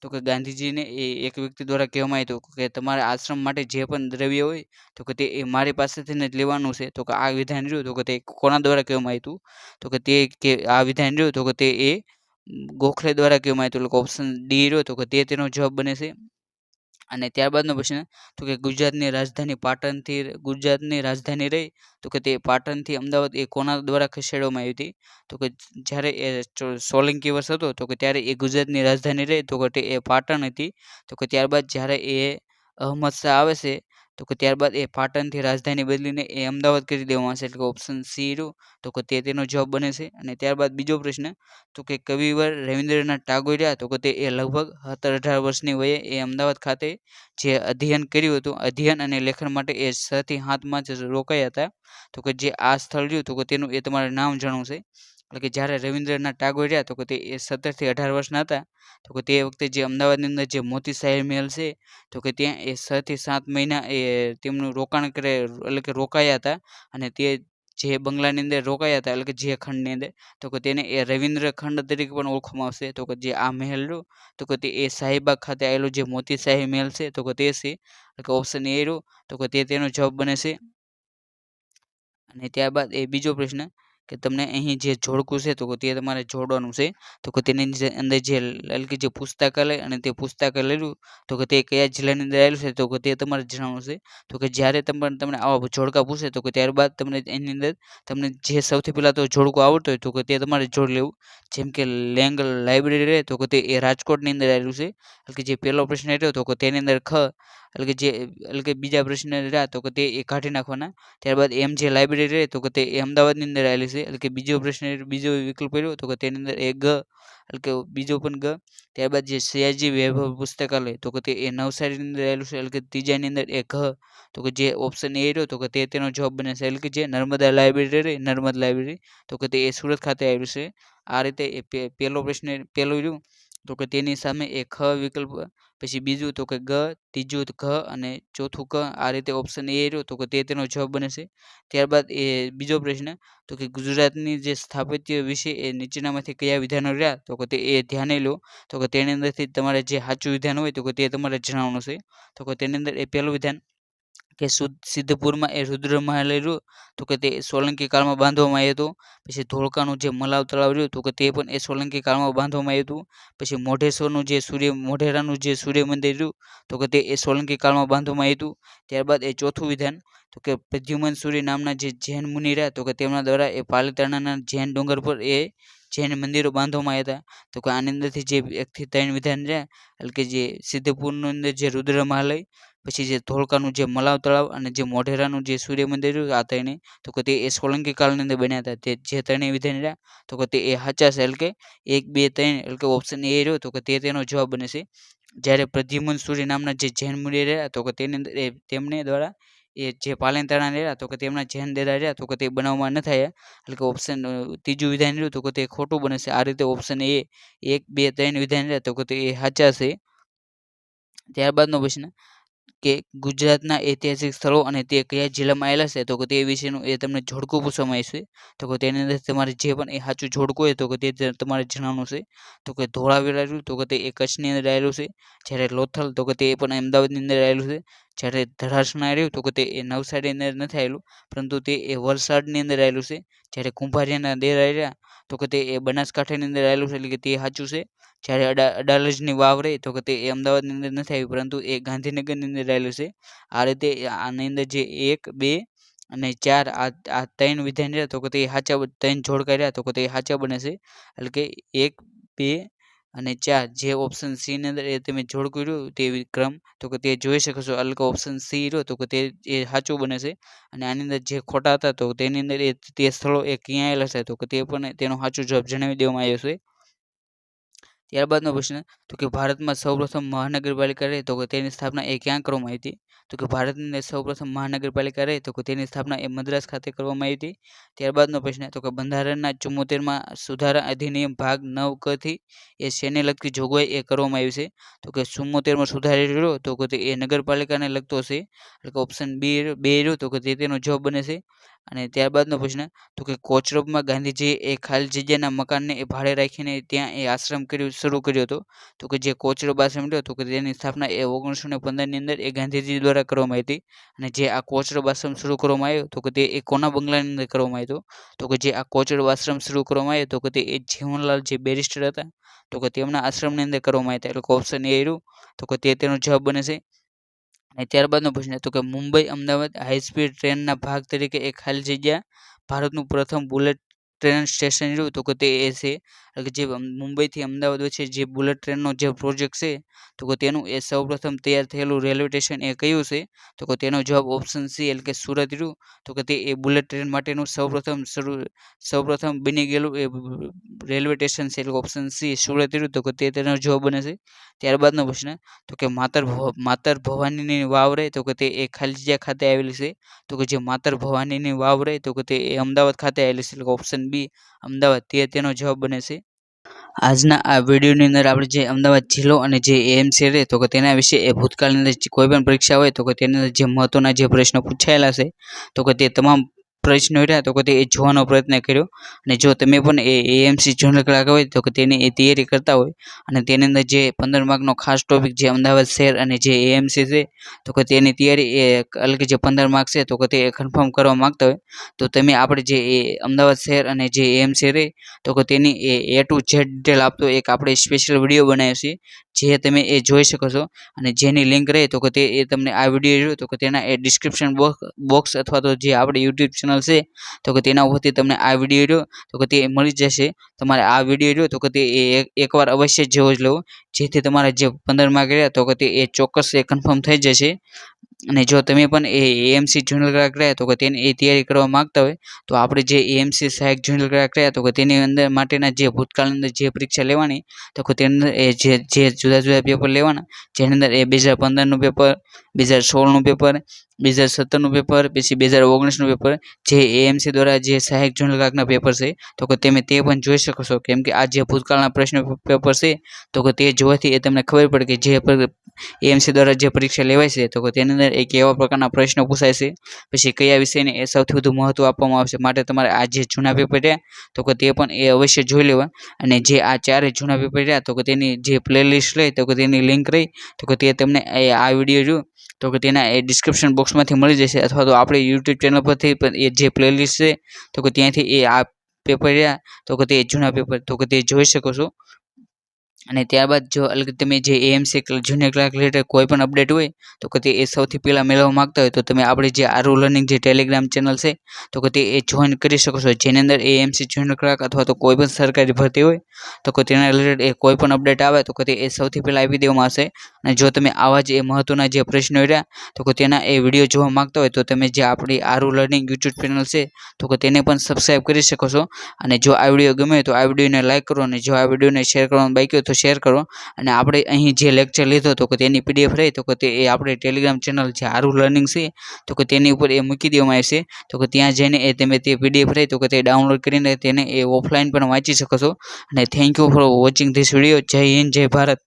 તો કે ગાંધીજીને એ એક વ્યક્તિ દ્વારા કહેવામાં આવ્યું હતું કે તમારા આશ્રમ માટે જે પણ દ્રવ્ય હોય તો કે તે એ મારી પાસેથી જ લેવાનું છે. તો કે આ વિધાન રહ્યું તો કે તે કોના દ્વારા કહેવામાં આવ્યું હતું? તો કે આ વિધાન રહ્યું તો કે તે એ ગોખલે દ્વારા કહેવામાં આવ્યું હતું. એટલે ઓપ્શન ડી રહ્યો તો કે તે તેનો જવાબ બને છે. અને ત્યારબાદનો પ્રશ્ન તો કે ગુજરાતની રાજધાની રહી તો કે તે પાટણથી અમદાવાદ એ કોના દ્વારા ખસેડવામાં આવી હતી? તો કે જ્યારે એ સોલંકી વંશ હતો તો કે ત્યારે એ ગુજરાતની રાજધાની રહી તો કે તે એ પાટણ હતી. તો કે ત્યારબાદ જ્યારે એ અહમદ શાહ આવે છે તો કે ત્યારબાદ એ પાટણથી રાજધાની બદલીને એ અમદાવાદ કરી દેવામાં આવશે, એટલે કે ઓપ્શન સી રહ્યું તો કે તેનો જવાબ બને છે. અને ત્યારબાદ બીજો પ્રશ્ન તો કે કવિવર રવિન્દ્રનાથ ટાગોર રહ્યા તો કે તે એ લગભગ 17-18 વર્ષની વયે એ અમદાવાદ ખાતે જે અધ્યયન કર્યું હતું, અધ્યયન અને લેખન માટે એ 6 થી 7 માસ રોકાયા હતા. તો કે જે આ સ્થળ રહ્યું તો કે તેનું એ તમારે નામ જાણવું છે. એટલે કે જ્યારે રવિન્દ્રનાથ ટાગોર રહ્યા તો કે તે એ 17 થી 18 વર્ષના હતા તો કે તે વખતે જે અમદાવાદની અંદર જે મોતી સાહેબ મહેલ છે તો કે ત્યાં એ 6 થી 7 મહિના એ તેમનું રોકાણ કરે એટલે કે રોકાયા હતા. અને તે જે બંગલાની અંદર રોકાયા હતા એટલે કે જે ખંડની અંદર તો કે તેને એ રવિન્દ્ર ખંડ તરીકે પણ ઓળખવામાં આવશે. તો કે જે આ મહેલ રહ્યો તો કે તે એ શાહીબાગ ખાતે આવેલો જે મોતી શાહી મહેલ છે તો કે તે છે, એટલે કે ઓપ્શન એ રહ્યો તો કે તેનો જવાબ બને છે. અને ત્યારબાદ એ બીજો પ્રશ્ન કે તમને અહીં જે જોડકું છે તો કે તે તમારે જોડવાનું છે. તો કે તેની અંદર જે એટલે કે જે પુસ્તકાલય અને તે પુસ્તકાલય રહ્યું તો કે તે કયા જિલ્લાની અંદર આવેલું છે તો કે તે તમારે જણાવવાનું છે. તો કે જ્યારે તમને આવા જોડકા પૂછે તો કે ત્યારબાદ તમને એની અંદર તમને જે સૌથી પહેલાં તો જોડકું આવડતું હોય તો કે તે તમારે જોડ લેવું. જેમ કે લેંગ લાઇબ્રેરી રહે તો કે તે એ રાજકોટની અંદર આવેલું છે. એટલે કે જે પહેલો પ્રશ્ન રહ્યો તો કે તેની અંદર એટલે કે બીજા પ્રશ્ન રહ્યા તો કે તે એ કાઢી નાખવાના. ત્યારબાદ એમ જે લાઇબ્રેરી રહે તો કે તે એ અમદાવાદની અંદર આવેલી છે. એટલે કે બીજો વિકલ્પ રહ્યો તો કે તેની અંદર એ એટલે કે બીજો પણ ત્યારબાદ જે સયાજી વૈભવ પુસ્તકાલય તો કે તે એ નવસારીની અંદર આવેલું છે. એટલે કે ત્રીજાની અંદર એ તો કે જે ઓપ્શન એ રહ્યો તો કે તેનો જવાબ બને છે. એટલે કે જે નર્મદા લાઇબ્રેરી રહી નર્મદ લાઇબ્રેરી તો કે તે એ સુરત ખાતે આવેલું છે. આ રીતે એ પહેલો પ્રશ્ન પહેલું રહ્યું તો કે તેની સામે એ વિકલ્પ, પછી બીજું તો કે ત્રીજું અને ચોથું આ રીતે ઓપ્શન એ રહ્યો તો કે તેનો જવાબ બને છે. ત્યારબાદ એ બીજો પ્રશ્ન તો કે ગુજરાતની જે સ્થાપત્ય વિશે એ નીચેનામાંથી કયા વિધાનો રહ્યા તો કે તે એ ધ્યાને લો. તો કે તેની અંદરથી તમારે જે સાચું વિધાન હોય તો કે તે તમારે જણાવવાનું છે. તો કે તેની અંદર એ પહેલું વિધાન કે સિદ્ધપુરમાં એ રુદ્ર મહાલય રહ્યું તો કે તે સોલંકી કાળમાં બાંધવામાં આવ્યું હતું. પછી ધોળકાનું જે મલાવ તળાવ રહ્યું તો કે તે પણ એ સોલંકી કાળમાં બાંધવામાં આવ્યું હતું. પછી મોઢેરાનું જે સૂર્ય મંદિર રહ્યું તો કે તે એ સોલંકી કાળમાં બાંધવામાં આવ્યું હતું. ત્યારબાદ એ ચોથું વિધાન તો કે પ્રદ્યુમન સૂરી નામના જે જૈન મુનિ રહ્યા તો કે તેમના દ્વારા એ પાલીતાણાના જૈન ડુંગર પર એ જૈન મંદિરો બાંધવામાં આવ્યા હતા. તો કે આની અંદરથી જે 1 થી 3 વિધાન રહ્યા એટલે કે જે સિદ્ધપુરની અંદર જે રુદ્ર મહાલય, પછી જે ધોળકાનું જે મલાવ તળાવ અને જે મોઢેરાનું જે સૂર્ય મંદિર રહ્યું આ ત્રણેય તો કે તે એ સોલંકી કાળની અંદર બન્યા હતા. તે જે ત્રણેય વિધાન રહ્યા તો કે તે એ સાચા છે. એટલે કે 1, 2, 3 એટલે કે ઓપ્શન એ રહ્યો તો કે તેનો જવાબ બને છે. જ્યારે પ્રદ્યુમન સૂરી નામના જે જૈન મુનિ રહ્યા તો કે તેની અંદર તેમને દ્વારા એ જે પાલીતાણા રહ્યા તો કે તેમના જૈન દેરા રહ્યા તો કે તે બનાવવામાં ન થયા. એટલે કે ઓપ્શન ત્રીજું વિધાન રહ્યું તો કે તે ખોટું બને છે. આ રીતે ઓપ્શન એ 1, 2, 3 વિધાન રહ્યા તો કે તે એ સાચા છે. ત્યારબાદનો પ્રશ્ન કે ગુજરાતના ઐતિહાસિક સ્થળો અને તે કયા જિલ્લામાં આવેલા છે તો કે તે વિશેનું એ તમને જોડકું પૂછવામાં આવશે. તો કે તેની અંદર તમારે જે પણ એ સાચું જોડકું હોય તો કે તે તમારે જણાવવાનું છે. તો કે ધોળાવીરા રહ્યું તો કે તે એ કચ્છની અંદર આવેલું છે. જ્યારે લોથલ તો કે તે પણ અમદાવાદની અંદર આવેલું છે. જ્યારે ધરાસણા રહ્યું તો કે તે એ નવસારીની અંદર નથી આવેલું પરંતુ તે એ વલસાડની અંદર આવેલું છે. જ્યારે કુંભારિયાના દેરા રહ્યા તો કે તે એ બનાસકાંઠાની અંદર આવેલું છે. એટલે કે તે સાચું છે. જ્યારે અડાલજની વાવ રહી તો કે તે એ અમદાવાદની અંદર નથી આવી પરંતુ એ ગાંધીનગરની અંદર આવેલું છે. આ રીતે આની અંદર જે 1, 2 અને 4 આ 3 વિધાન રહ્યા તો કે તે સાચા 3 જોડકા રહ્યા તો કે તે સાચા બને છે. એટલે કે 1, 2 અને 4 જે ઓપ્શન સી ની અંદર એ તમે જોડકું રહ્યું તે ક્રમ તો કે તે જોઈ શકો છો. એટલે કે ઓપ્શન સી રહ્યો તો કે તે એ સાચું બને છે. અને આની અંદર જે ખોટા હતા તો તેની અંદર તે સ્થળો એ ક્યાં આવેલા છે તો કે તે પણ તેનો સાચો જવાબ જણાવી દેવામાં આવ્યો છે. ત્યારબાદનો પ્રશ્ન તો કે ભારતમાં સૌપ્રથમ મહાનગરપાલિકા રહી તો કે તેની સ્થાપના એ ક્યાં કરવામાં આવી હતી? તો કે ભારતની અંદર સૌપ્રથમ મહાનગરપાલિકા રહી તો કે તેની સ્થાપના એ મદ્રાસ ખાતે કરવામાં આવી હતી. ત્યારબાદનો પ્રશ્ન તો કે બંધારણના 74માં સુધારા અધિનિયમ ભાગ 9 ક થી એ શેને લગતી જોગવાઈ એ કરવામાં આવી છે? તો કે 74માં સુધારો રહ્યો તો કે તે એ નગરપાલિકાને લગતો છે. એટલે કે ઓપ્શન બી 2 રહ્યો તો કે તેનો જવાબ બને છે. અને ત્યારબાદનો પ્રશ્ન તો કે કોચરબમાં ગાંધીજીએ એ ખાલી જગ્યાના મકાનને એ ભાડે રાખીને ત્યાં એ આશ્રમ શરૂ કર્યો હતો. તો કે જે કોચરબ આશ્રમ રહ્યો તો કે તેની સ્થાપના એ 1915ની અંદર એ ગાંધીજી દ્વારા કરવામાં આવી હતી. અને જે આ કોચરબ આશ્રમ શરૂ કરવામાં આવ્યો તો કે તે એ કોના બંગલાની અંદર કરવામાં આવ્યો તો કે જે આ કોચરબ આશ્રમ શરૂ કરવામાં આવ્યો તો કે તે એ જીવનલાલ જે બેરિસ્ટર હતા તો કે તેમના આશ્રમની અંદર કરવામાં આવ્યા હતા. એટલે કે ઓપ્શન એ રહ્યું તો કે તેનો જવાબ બને છે. અને ત્યારબાદનો પ્રશ્ન તો કે મુંબઈ અમદાવાદ હાઈ સ્પીડ ટ્રેનના ભાગ તરીકે એક ખાલી જગ્યા ભારતનું પ્રથમ બુલેટ ટ્રેન સ્ટેશન રહ્યું તો કે તે એ છે એટલે કે જે મુંબઈથી અમદાવાદ વચ્ચે જે બુલેટ ટ્રેનનો જે પ્રોજેક્ટ છે તો કે તેનું એ સૌપ્રથમ તૈયાર થયેલું રેલવે સ્ટેશન એ કયું છે તો કે તેનો જવાબ ઓપ્શન સી એટલે કે સુરત રહ્યું તો કે તે એ બુલેટ ટ્રેન માટેનું સૌપ્રથમ બની ગયેલું એ રેલવે સ્ટેશન છે એટલે ઓપ્શન સી સુરત રહ્યું તો કે તેનો જવાબ બને છે. ત્યારબાદનો પ્રશ્ન તો કે માતર ભવાનીની વાવ રહે તો કે તે એ ખાલી જગ્યા ખાતે આવેલી છે તો કે જે માતર ભવાનીની વાવ રહે તો કે તે એ અમદાવાદ ખાતે આવેલી છે એટલે ઓપ્શન બી અમદાવાદ તેનો જવાબ બને છે. આજના આ વિડીયોની અંદર આપણે જે અમદાવાદ જિલ્લો અને જે એએમસી રહે તો કે તેના વિશે એ ભૂતકાળની અંદર કોઈ પણ પરીક્ષા હોય તો કે તેની અંદર જે મહત્વના જે પ્રશ્નો પૂછાયેલા છે તો કે તે તમામ પ્રશ્નો રહ્યા તો કે તે જોવાનો પ્રયત્ન કર્યો અને જો તમે પણ એ એએમસી જનરલ ક્લાર્ક હોય તો કે તેની એ તૈયારી કરતા હોય અને તેની અંદર જે 15 માર્કનો ખાસ ટોપિક જે અમદાવાદ શહેર અને જે એએમસી છે તો કે તેની તૈયારી એ એટલે કે જે 15 માર્ક છે તો કે તે કન્ફર્મ કરવા માંગતા હોય તો તમે આપણે જે અમદાવાદ શહેર અને જે એએમસી રહે તો કે તેની એ ટુ ઝેડ ડિટેલ આપતો એક આપણે સ્પેશિયલ વિડીયો બનાવ્યો છે જે તમે એ જોઈ શકો છો અને જેની લિંક રહે તો કે તે એ તમને આ વિડીયો જોયો તો કે તેના એ ડિસ્ક્રિપ્શન બોક્સ અથવા તો જે આપણે યુટ્યુબ ચેનલ છે તો કે તેના ઉપરથી તમને આ વિડીયો રહ્યો તો કે તે મળી જશે. તમારે આ વિડીયો રહ્યો તો કે તે એકવાર અવશ્ય જોવો જ લેવો જેથી તમારા જે 15 માર્ક રહ્યા તો કે તે એ ચોક્કસ એ કન્ફર્મ થઈ જશે. અને જો તમે પણ એ એએમસી જનરલ ક્લાર્ક રહ્યા તો કે તેની એ તૈયારી કરવા માંગતા હોય તો આપણે જે એએમસી સહાયક જનરલ ક્લાર્ક રહ્યા તો કે તેની અંદર માટેના જે ભૂતકાળની અંદર જે પરીક્ષા લેવાની તો કે તેની અંદર એ જે જુદા જુદા પેપર લેવાના જેની અંદર એ 2015નું પેપર 2016નું પેપર 2017નું પેપર પછી 2019નું પેપર જે એએમસી દ્વારા જે સહાયક જનરલ ક્લાર્કના પેપર છે તો કે તમે તે પણ જોઈ શકો છો કેમ કે આ જે ભૂતકાળના પ્રશ્ન પેપર છે તો કે તે જોવાથી એ તમને ખબર પડે કે જે એએમસી દ્વારા જે પરીક્ષા લેવાય છે તો કે તેની અંદર એ કેવા પ્રકારના પ્રશ્નો પૂછાય છે પછી કયા વિષયને એ સૌથી વધુ મહત્વ આપવામાં આવશે માટે તમારે આ જે જૂના પેપર રહ્યા તો કે તે પણ એ અવશ્ય જોઈ લેવા અને જે આ ચારે જૂના પેપર રહ્યા તો કે તેની જે પ્લેલિસ્ટ રહી તો કે તેની લિંક રહી તો કે તે તમને આ વિડીયો જો તો કે તેના એ ડિસ્ક્રિપ્શન બોક્સમાંથી મળી જશે અથવા તો આપણે યુટ્યુબ ચેનલ પરથી પણ એ જે પ્લેલિસ્ટ છે તો કે ત્યાંથી એ આ પેપર રહ્યા તો કે તે જૂના પેપર તો કે તે જોઈ શકો છો. અને ત્યારબાદ જો અલગ તમે જે એએમસી જુનિયર ક્લાર્ક રિલેટેડ કોઈ પણ અપડેટ હોય તો કે તે એ સૌથી પહેલાં મેળવવા માંગતા હોય તો તમે આપણે જે આરુ લર્નિંગ જે ટેલિગ્રામ ચેનલ છે તો કે તે એ જોઈન કરી શકો છો જેની અંદર એએમસી જુનિયર ક્લાર્ક અથવા તો કોઈ પણ સરકારી ભરતી હોય તો કે તેના રિલેટેડ એ કોઈ પણ અપડેટ આવે તો કે તે એ સૌથી પહેલાં આપી દેવામાં આવશે. અને જો તમે આવા જ એ મહત્વના જે પ્રશ્નો રહ્યા તો કે તેના એ વિડીયો જોવા માંગતા હોય તો તમે જે આપણી આરુ લર્નિંગ યુટ્યુબ ચેનલ છે તો કે તેને પણ સબસ્ક્રાઈબ કરી શકો છો. અને જો આ વિડીયો ગમે તો આ વિડીયોને લાઈક કરો અને જો આ વિડીયોને શેર કરવાનું બાકી હોય તો શેર કરો અને આપણે અહીં જે લેક્ચર લીધો તો કે તેની પીડીએફ રહી તો કે તે એ આપણે ટેલિગ્રામ ચેનલ જે આરુ લર્નિંગ છે તો કે તેની ઉપર એ મૂકી દેવામાં આવશે તો કે ત્યાં જઈને એ તમે તે પીડીએફ રહી તો કે તે ડાઉનલોડ કરીને તેને એ ઓફલાઈન પણ વાંચી શકો છો. અને thank you for watching this video. જય હિન્દ જય ભારત.